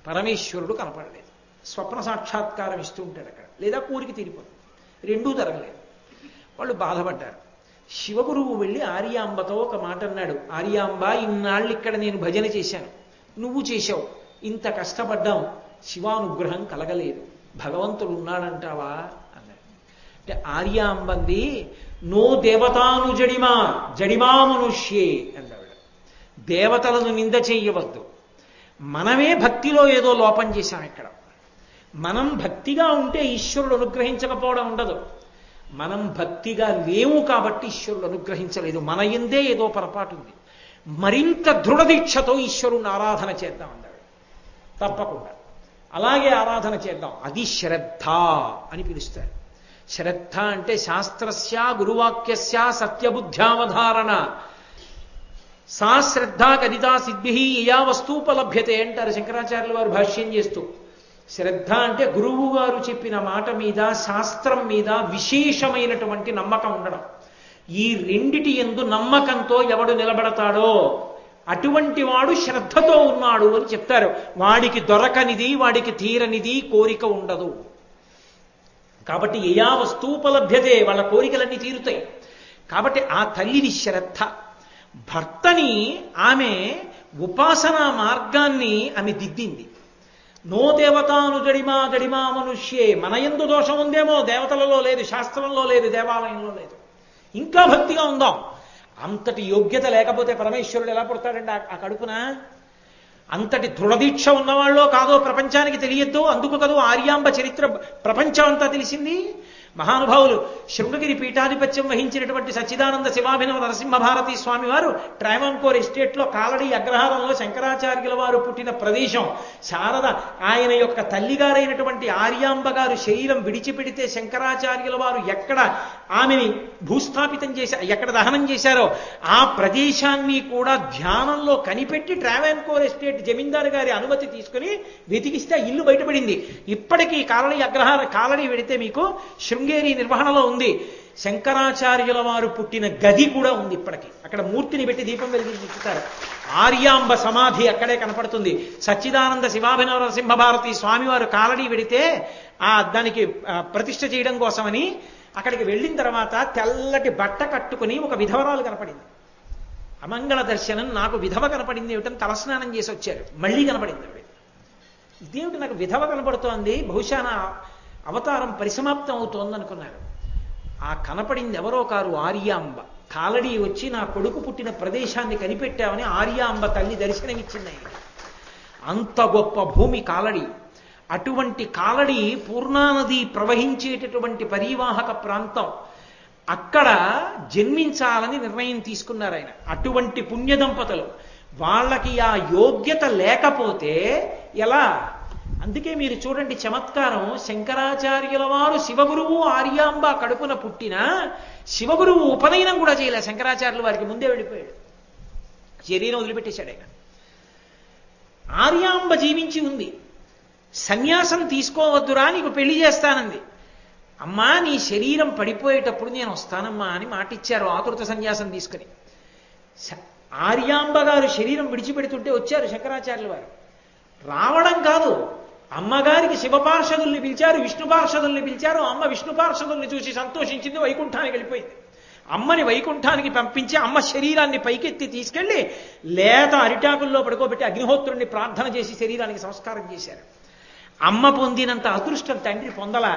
పరమేశ్వరుడు కనపడలేదు. స్వప్న సాక్షాత్కారం ఇస్తూ ఉంటాడు అక్కడ, లేదా కోరిక తీరిపోతుంది. రెండూ జరగలేదు. వాళ్ళు బాధపడ్డారు. శివగురువు వెళ్ళి ఆర్యాంబతో ఒక మాట అన్నాడు. ఆర్యాంబ, ఇన్నాళ్ళు ఇక్కడ నేను భజన చేశాను, నువ్వు చేశావు, ఇంత కష్టపడ్డాం, శివానుగ్రహం కలగలేదు, భగవంతుడు ఉన్నాడంటావా అన్నాడు. అంటే ఆర్యాంబంది, నో దేవతాను జడిమా మనుష్యే అన్నాడు. దేవతలను నింద చెయ్యవద్దు. మనమే భక్తిలో ఏదో లోపం చేశాం ఇక్కడ. మనం భక్తిగా ఉంటే ఈశ్వరుడు అనుగ్రహించకపోవడం ఉండదు. మనం భక్తిగా లేవు కాబట్టి ఈశ్వరుడు అనుగ్రహించలేదు. మన యందే ఏదో పొరపాటు ఉంది. మరింత దృఢదీక్షతో ఈశ్వరుని ఆరాధన చేద్దాం అన్నాడు. తప్పకుండా అలాగే ఆరాధన చేద్దాం. అది శ్రద్ధ అని పిలుస్తారు. శ్రద్ధ అంటే శాస్త్రస్య గురువాక్యస్య సత్యబుద్ధ్యావధారణ. సా శ్రద్ధ కదితా సిద్భి యయా వస్తూపలభ్యతే అంటారు శంకరాచార్యుల వారు భాష్యం చేస్తూ. శ్రద్ధ అంటే గురువు గారు చెప్పిన మాట మీద, శాస్త్రం మీద విశేషమైనటువంటి నమ్మకం ఉండడం. ఈ రెండిటి యందు నమ్మకంతో ఎవడు నిలబడతాడో అటువంటి వాడు శ్రద్ధతో ఉన్నాడు అని చెప్తారు. వాడికి దొరకనిది, వాడికి తీరనిది కోరిక ఉండదు. కాబట్టి యయా వస్తూపలభ్యతే, వాళ్ళ కోరికలన్నీ తీరుతాయి. కాబట్టి ఆ తల్లిని శ్రద్ధ. భర్తని ఆమె ఉపాసనా మార్గాన్ని ఆమె దిద్దింది. నో దేవతాను జడిమా మనుష్యే. మన యందు దోషం ఉందేమో, దేవతలలో లేదు, శాస్త్రంలో లేదు, దేవాలయంలో లేదు. ఇంకా భక్తిగా ఉందాం. అంతటి యోగ్యత లేకపోతే పరమేశ్వరుడు ఎలా పుడతాడండి ఆ కడుపున? అంతటి దృఢదీక్ష ఉన్నవాళ్ళో కాదో ప్రపంచానికి తెలియద్దు. అందుకు కదూ ఆర్యాంబ చరిత్ర ప్రపంచం అంతా తెలిసింది. మహానుభావులు శృంగగిరి పీఠాధిపత్యం వహించినటువంటి సచ్చిదానంద శివాభినవ నరసింహభారతి స్వామి వారు ట్రావెన్కోర్ ఎస్టేట్లో కాలడి అగ్రహారంలో శంకరాచార్యుల వారు పుట్టిన ప్రదేశం. శారద ఆయన యొక్క తల్లిగారైనటువంటి ఆర్యాంబ గారు శరీరం విడిచిపెడితే శంకరాచార్యుల వారు ఎక్కడ ఆమెని భూస్థాపితం చేశారు, ఎక్కడ దహనం చేశారో ఆ ప్రదేశాన్ని కూడా ధ్యానంలో కనిపెట్టి ట్రావెన్కోర్ ఎస్టేట్ జమీందారు గారి అనుమతి తీసుకుని వెతికిస్తే ఇల్లు బయటపడింది. ఇప్పటికీ కాలడి వెడితే మీకు శృంగేరి నిర్వహణలో ఉంది. శంకరాచార్యుల వారు పుట్టిన గది కూడా ఉంది ఇప్పటికీ. అక్కడ మూర్తిని పెట్టి దీపం వెలిగించుతారు. ఆర్యాంబ సమాధి అక్కడే కనపడుతుంది. సచ్చిదానంద శివాభినవ నరసింహభారతి స్వామివారు కాలడి వెడితే దానికి ప్రతిష్ఠ చేయడం కోసమని అక్కడికి వెళ్ళిన తర్వాత తెల్లటి బట్ట కట్టుకుని ఒక విధవరాలు కనపడింది. అమంగళ దర్శనం, నాకు విధవ కనపడింది ఏమిటని తలస్నానం చేసి వచ్చారు. మళ్ళీ కనపడింది ఆవిడ. ఇదేమిటి నాకు విధవ కనపడుతోంది, బహుశా నా అవతారం పరిసమాప్తం అవుతోందనుకున్నారు. ఆ కనపడింది ఎవరో కారు, ఆర్యాంబ. కాలడి వచ్చి నా కొడుకు పుట్టిన ప్రదేశాన్ని కనిపెట్టామని ఆర్యాంబ తల్లి దర్శనమిచ్చింది ఆయన. అంత గొప్ప భూమి కాలడి. అటువంటి కాలడి పూర్ణానది ప్రవహించేటటువంటి పరీవాహక ప్రాంతం. అక్కడ జన్మించాలని నిర్ణయం తీసుకున్నారు ఆయన. అటువంటి పుణ్య దంపతులు. వాళ్ళకి ఆ యోగ్యత లేకపోతే ఎలా? అందుకే మీరు చూడండి చమత్కారం. శంకరాచార్యుల వారు శివగురువు ఆర్యాంబ కడుపున పుట్టిన శివగురువు ఉపనయనం కూడా చేయలే. శంకరాచార్యుల వారికి ముందే వెళ్ళిపోయాడు, శరీరం వదిలిపెట్టేశాడు ఆయన. ఆర్యాంబ జీవించి ఉంది. సన్యాసం తీసుకోవద్దురా, నీకు పెళ్లి చేస్తానంది. అమ్మా నీ శరీరం పడిపోయేటప్పుడు నేను వస్తానమ్మా అని మాటిచ్చారు ఆతురత సన్యాసం తీసుకుని. ఆర్యాంబ గారు శరీరం విడిచిపెడుతుంటే వచ్చారు శంకరాచార్యుల వారు. రావడం కాదు, అమ్మగారికి శివ పార్షదుల్ని పిలిచారు, విష్ణు పార్షదుల్ని పిలిచారు. అమ్మ విష్ణు పార్షదుల్ని చూసి సంతోషించింది, వైకుంఠానికి వెళ్ళిపోయింది. అమ్మని వైకుంఠానికి పంపించి అమ్మ శరీరాన్ని పైకెత్తి తీసుకెళ్లి లేత అరిటాకుల్లో పడుకోబెట్టి అగ్నిహోత్రుణ్ణి ప్రార్థన చేసి శరీరానికి సంస్కారం చేశారు. అమ్మ పొందినంత అదృష్టం తండ్రి పొందల.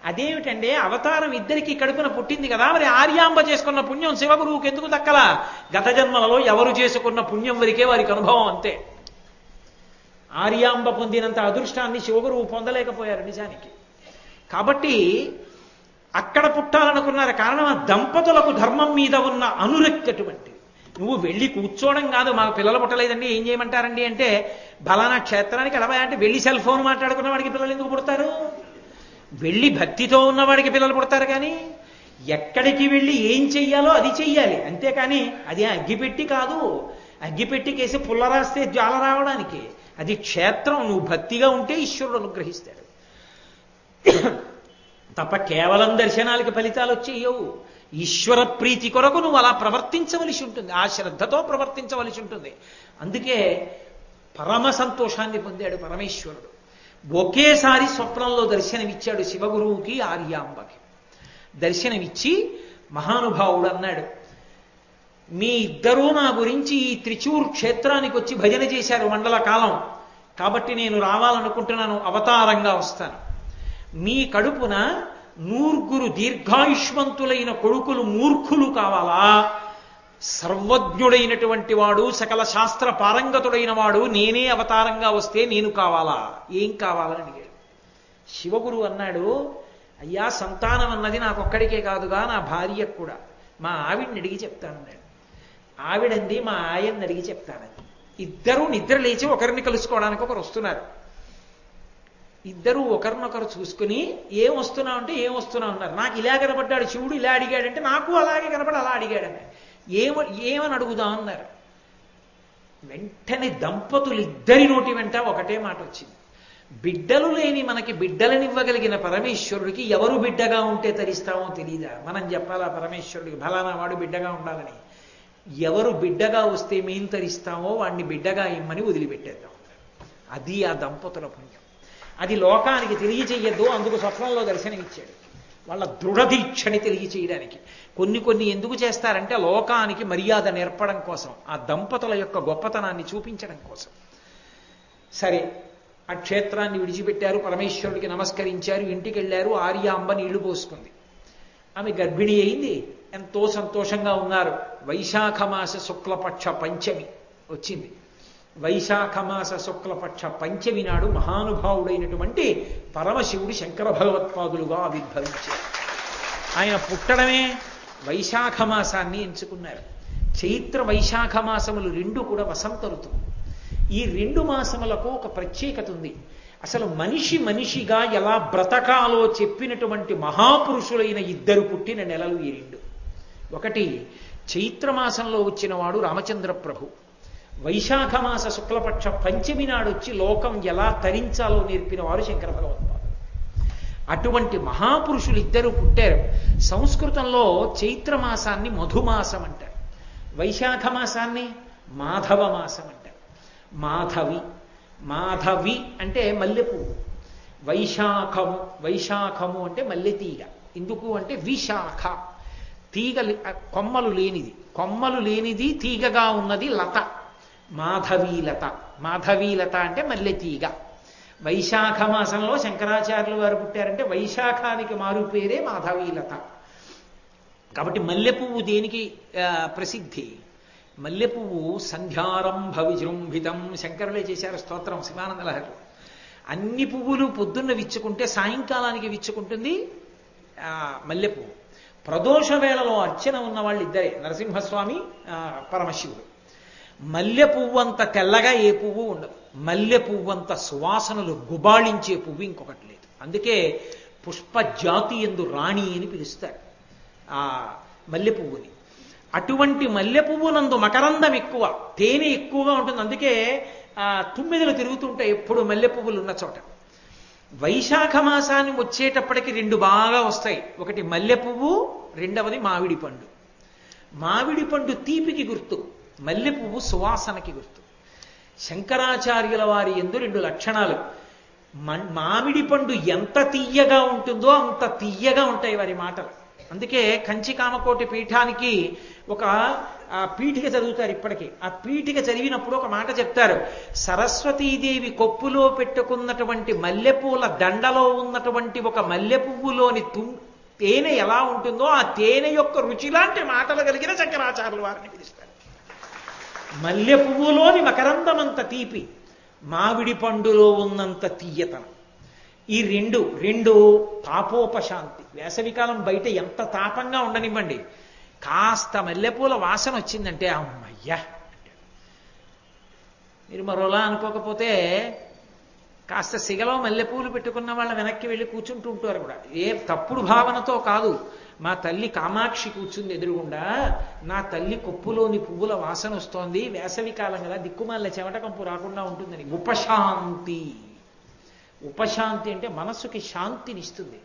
అదేమిటంటే అవతారం ఇద్దరికి కడుపున పుట్టింది కదా, మరి ఆర్యాంబ చేసుకున్న పుణ్యం శివగురువుకి ఎందుకు దక్కలా? గత జన్మలలో ఎవరు చేసుకున్న పుణ్యం వరకే వారికి అనుభవం, అంతే. ఆర్యాంబ పొందినంత అదృష్టాన్ని శివగురువు పొందలేకపోయారు నిజానికి. కాబట్టి అక్కడ పుట్టాలనుకున్నారు. కారణం ఆ దంపతులకు ధర్మం మీద ఉన్న అనురక్తి అటువంటిది. నువ్వు వెళ్ళి కూర్చోవడం కాదు. మాకు పిల్లలు పుట్టలేదండి, ఏం చేయమంటారండి అంటే, బలానా క్షేత్రానికి ఎలా అంటే వెళ్ళి సెల్ ఫోన్ మాట్లాడుకున్న వాడికి పిల్లలు ఎందుకు పుడతారు? వెళ్ళి భక్తితో ఉన్నవాడికి పిల్లలు పుడతారు. కానీ ఎక్కడికి వెళ్ళి ఏం చెయ్యాలో అది చెయ్యాలి, అంతేకాని అది అగ్గిపెట్టి కాదు. అగ్గిపెట్టికేసి పుల్ల రాస్తే జ్వాల రావడానికి. అది క్షేత్రం. నువ్వు భక్తిగా ఉంటే ఈశ్వరుడు అనుగ్రహిస్తాడు తప్ప కేవలం దర్శనాలకి ఫలితాలు వచ్చేయవు. ఈశ్వర ప్రీతి కొరకు నువ్వు అలా ప్రవర్తించవలసి ఉంటుంది, ఆ శ్రద్ధతో ప్రవర్తించవలసి ఉంటుంది. అందుకే పరమ సంతోషాన్ని పొందాడు పరమేశ్వరుడు. ఒకేసారి స్వప్నంలో దర్శనమిచ్చాడు శివగురువుకి ఆర్యాంబకి. దర్శనమిచ్చి మహానుభావుడు అన్నాడు, మీ ఇద్దరూ నా గురించి ఈ త్రిచూర్ క్షేత్రానికి వచ్చి భజన చేశారు మండల కాలం, కాబట్టి నేను రావాలనుకుంటున్నాను, అవతారంగా వస్తాను. మీ కడుపున 100 దీర్ఘాయుష్మంతులైన కొడుకులు మూర్ఖులు కావాలా? సర్వజ్ఞుడైనటువంటి వాడు, సకల శాస్త్ర పారంగతుడైన వాడు నేనే అవతారంగా వస్తే నేను కావాలా? ఏం కావాలని అడిగాడు. శివగురు అన్నాడు, అయ్యా సంతానం అన్నది నాకొక్కడికే కాదుగా, నా భార్యకు కూడా. మా ఆవిడ్ని అడిగి చెప్తానన్నాడు. ఆవిడంది మా ఆయన్ని అడిగి చెప్తానని. ఇద్దరూ నిద్ర లేచి ఒకరిని కలుసుకోవడానికి ఒకరు వస్తున్నారు. ఇద్దరూ ఒకరినొకరు చూసుకుని ఏం వస్తున్నావు అంటే ఏం వస్తున్నావు అన్నారు. నాకు ఇలా కనపడ్డాడు శివుడు, ఇలా అడిగాడంటే నాకు అలాగే కనపడి అలా అడిగాడని. ఏమని అడుగుదాం అన్నారు. వెంటనే దంపతులు ఇద్దరి నోటి వెంట ఒకటే మాట వచ్చింది. బిడ్డలు లేని మనకి బిడ్డలనివ్వగలిగిన పరమేశ్వరుడికి ఎవరు బిడ్డగా ఉంటే తరిస్తామో తెలీదా? మనం చెప్పాలా పరమేశ్వరుడికి ఫలానా వాడు బిడ్డగా ఉండాలని? ఎవరు బిడ్డగా వస్తే మేము తరిస్తామో వాడిని బిడ్డగా ఇమ్మని వదిలిపెట్టేద్దాం. అది ఆ దంపతుల పుణ్యం. అది లోకానికి తెలియచేయద్దు, అందుకు స్వప్నంలో దర్శనమిచ్చాడు. వాళ్ళ దృఢదీక్షని తెలియచేయడానికి. కొన్ని ఎందుకు చేస్తారంటే లోకానికి మర్యాద నేర్పడం కోసం, ఆ దంపతుల యొక్క గొప్పతనాన్ని చూపించడం కోసం. సరే, ఆ క్షేత్రాన్ని విడిచిపెట్టారు, పరమేశ్వరుడికి నమస్కరించారు, ఇంటికి వెళ్ళారు. ఆర్యాంబ నీళ్లు పోసుకుంది. ఆమె గర్భిణి అయింది. ఎంతో సంతోషంగా ఉన్నారు. వైశాఖమాస శుక్లపక్ష పంచమి వచ్చింది. వైశాఖమాస శుక్లపక్ష పంచమి నాడు మహానుభావుడైనటువంటి పరమశివుడు శంకర భగవత్పాదులుగా ఆవిర్భవించారు. ఆయన పుట్టడమే వైశాఖమాసాన్ని ఎంచుకున్నారు. చైత్ర వైశాఖమాసములు 2 కూడా వసంత ఋతువు. ఈ 2 మాసములకు ఒక ప్రత్యేకత ఉంది. అసలు మనిషిగా ఎలా బ్రతకాలో చెప్పినటువంటి మహాపురుషులైన 2 పుట్టిన నెలలు ఈ 2. ఒకటి చైత్రమాసంలో వచ్చిన వాడు రామచంద్ర ప్రభు. వైశాఖమాస శుక్లపక్ష పంచమి నాడు వచ్చి లోకం ఎలా తరించాలో నేర్పిన వారు శంకర భగవత్పాదులు. అటువంటి మహాపురుషులు 2 పుట్టారు. సంస్కృతంలో చైత్రమాసాన్ని మధుమాసం అంటారు, వైశాఖ మాసాన్ని మాధవ మాసం అంటారు. మాధవి అంటే మల్లెపువ్వు, వైశాఖము అంటే మల్లెతీగ. ఎందుకు అంటే విశాఖ, తీగ కొమ్మలు లేనిది తీగగా ఉన్నది లత, మాధవీలత. మాధవీలత అంటే మల్లెతీగ. వైశాఖ మాసంలో శంకరాచార్యులు వారు పుట్టారంటే వైశాఖానికి మారు పేరే మాధవీలత. కాబట్టి మల్లె పువ్వు దేనికి ప్రసిద్ధి? మల్లె పువ్వు సంధ్యారంభ విజృంభితం, శంకరులే చేశారు స్తోత్రం శివానంద లహరి. అన్ని పువ్వులు పొద్దున్న విచ్చుకుంటే సాయంకాలానికి విచ్చుకుంటుంది మల్లె పువ్వు. ప్రదోష వేళలో అర్చన ఉన్న వాళ్ళు ఇద్దరే, నరసింహస్వామి పరమశివుడు. మల్లె పువ్వు అంత తెల్లగా ఏ పువ్వు ఉండదు, మల్లె పువ్వు అంత సువాసనలు గుబాళించే పువ్వు ఇంకొకటి లేదు. అందుకే పుష్పజాతి యందు రాణి అని పిలుస్తారు ఆ మల్లె పువ్వుని. అటువంటి మల్లె పువ్వునందు మకరందం ఎక్కువ, తేనె ఎక్కువగా ఉంటుంది. అందుకే తుమ్మెదలు తిరుగుతుంటాయి ఎప్పుడు మల్లె పువ్వులు ఉన్న చోట. వైశాఖ మాసాన్ని వచ్చేటప్పటికి రెండు బాగా వస్తాయి, ఒకటి మల్లె పువ్వు, రెండవది మామిడి పండు. మామిడి పండు తీపికి గుర్తు, మల్లె పువ్వు సువాసనకి గుర్తు. శంకరాచార్యుల వారి యందు రెండు లక్షణాలు. మామిడి పండు ఎంత తీయగా ఉంటుందో అంత తీయగా ఉంటాయి వారి మాటలు. అందుకే కంచి కామకోటి పీఠానికి ఒక పీఠిక చదువుతారు ఇప్పటికీ. ఆ పీఠిక చదివినప్పుడు ఒక మాట చెప్తారు, సరస్వతీదేవి కొప్పులో పెట్టుకున్నటువంటి మల్లెపూల దండలో ఉన్నటువంటి ఒక మల్లె పువ్వులోని తేనె ఎలా ఉంటుందో ఆ తేనె యొక్క రుచి లాంటి మాటలు కలిగిన శంకరాచార్యుల వారిని పిలుస్తారు. మల్లె పువ్వులోని మకరందమంత తీపి, మామిడి పండులో ఉన్నంత తీయతనం. ఈ రెండు తాపోపశాంతి. వేసవికాలం బయట ఎంత తాపంగా ఉండనివ్వండి, కాస్త మల్లెపూల వాసన వచ్చిందంటే అమ్మయ్యా. మీరు మరోలా అనుకోకపోతే కాస్త సిగలో మల్లెపూలు పెట్టుకున్న వాళ్ళ వెనక్కి వెళ్ళి కూర్చుంటూ ఉంటారు కూడా. ఏ తప్పుడు భావనతో కాదు, మా తల్లి కామాక్షి కూర్చుంది ఎదురుగుండా, నా తల్లి కొప్పులోని పువ్వుల వాసన వస్తోంది, వేసవికాలం కదా దిక్కుమాల చెమటకంపు రాకుండా ఉంటుందని. ఉపశాంతి. ఉపశాంతి అంటే మనస్సుకి శాంతినిస్తుంది.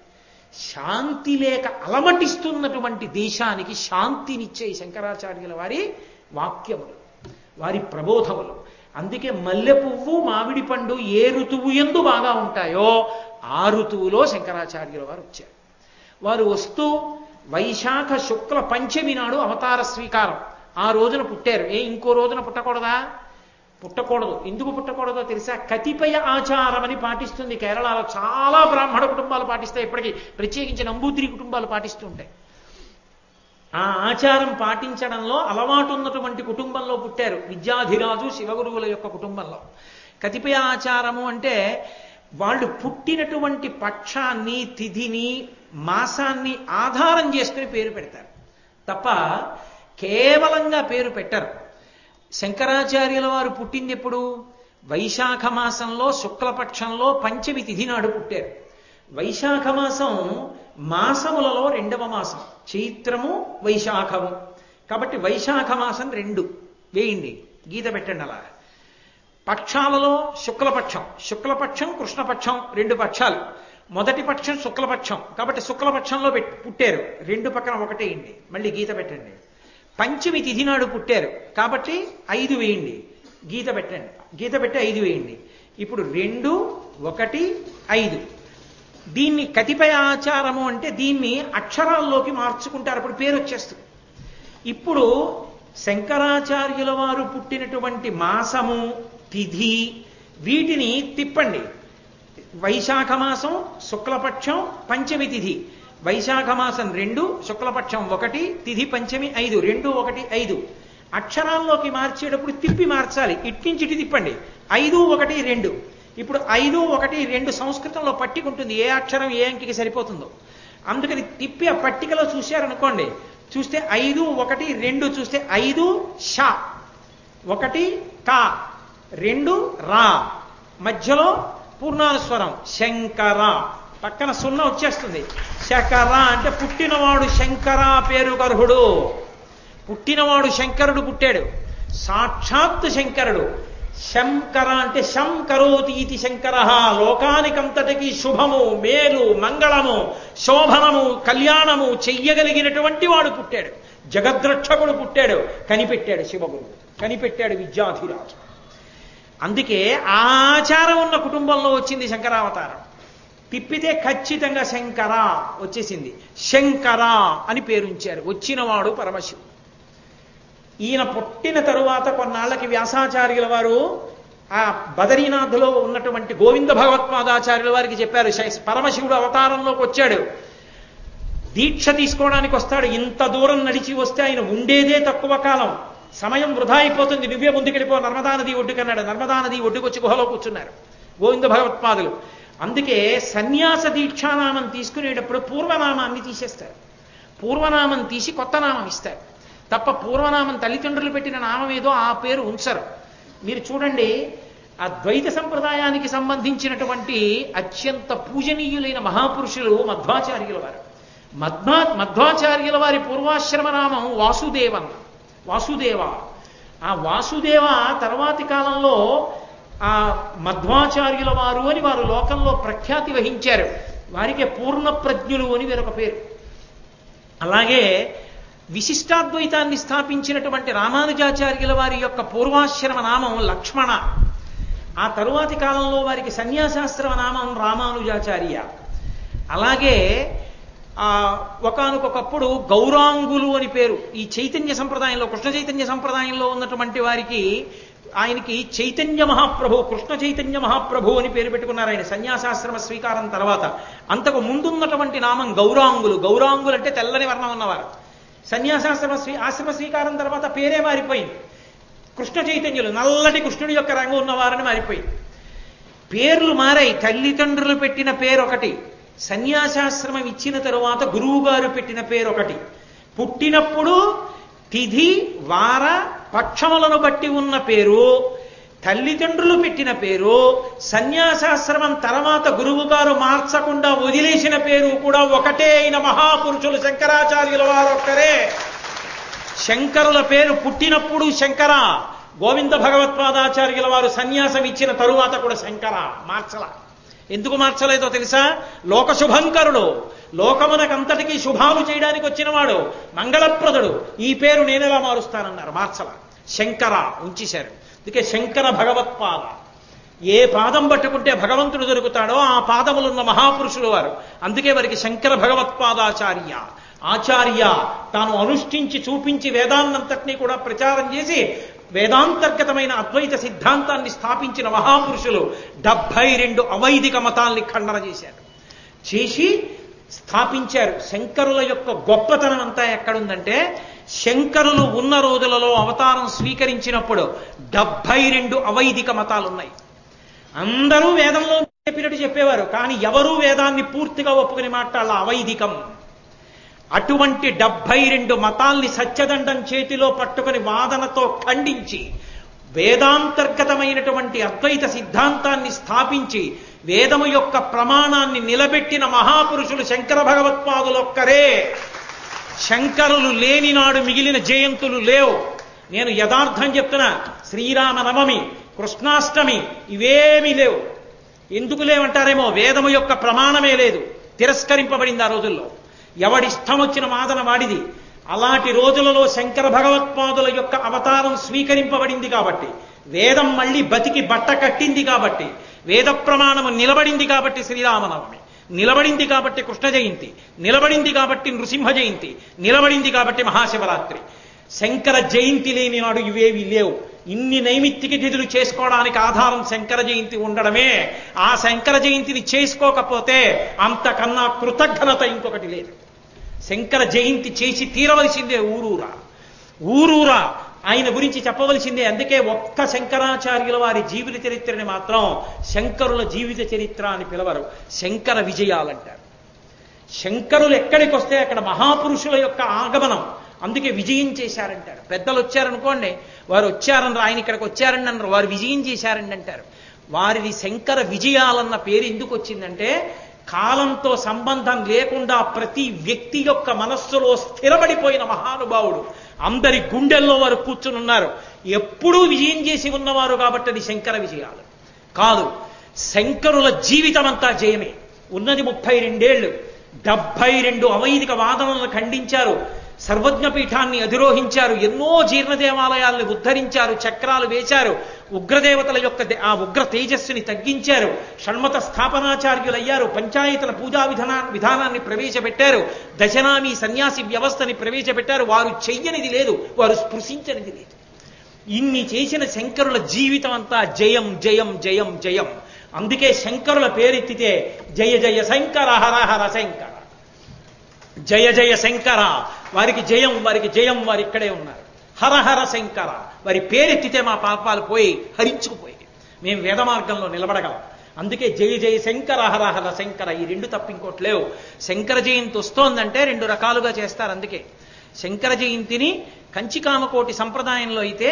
శాంతి లేక అలమటిస్తున్నటువంటి దేశానికి శాంతినిచ్చే శంకరాచార్యుల వారి వాక్యములు, వారి ప్రబోధములు. అందుకే మల్లె పువ్వు మామిడి పండు ఏ ఋతువు యందు బాగా ఉంటాయో ఆ ఋతువులో శంకరాచార్యుల వారు వచ్చారు. వారు వస్తూ వైశాఖ శుక్ల పంచమి నాడు అవతార స్వీకారం, ఆ రోజున పుట్టారు. ఇంకో రోజున పుట్టకూడదా? పుట్టకూడదు. ఎందుకు పుట్టకూడదో తెలుసా? కతిపయ ఆచారం అని పాటిస్తుంది కేరళలో. చాలా బ్రాహ్మణ కుటుంబాలు పాటిస్తాయి, ఇప్పటికీ ప్రత్యేకించి నంబూతిరి కుటుంబాలు పాటిస్తూ ఉంటాయి. ఆ ఆచారం పాటించడంలో అలవాటు ఉన్నటువంటి కుటుంబంలో పుట్టారు, విద్యాధిరాజు శివగురువుల యొక్క కుటుంబంలో. కతిపయ ఆచారము అంటే వాళ్ళు పుట్టినటువంటి పక్షాన్ని, తిథిని, మాసాన్ని ఆధారం చేసుకుని పేరు పెడతారు తప్ప కేవలంగా పేరు పెట్టరు. శంకరాచార్యుల వారు పుట్టింది ఎప్పుడు? వైశాఖ మాసంలో శుక్లపక్షంలో పంచమి తిథి నాడు పుట్టారు. వైశాఖ మాసం మాసములలో రెండవ మాసం, చైత్రము వైశాఖము. కాబట్టి వైశాఖ మాసం 2 వేయండి, గీత పెట్టండి అలా. పక్షాలలో శుక్లపక్షం కృష్ణపక్షం 2 పక్షాలు. మొదటి పక్షం శుక్లపక్షం కాబట్టి శుక్లపక్షంలో పుట్టారు, 2 పక్కన 1 వేయండి, మళ్ళీ గీత పెట్టండి. పంచమి తిథి నాడు పుట్టారు కాబట్టి 5 వేయండి, గీత పెట్టండి, గీత పెట్టి 5 వేయండి. ఇప్పుడు 2, 1, 5. దీన్ని కతిపయ ఆచారము అంటే దీన్ని అక్షరాల్లోకి మార్చుకుంటారు, అప్పుడు పేరు వచ్చేస్తుంది. ఇప్పుడు శంకరాచార్యుల వారు పుట్టినటువంటి మాసము, తిథి, వీటిని తిప్పండి. వైశాఖ మాసం శుక్లపక్షం పంచమి తిథి, వైశాఖ మాసం 2, శుక్లపక్షం 1, తిథి పంచమి 5, 2, 1, 5. అక్షరాల్లోకి మార్చేటప్పుడు తిప్పి మార్చాలి, ఇట్నుంచి ఇటు తిప్పండి. 5, 1, 2. ఇప్పుడు 5, 1, 2 సంస్కృతంలో పట్టిక ఉంటుంది, ఏ అక్షరం ఏ అంకికి సరిపోతుందో. అందుకని తిప్పి ఆ పట్టికలో చూశారనుకోండి, చూస్తే 5, 1, 2 చూస్తే 5 ష, 1 కా, 2 రా, మధ్యలో పూర్ణానుస్వరం శంకర, పక్కన 0 వచ్చేస్తుంది. శకర అంటే పుట్టినవాడు శంకర పేరు గర్హుడు. పుట్టినవాడు శంకరుడు పుట్టాడు, సాక్షాత్ శంకరుడు. శంకర అంటే శం కరోతి ఇది శంకర, లోకానికంతటికి శుభము, మేలు, మంగళము, శోభనము, కళ్యాణము చెయ్యగలిగినటువంటి వాడు పుట్టాడు. జగద్రక్షకుడు పుట్టాడు, కనిపెట్టాడు శివగురు, కనిపెట్టాడు విద్యాధిరాజు. అందుకే ఆచారం ఉన్న కుటుంబంలో వచ్చింది శంకరావతారం. తిప్పితే ఖచ్చితంగా శంకర వచ్చేసింది. శంకర అని పేరుంచారు, వచ్చినవాడు పరమశివుడు. ఈయన పుట్టిన తరువాత కొన్నాళ్ళకి వ్యాసాచార్యుల వారు ఆ బదరీనాథ్లో ఉన్నటువంటి గోవింద భగవత్పాదాచార్యుల వారికి చెప్పారు, పరమశివుడు అవతారంలోకి వచ్చాడు, దీక్ష తీసుకోవడానికి వస్తాడు, ఇంత దూరం నడిచి వస్తే ఆయన ఉండేదే తక్కువ కాలం, సమయం వృధా అయిపోతుంది, నువ్వే ముందుకెళ్ళిపో నర్మదా నది ఒడ్డుకన్నాడు. నర్మదా నది ఒడ్డుకొచ్చి గుహలో కూర్చున్నారు గోవింద భగవత్పాదులు. అందుకే సన్యాస దీక్షానామం తీసుకునేటప్పుడు పూర్వనామాన్ని తీసేస్తారు, పూర్వనామం తీసి కొత్త నామం ఇస్తారు తప్ప పూర్వనామం తల్లిదండ్రులు పెట్టిన నామం ఏదో ఆ పేరు ఉంచరు. మీరు చూడండి, ఆ ద్వైత సంప్రదాయానికి సంబంధించినటువంటి అత్యంత పూజనీయులైన మహాపురుషులు మధ్వాచార్యుల వారు. మధ్వాచార్యుల వారి పూర్వాశ్రమ నామం వాసుదేవ. ఆ వాసుదేవ తర్వాతి కాలంలో ఆ మధ్వాచార్యుల వారు అని వారు లోకంలో ప్రఖ్యాతి వహించారు. వారికి పూర్ణ ప్రజ్ఞులు అని వేరొక పేరు. అలాగే విశిష్టాద్వైతాన్ని స్థాపించినటువంటి రామానుజాచార్యుల వారి యొక్క పూర్వాశ్రమ నామం లక్ష్మణ. ఆ తరువాతి కాలంలో వారికి సన్యాసాశ్రమ నామం రామానుజాచార్య. అలాగే ఒకానొకప్పుడు గౌరాంగులు అని పేరు. ఈ చైతన్య సంప్రదాయంలో, కృష్ణ చైతన్య సంప్రదాయంలో ఉన్నటువంటి వారికి ఆయనకి చైతన్య మహాప్రభు, కృష్ణ చైతన్య మహాప్రభు అని పేరు పెట్టుకున్నారు ఆయన సన్యాసాశ్రమ స్వీకారం తర్వాత. అంతకు ముందున్నటువంటి నామం గౌరాంగులు. గౌరాంగులు అంటే తెల్లని వర్ణం ఉన్నవారు. ఆశ్రమ స్వీకారం తర్వాత పేరే మారిపోయింది. కృష్ణ చైతన్యులు, నల్లటి కృష్ణుడి యొక్క రంగు ఉన్నవారని మారిపోయింది. పేర్లు మారాయి. తల్లిదండ్రులు పెట్టిన పేరు ఒకటి, సన్యాసాశ్రమం ఇచ్చిన తరువాత గురువు గారు పెట్టిన పేరు ఒకటి. పుట్టినప్పుడు తిథి వార పక్షములను బట్టి ఉన్న పేరు, తల్లిదండ్రులు పెట్టిన పేరు, సన్యాసాశ్రమం తర్వాత గురువు గారు మార్చకుండా వదిలేసిన పేరు కూడా ఒకటే అయిన మహాపురుషులు శంకరాచార్యుల వారు ఒక్కరే. శంకరుల పేరు పుట్టినప్పుడు శంకర, గోవింద భగవత్పాదాచార్యుల వారు సన్యాసం ఇచ్చిన తరువాత కూడా శంకర, మార్చల. ఎందుకు మార్చలేదో తెలుసా? లోకశుభంకరుడు, లోకమునకంతటికీ శుభాలు చేయడానికి వచ్చినవాడు, మంగళప్రదుడు, ఈ పేరు నేనెలా మారుస్తానన్నారు, మార్చల. శంకర ఉంచేశారు. అందుకే శంకర భగవత్పాద. ఏ పాదం పట్టుకుంటే భగవంతుడు దొరుకుతాడో ఆ పాదములున్న మహాపురుషులు వారు. అందుకే వారికి శంకర భగవత్పాదాచార్య. ఆచార్య తాను అనుష్ఠించి చూపించి వేదాన్నంతటినీ కూడా ప్రచారం చేసి వేదాంతర్గతమైన అద్వైత సిద్ధాంతాన్ని స్థాపించిన మహాపురుషులు 72 అవైదిక మతాల్ని ఖండన చేసి స్థాపించారు. శంకరుల యొక్క గొప్పతనం అంతా ఎక్కడుందంటే, శంకరులు ఉన్న రోజులలో అవతారం స్వీకరించినప్పుడు 72 అవైదిక మతాలున్నాయి. అందరూ వేదంలో చెప్పినట్టు చెప్పేవారు, కానీ ఎవరూ వేదాన్ని పూర్తిగా ఒప్పుకుని మాట్లాడాల, అవైదికం. అటువంటి 72 మతాల్ని సత్యదండం చేతిలో పట్టుకుని వాదనతో ఖండించి వేదాంతర్గతమైనటువంటి అద్వైత సిద్ధాంతాన్ని స్థాపించి వేదము యొక్క ప్రమాణాన్ని నిలబెట్టిన మహాపురుషులు శంకర భగవత్పాదులొక్కరే. శంకరులు లేని నాడు మిగిలిన జయంతులు లేవు. నేను యథార్థం చెప్తున్నా. శ్రీరామ నవమి, కృష్ణాష్టమి ఇవేమీ లేవు. ఎందుకు లేవంటారేమో, వేదము యొక్క ప్రమాణమే లేదు, తిరస్కరింపబడింది ఆ రోజుల్లో. ఎవడిష్టం వచ్చిన వాదన వాడిది. అలాంటి రోజులలో శంకర భగవత్పాదుల యొక్క అవతారం స్వీకరింపబడింది కాబట్టి, వేదం మళ్ళీ బతికి బట్ట కట్టింది కాబట్టి, వేద ప్రమాణము నిలబడింది కాబట్టి శ్రీరామనవమి, నిలబడింది కాబట్టి కృష్ణ జయంతి, నిలబడింది కాబట్టి నృసింహ జయంతి, నిలబడింది కాబట్టి మహాశివరాత్రి. శంకర జయంతి లేని నాడు ఇవేవి లేవు. ఇన్ని నైమిత్తిక తిథులు చేసుకోవడానికి ఆధారం శంకర జయంతి ఉండడమే. ఆ శంకర జయంతిని చేసుకోకపోతే అంతకన్నా కృతజ్ఞత ఇంకొకటి లేదు. శంకర జయంతి చేసి తీరవలసిందే ఊరూరా ఆయన గురించి చెప్పవలసిందే. అందుకే ఒక్క శంకరాచార్యుల వారి జీవిత చరిత్రని మాత్రం శంకరుల జీవిత చరిత్ర అని పిలవరు, శంకర విజయాలంటారు. శంకరులు ఎక్కడికి వస్తే అక్కడ మహాపురుషుల యొక్క ఆగమనం, అందుకే విజయం చేశారంటారు. పెద్దలు వచ్చారనుకోండి, వారు వచ్చారని ఆయన ఇక్కడికి వచ్చారని అన్నారు, వారు విజయం చేశారండి అంటారు. వారిది శంకర విజయాలన్న పేరు ఎందుకు వచ్చిందంటే, కాలంతో సంబంధం లేకుండా ప్రతి వ్యక్తి యొక్క మనస్సులో స్థిరపడిపోయిన మహానుభావుడు. అందరి గుండెల్లో వారు కూర్చుని ఉన్నారు. ఎప్పుడూ విజయం చేసి ఉన్నవారు కాబట్టి అది శంకర విజయాలు కాదు. శంకరుల జీవితం అంతా జయమే. ఉన్నది 32 ఏళ్ళు. 72 అవైదిక వాదనలను ఖండించారు, సర్వజ్ఞపీఠాన్ని అధిరోహించారు, ఎన్నో జీర్ణ దేవాలయాల్ని ఉద్ధరించారు, చక్రాలు వేశారు, ఉగ్రదేవతల యొక్క ఆ ఉగ్ర తేజస్సుని తగ్గించారు, షణ్మత స్థాపనాచార్యులయ్యారు, పంచాయతీల పూజా విధానాన్ని ప్రవేశపెట్టారు, దశనామి సన్యాసి వ్యవస్థని ప్రవేశపెట్టారు. వారు చెయ్యనిది లేదు, వారు స్పృశించనిది లేదు. ఇన్ని చేసిన శంకరుల జీవితం అంతా జయం జయం జయం జయం. అందుకే శంకరుల పేరెత్తితే జయ జయ శంకర హర హర శంకర, జయ జయ శంకర, వారికి జయం, వారికి జయం, వారు ఇక్కడే ఉన్నారు. హర హర శంకర, వారి పేరెత్తితే మా పాపాలు పోయి హరించుకుపోయి మేము వేద మార్గంలో నిలబడగలం. అందుకే జయ జయ శంకర హర హర శంకర, ఈ రెండు తప్ప ఇంకోటి లేవు. శంకర జయంతి వస్తోందంటే రెండు రకాలుగా చేస్తారు. అందుకే శంకర జయంతిని కంచికామకోటి సంప్రదాయంలో అయితే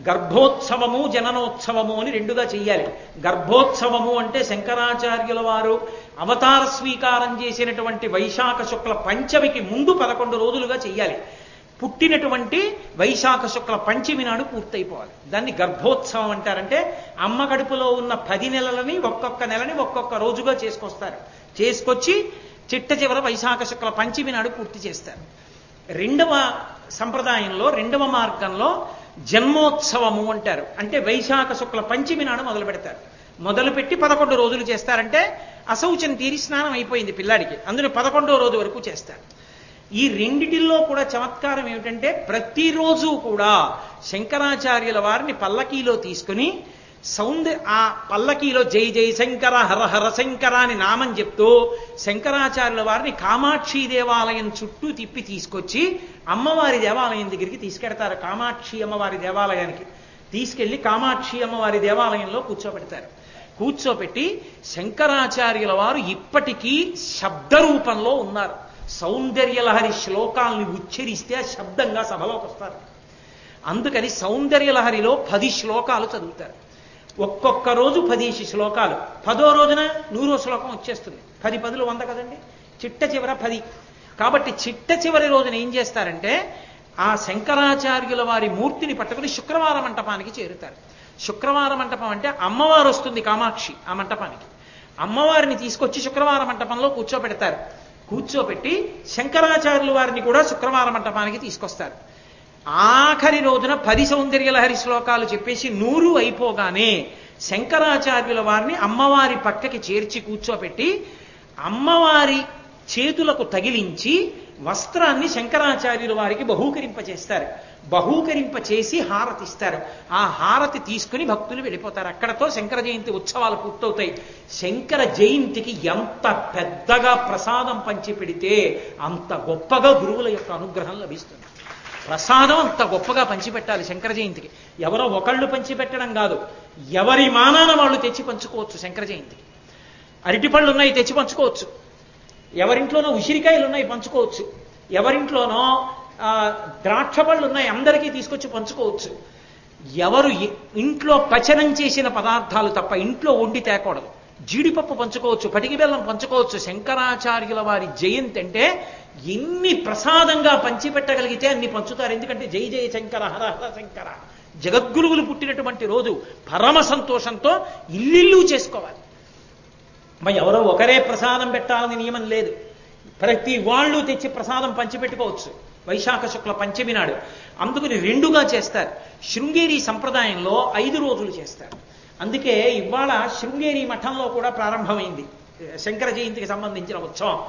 గర్భోత్సవము జననోత్సవము అని రెండుగా చెయ్యాలి. గర్భోత్సవము అంటే శంకరాచార్యుల వారు అవతార స్వీకారం చేసినటువంటి వైశాఖ శుక్ల పంచమికి ముందు 11 రోజులుగా చెయ్యాలి. పుట్టినటువంటి వైశాఖ శుక్ల పంచమి నాడు పూర్తయిపోవాలి. దాన్ని గర్భోత్సవం అంటారంటే అమ్మ కడుపులో ఉన్న 10 నెలలని ఒక్కొక్క నెలని ఒక్కొక్క రోజుగా చేసుకొస్తారు. చేసుకొచ్చి చిట్ట చివర వైశాఖ శుక్ల పంచమి నాడు పూర్తి చేస్తారు. రెండవ సంప్రదాయంలో, రెండవ మార్గంలో జన్మోత్సవము అంటారు. అంటే వైశాఖ శుక్ల పంచమి నాడు మొదలు పెడతారు. మొదలుపెట్టి 11 రోజులు చేస్తారంటే అశౌచం తీరి స్నానం అయిపోయింది పిల్లాడికి, అందులో 11వ రోజు వరకు చేస్తారు. ఈ రెండిటిల్లో కూడా చమత్కారం ఏమిటంటే ప్రతిరోజు కూడా శంకరాచార్యుల వారిని పల్లకీలో తీసుకుని ఆ పల్లకీలో జై జై శంకర హర హర శంకర అని నామం చెప్తూ శంకరాచార్యుల వారిని కామాక్షి దేవాలయం చుట్టూ తిప్పి తీసుకొచ్చి అమ్మవారి దేవాలయం దగ్గరికి తీసుకెడతారు. కామాక్షి అమ్మవారి దేవాలయానికి తీసుకెళ్లి కామాక్షి అమ్మవారి దేవాలయంలో కూర్చోబెడతారు. కూర్చోబెట్టి శంకరాచార్యుల వారు ఇప్పటికీ శబ్ద రూపంలో ఉన్నారు. సౌందర్యలహరి శ్లోకాల్ని ఉచ్చరిస్తే శబ్దంగా సభలోకి వస్తారు. అందుకని సౌందర్యలహరిలో 10 శ్లోకాలు చదువుతారు. ఒక్కొక్క రోజు 10 శ్లోకాలు. 10వ రోజున 100వ శ్లోకం వచ్చేస్తుంది. 10 పదులు 100 కదండి, చిట్ట చివర 10. కాబట్టి చిట్ట చివరి రోజున ఏం చేస్తారంటే ఆ శంకరాచార్యుల వారి మూర్తిని పట్టుకుని శుక్రవార మంటపానికి చేరుతారు. శుక్రవార మంటపం అంటే అమ్మవారు వస్తుంది కామాక్షి ఆ మంటపానికి. అమ్మవారిని తీసుకొచ్చి శుక్రవార మంటపంలో కూర్చోబెడతారు. కూర్చోబెట్టి శంకరాచార్యుల వారిని కూడా శుక్రవార మంటపానికి తీసుకొస్తారు. ఆఖరి రోజున 10 సౌందర్యలహరి శ్లోకాలు చెప్పేసి 100 అయిపోగానే శంకరాచార్యుల వారిని అమ్మవారి పక్కకి చేర్చి కూర్చోబెట్టి అమ్మవారి చేతులకు తగిలించి వస్త్రాన్ని శంకరాచార్యుల వారికి బహూకరింపచేస్తారు. బహూకరింపచేసి హారతిస్తారు. ఆ హారతి తీసుకుని భక్తులు వెళ్ళిపోతారు. అక్కడతో శంకర జయంతి ఉత్సవాలు పూర్తవుతాయి. శంకర జయంతికి ఎంత పెద్దగా ప్రసాదం పంచి పెడితే అంత గొప్పగా గురువుల యొక్క అనుగ్రహం లభిస్తుంది. ప్రసాదం అంత గొప్పగా పంచిపెట్టాలి శంకర జయంతికి. ఎవరో ఒకళ్ళు పంచిపెట్టడం కాదు, ఎవరి మానాన వాళ్ళు తెచ్చి పంచుకోవచ్చు. శంకర జయంతికి అరటిపళ్ళు ఉన్నాయి తెచ్చి పంచుకోవచ్చు, ఎవరింట్లోనో ఉసిరికాయలు ఉన్నాయి పంచుకోవచ్చు, ఎవరింట్లోనో ద్రాక్ష పళ్ళు ఉన్నాయి అందరికీ తీసుకొచ్చి పంచుకోవచ్చు. ఎవరు ఇంట్లో పచనం చేసిన పదార్థాలు తప్ప ఇంట్లో వండి తేకూడదు. జీడిపప్పు పంచుకోవచ్చు, పటికి బెల్లం పంచుకోవచ్చు. శంకరాచార్యుల వారి జయంతి అంటే ఎన్ని ప్రసాదంగా పంచిపెట్టగలిగితే అన్ని పంచుతారు. ఎందుకంటే జై జయ శంకర హర హర శంకర జగద్గురువులు పుట్టినటువంటి రోజు. పరమ సంతోషంతో ఇల్లిల్లు చేసుకోవాలి. మరి ఎవరో ఒకరే ప్రసాదం పెట్టాలని నియమం లేదు. ప్రతి వాళ్ళు తెచ్చి ప్రసాదం పంచిపెట్టుకోవచ్చు వైశాఖ శుక్ల పంచమి నాడు. అందుకని 2గా చేస్తారు. శృంగేరి సంప్రదాయంలో 5 రోజులు చేస్తారు. అందుకే ఇవాళ శృంగేరి మఠంలో కూడా ప్రారంభమైంది శంకర జయంతికి సంబంధించిన ఉత్సవం.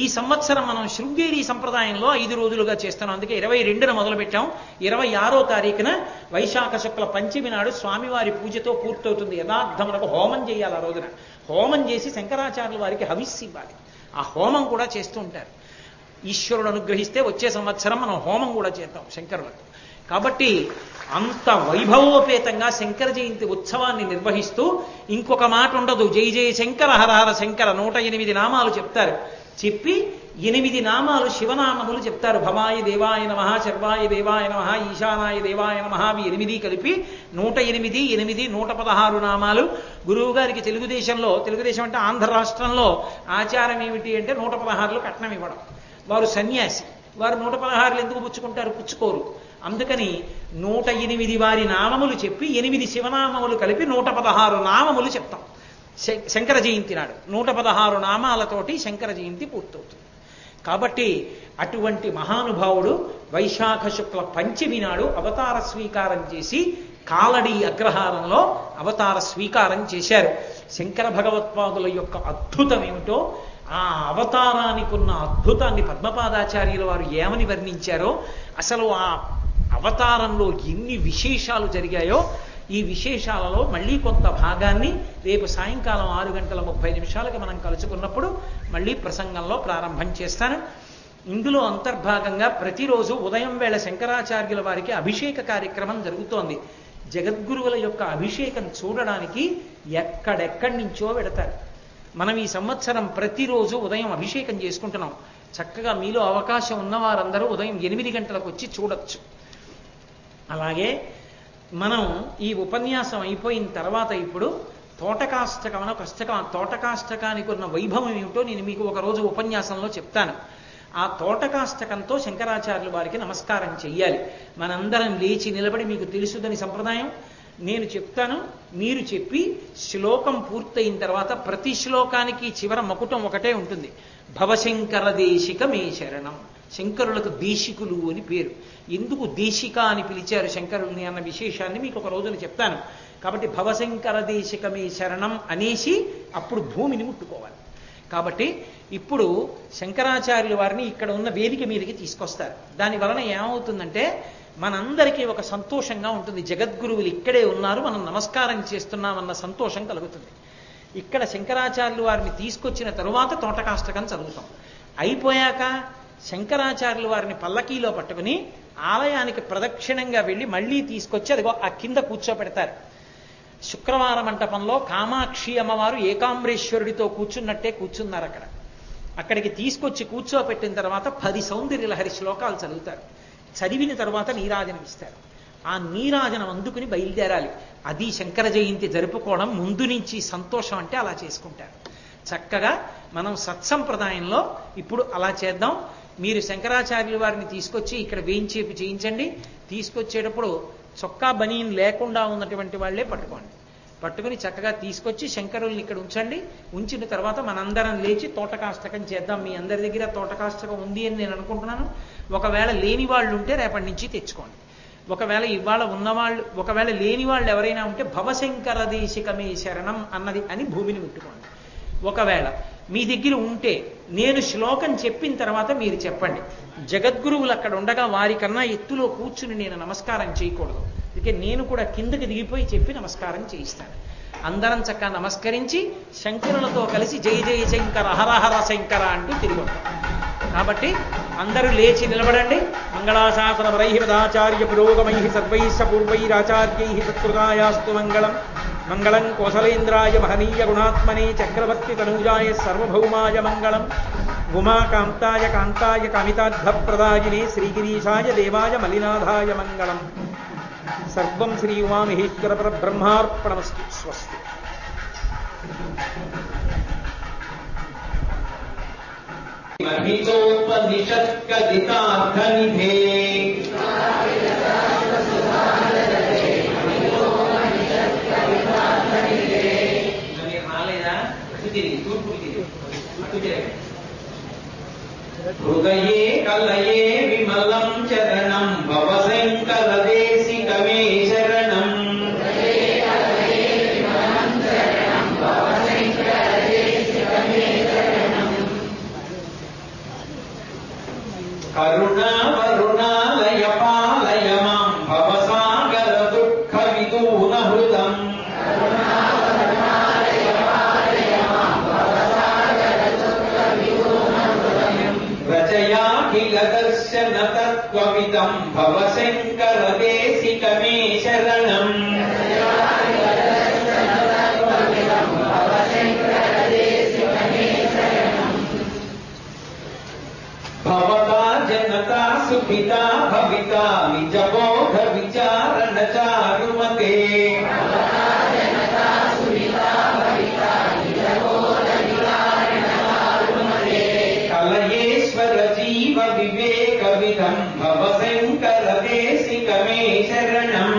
ఈ సంవత్సరం మనం శృంగేరి సంప్రదాయంలో 5 రోజులుగా చేస్తున్నాం. అందుకే 22న మొదలుపెట్టాం. 26వ తారీఖున వైశాఖ శుక్ల పంచమి నాడు స్వామివారి పూజతో పూర్తవుతుంది. యథార్థమునకు హోమం చేయాలి. ఆ రోజున హోమం చేసి శంకరాచార్యుల వారికి హవిస్సు ఇవ్వాలి. ఆ హోమం కూడా చేస్తూ ఉంటారు. ఈశ్వరుడు అనుగ్రహిస్తే వచ్చే సంవత్సరం మనం హోమం కూడా చేద్దాం శంకరులకు. కాబట్టి అంత వైభవోపేతంగా శంకర జయంతి ఉత్సవాన్ని నిర్వహిస్తూ ఇంకొక మాట ఉండదు. జై జయ శంకర హర హర శంకర 108 నామాలు చెప్తారు. చెప్పి 8 నామాలు శివనామములు చెప్తారు. భవాయ దేవాయ నమః, శర్వాయ దేవాయ నమః, ఈశానాయ దేవాయ నమః. అవి 8 కలిపి 108 116 నామాలు. గురువు గారికి తెలుగుదేశం అంటే ఆంధ్ర రాష్ట్రంలో ఆచారం ఏమిటి అంటే 116 కట్నం ఇవ్వడం. వారు సన్యాసి, వారు 116 ఎందుకు పుచ్చుకుంటారు? పుచ్చుకోరు. అందుకని 108 వారి నామములు చెప్పి 8 శివనామములు కలిపి 116 నామములు చెప్తాం శంకర జయంతి నాడు. 116 నామాలతోటి శంకర జయంతి పూర్తవుతుంది. కాబట్టి అటువంటి మహానుభావుడు వైశాఖ శుక్ల పంచమి నాడు అవతార స్వీకారం చేసి కాలడి అగ్రహారంలో అవతార స్వీకారం చేశారు. శంకర భగవత్పాదుల యొక్క అద్భుతం ఏమిటో, ఆ అవతారానికి ఉన్న అద్భుతాన్ని పద్మపాదాచార్యుల వారు ఏమని వర్ణించారో, అసలు ఆ అవతారంలో ఎన్ని విశేషాలు జరిగాయో ఈ విశేషాలలో మళ్ళీ కొంత భాగాన్ని రేపు సాయంకాలం 6:30 మనం కలుసుకున్నప్పుడు మళ్ళీ ప్రసంగంలో ప్రారంభం చేస్తాను. ఇందులో అంతర్భాగంగా ప్రతిరోజు ఉదయం వేళ శంకరాచార్యుల వారికి అభిషేక కార్యక్రమం జరుగుతోంది. జగద్గురువుల యొక్క అభిషేకం చూడడానికి ఎక్కడెక్కడి నుంచో వెడతారు. మనం ఈ సంవత్సరం ప్రతిరోజు ఉదయం అభిషేకం చేసుకుంటున్నాం. చక్కగా మీలో అవకాశం ఉన్న వారందరూ ఉదయం 8 గంటలకు వచ్చి చూడొచ్చు. అలాగే మనం ఈ ఉపన్యాసం అయిపోయిన తర్వాత ఇప్పుడు తోటకాష్టకం అని ఒక తోటకాష్టకానికి ఉన్న వైభవం ఏమిటో నేను మీకు ఒకరోజు ఉపన్యాసంలో చెప్తాను. ఆ తోటకాష్టకంతో శంకరాచార్యుల వారికి నమస్కారం చెయ్యాలి. మనందరం లేచి నిలబడి, మీకు తెలుసుదని సంప్రదాయం, నేను చెప్తాను, మీరు చెప్పి శ్లోకం పూర్తయిన తర్వాత ప్రతి శ్లోకానికి చివర మకుటం ఒకటే ఉంటుంది. భవశంకర దేశిక మే శరణం. శంకరులకు దేశికులు అని పేరు. ఎందుకు దేశిక అని పిలిచారు శంకరుల్ని అన్న విశేషాన్ని మీకు ఒక రోజున చెప్తాను. కాబట్టి భవశంకర దేశిక మే శరణం అనేసి అప్పుడు భూమిని ముట్టుకోవాలి. కాబట్టి ఇప్పుడు శంకరాచార్యుల వారిని ఇక్కడ ఉన్న వేదిక మీదకి తీసుకొస్తారు. దాని వలన ఏమవుతుందంటే మనందరికీ ఒక సంతోషంగా ఉంటుంది. జగద్గురువులు ఇక్కడే ఉన్నారు, మనం నమస్కారం చేస్తున్నామన్న సంతోషం కలుగుతుంది. ఇక్కడ శంకరాచార్యుల వారిని తీసుకొచ్చిన తరువాత తోటకాష్టకం చదువుతాం. అయిపోయాక శంకరాచార్యుల వారిని పల్లకీలో పట్టుకుని ఆలయానికి ప్రదక్షిణంగా వెళ్ళి మళ్ళీ తీసుకొచ్చి అదిగో ఆ కింద కూర్చోపెడతారు. శుక్రవార మంటపంలో కామాక్షి అమ్మవారు ఏకాంబరేశ్వరుడితో కూర్చున్నట్టే కూర్చున్నారు. అక్కడికి తీసుకొచ్చి కూర్చోపెట్టిన తర్వాత 10 సౌందర్యలహరి శ్లోకాలు చదువుతారు. చదివిన తర్వాత నీరాజనం ఇస్తారు. ఆ నీరాజనం అందుకుని బయలుదేరాలి. అది శంకర జయంతి జరుపుకోవడం ముందు నుంచి సంతోషం అంటే అలా చేసుకుంటారు. చక్కగా మనం సత్సంప్రదాయంలో ఇప్పుడు అలా చేద్దాం. మీరు శంకరాచార్యుల వారిని తీసుకొచ్చి ఇక్కడ వేయించేపి చేయించండి. తీసుకొచ్చేటప్పుడు చొక్కా బనీన్ లేకుండా ఉన్నటువంటి వాళ్లే పట్టుకుని చక్కగా తీసుకొచ్చి శంకరుల్ని ఇక్కడ ఉంచండి. ఉంచిన తర్వాత మనందరం లేచి తోటకాష్టకం చేద్దాం. మీ అందరి దగ్గర తోటకాష్టకం ఉంది అని నేను అనుకుంటున్నాను. ఒకవేళ లేని వాళ్ళు ఉంటే రేపటి నుంచి తెచ్చుకోండి. ఒకవేళ ఇవాళ ఉన్నవాళ్ళు, ఒకవేళ లేని వాళ్ళు ఎవరైనా ఉంటే భవశంకర దేశికమే శరణం అన్నది అని భూమిని ముట్టుకోండి. ఒకవేళ మీ దగ్గర ఉంటే నేను శ్లోకం చెప్పిన తర్వాత మీరు చెప్పండి. జగద్గురువులు అక్కడ ఉండగా వారికన్నా ఎత్తులో కూర్చుని నేను నమస్కారం చేయకూడదు. అందుకే నేను కూడా కిందకి దిగిపోయి చెప్పి నమస్కారం చేయిస్తాను. అందరం చక్కగా నమస్కరించి శంకరులతో కలిసి జయ జయ శంకర హర హర శంకర అంటూ తిరిగి వస్తాం. కాబట్టి అందరూ లేచి నిలబడండి. మంగళాశాసన వరై పదాచార్య పురోగమై సర్వైశ్చ పూర్వైరాచార్యై సత్కృతాయాస్తు మంగళం. మంగళం కోసలేంద్రాయ మహనీయ గుణాత్మనే చక్రవర్తి తనూజాయ సర్వభౌమాయ మంగళం. ఉమాకాంతాయ కాంతాయ కామితార్థప్రదాయినే శ్రీగిరీశాయ దేవాయ మలినాథాయ మంగళం. సర్వం శ్రీ ఉమామహేశ్వర పరబ్రహ్మార్పణమస్తు. స్వస్తి.
మహితోపనిషత్కదితార్థనిధే హృదయే కలయే విమలం చరణం భవశంకర దేశికమే శరణం. కరుణా వరుణాలయ పాలయ మాం భవసాగర దుఃఖ విదూన హృదం. రచయాఖిల దర్శన తత్వమిదం భవశంకర దేశికమే శరణం. భవతా జనతా సుఖితా భవితా నిజబోధ విచారణ చారుమతే. కలయేశ్వర జీవ వివేక విధం భవశంకర దేశికమే శరణం.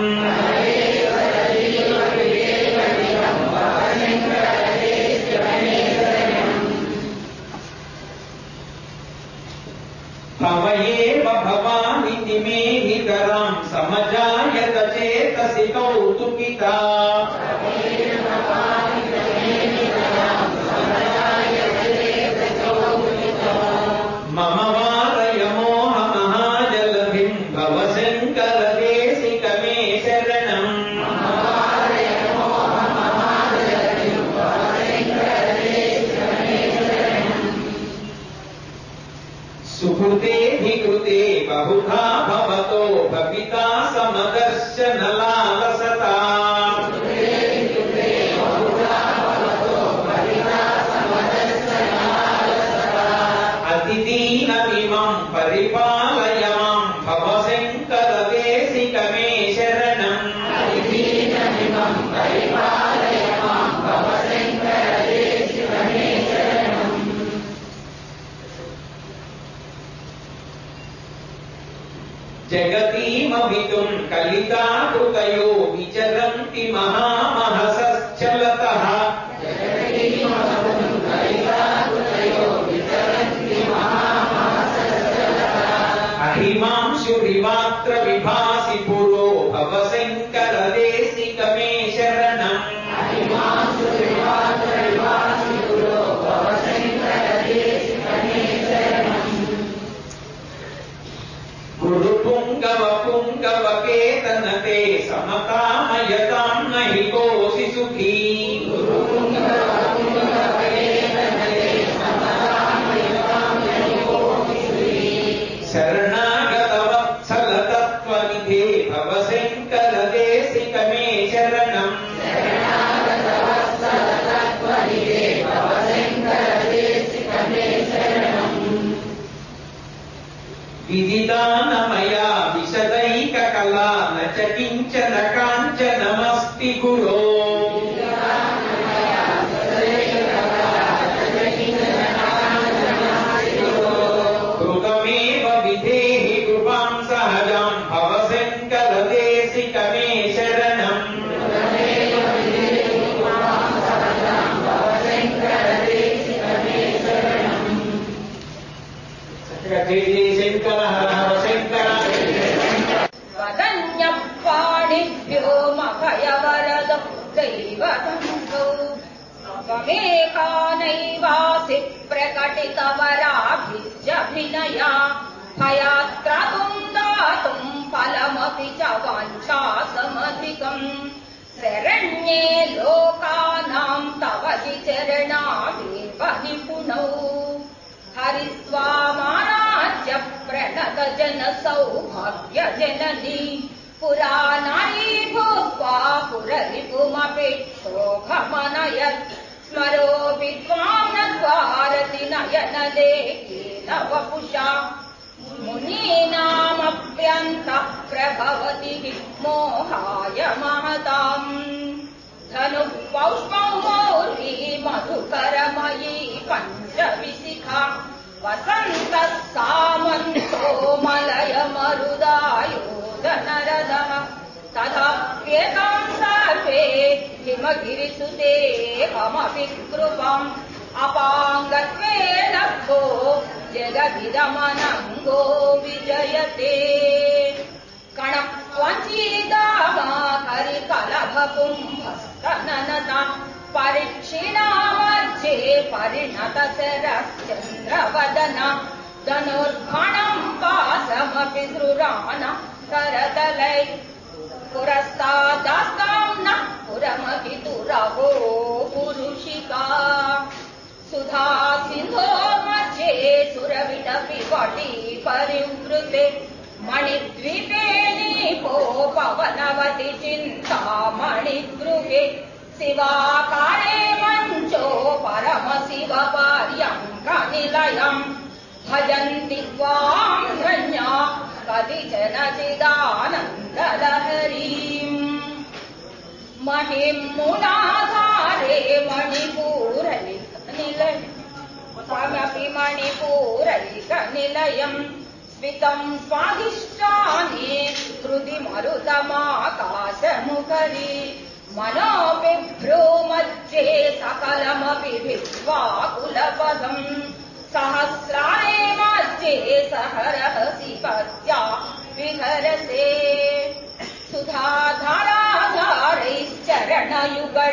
భవయేవ భవానితి మే నితరాం సమజాయత చేతసి కౌతుకితా. మమ వారయ మోహ మహాజలధిం భవశంకర भीमवितुम् कलिताकृतयो विचरन्ति महामहसश्चलतः अहिमांशुरिवात्र विभासि पुरो भवशङ्करदेशिकमे शरणम् गुरु पुङ्गव पुङ्गवकेतनते समतामयताम् न हि कोऽसि सुखी शरणागतवत्सलतत्त्वनिधे भवशङ्करदेशिकमे शरणम् विदितानमया विशदैककला न च किञ्चन काञ्चनमस्ति गुरो कृतमेव विधेहि कृपां सहजां भवशङ्करदेशिकमे शरणम् जय जय शङ्कर हर हर शङ्कर
वदन्यपाणिभ्यो मभयवरद दैवतङ्गौ त्वमेकानैवासि प्रकटितवराभिजभिनया भयात्रतुम् दातुम् फलमपि च वाञ्छासमधिकम् शरण्ये लोकानाम् तव हि चरणावेव निपुणौ हरिस्वामाराज्य प्रणत जन सौभाग्य जननी पुराणानी भूत्वा पुररिपुमपेक्षोघमनयत् स्मरो विद्वान् द्वारति नयनलेखेन वपुषा मुनीनामप्यन्तः प्रभवति मोहाय महताम् धनुः पौष्पौ मौर्वी मधुकरमयी पञ्चविशिखा वसन्तः सामन्तो मलय मरुदायोधनरदः तथाप्येताम् सर्वे हिमगिरिसुते कमपि कृपाम् अपाङ्गत्वे लब्धो जगदिदमनङ्गो विजयते कणक्वञ्चीदामाकरिकलभकुम्भस्तननता परिक्षीणामध्ये परिणतशरश्चन्द्रवदना धनुर्घणम् पाशमपि सृराण करतलै पुरस्तादास्ताम् नः पुरमहितुरवो पुरुषिका सुधा सिन्धो मध्ये सुरविटपि वटी परिवृते मणिद्वीपे नीपो पवनवति चिन्तामणिगृहे शिवाकारे मञ्चो परमशिव पर्यङ्कनिलयम् भजन्ति त्वाम् धन्या कतिचन चिदानन्दलहरीम् महिम् मुनाधारे मणिपूरैकनिलयम् स्मितम् स्वादिष्टानि हृदि मरुतमाकाशमुखरी मनोबिभ्रूमध्ये सकलमपि भित्त्वा कुलपदम् सहस्राणे मध्ये सहरहसि पत्या विहरसे सुधाधाराधारैश्चरणयुगल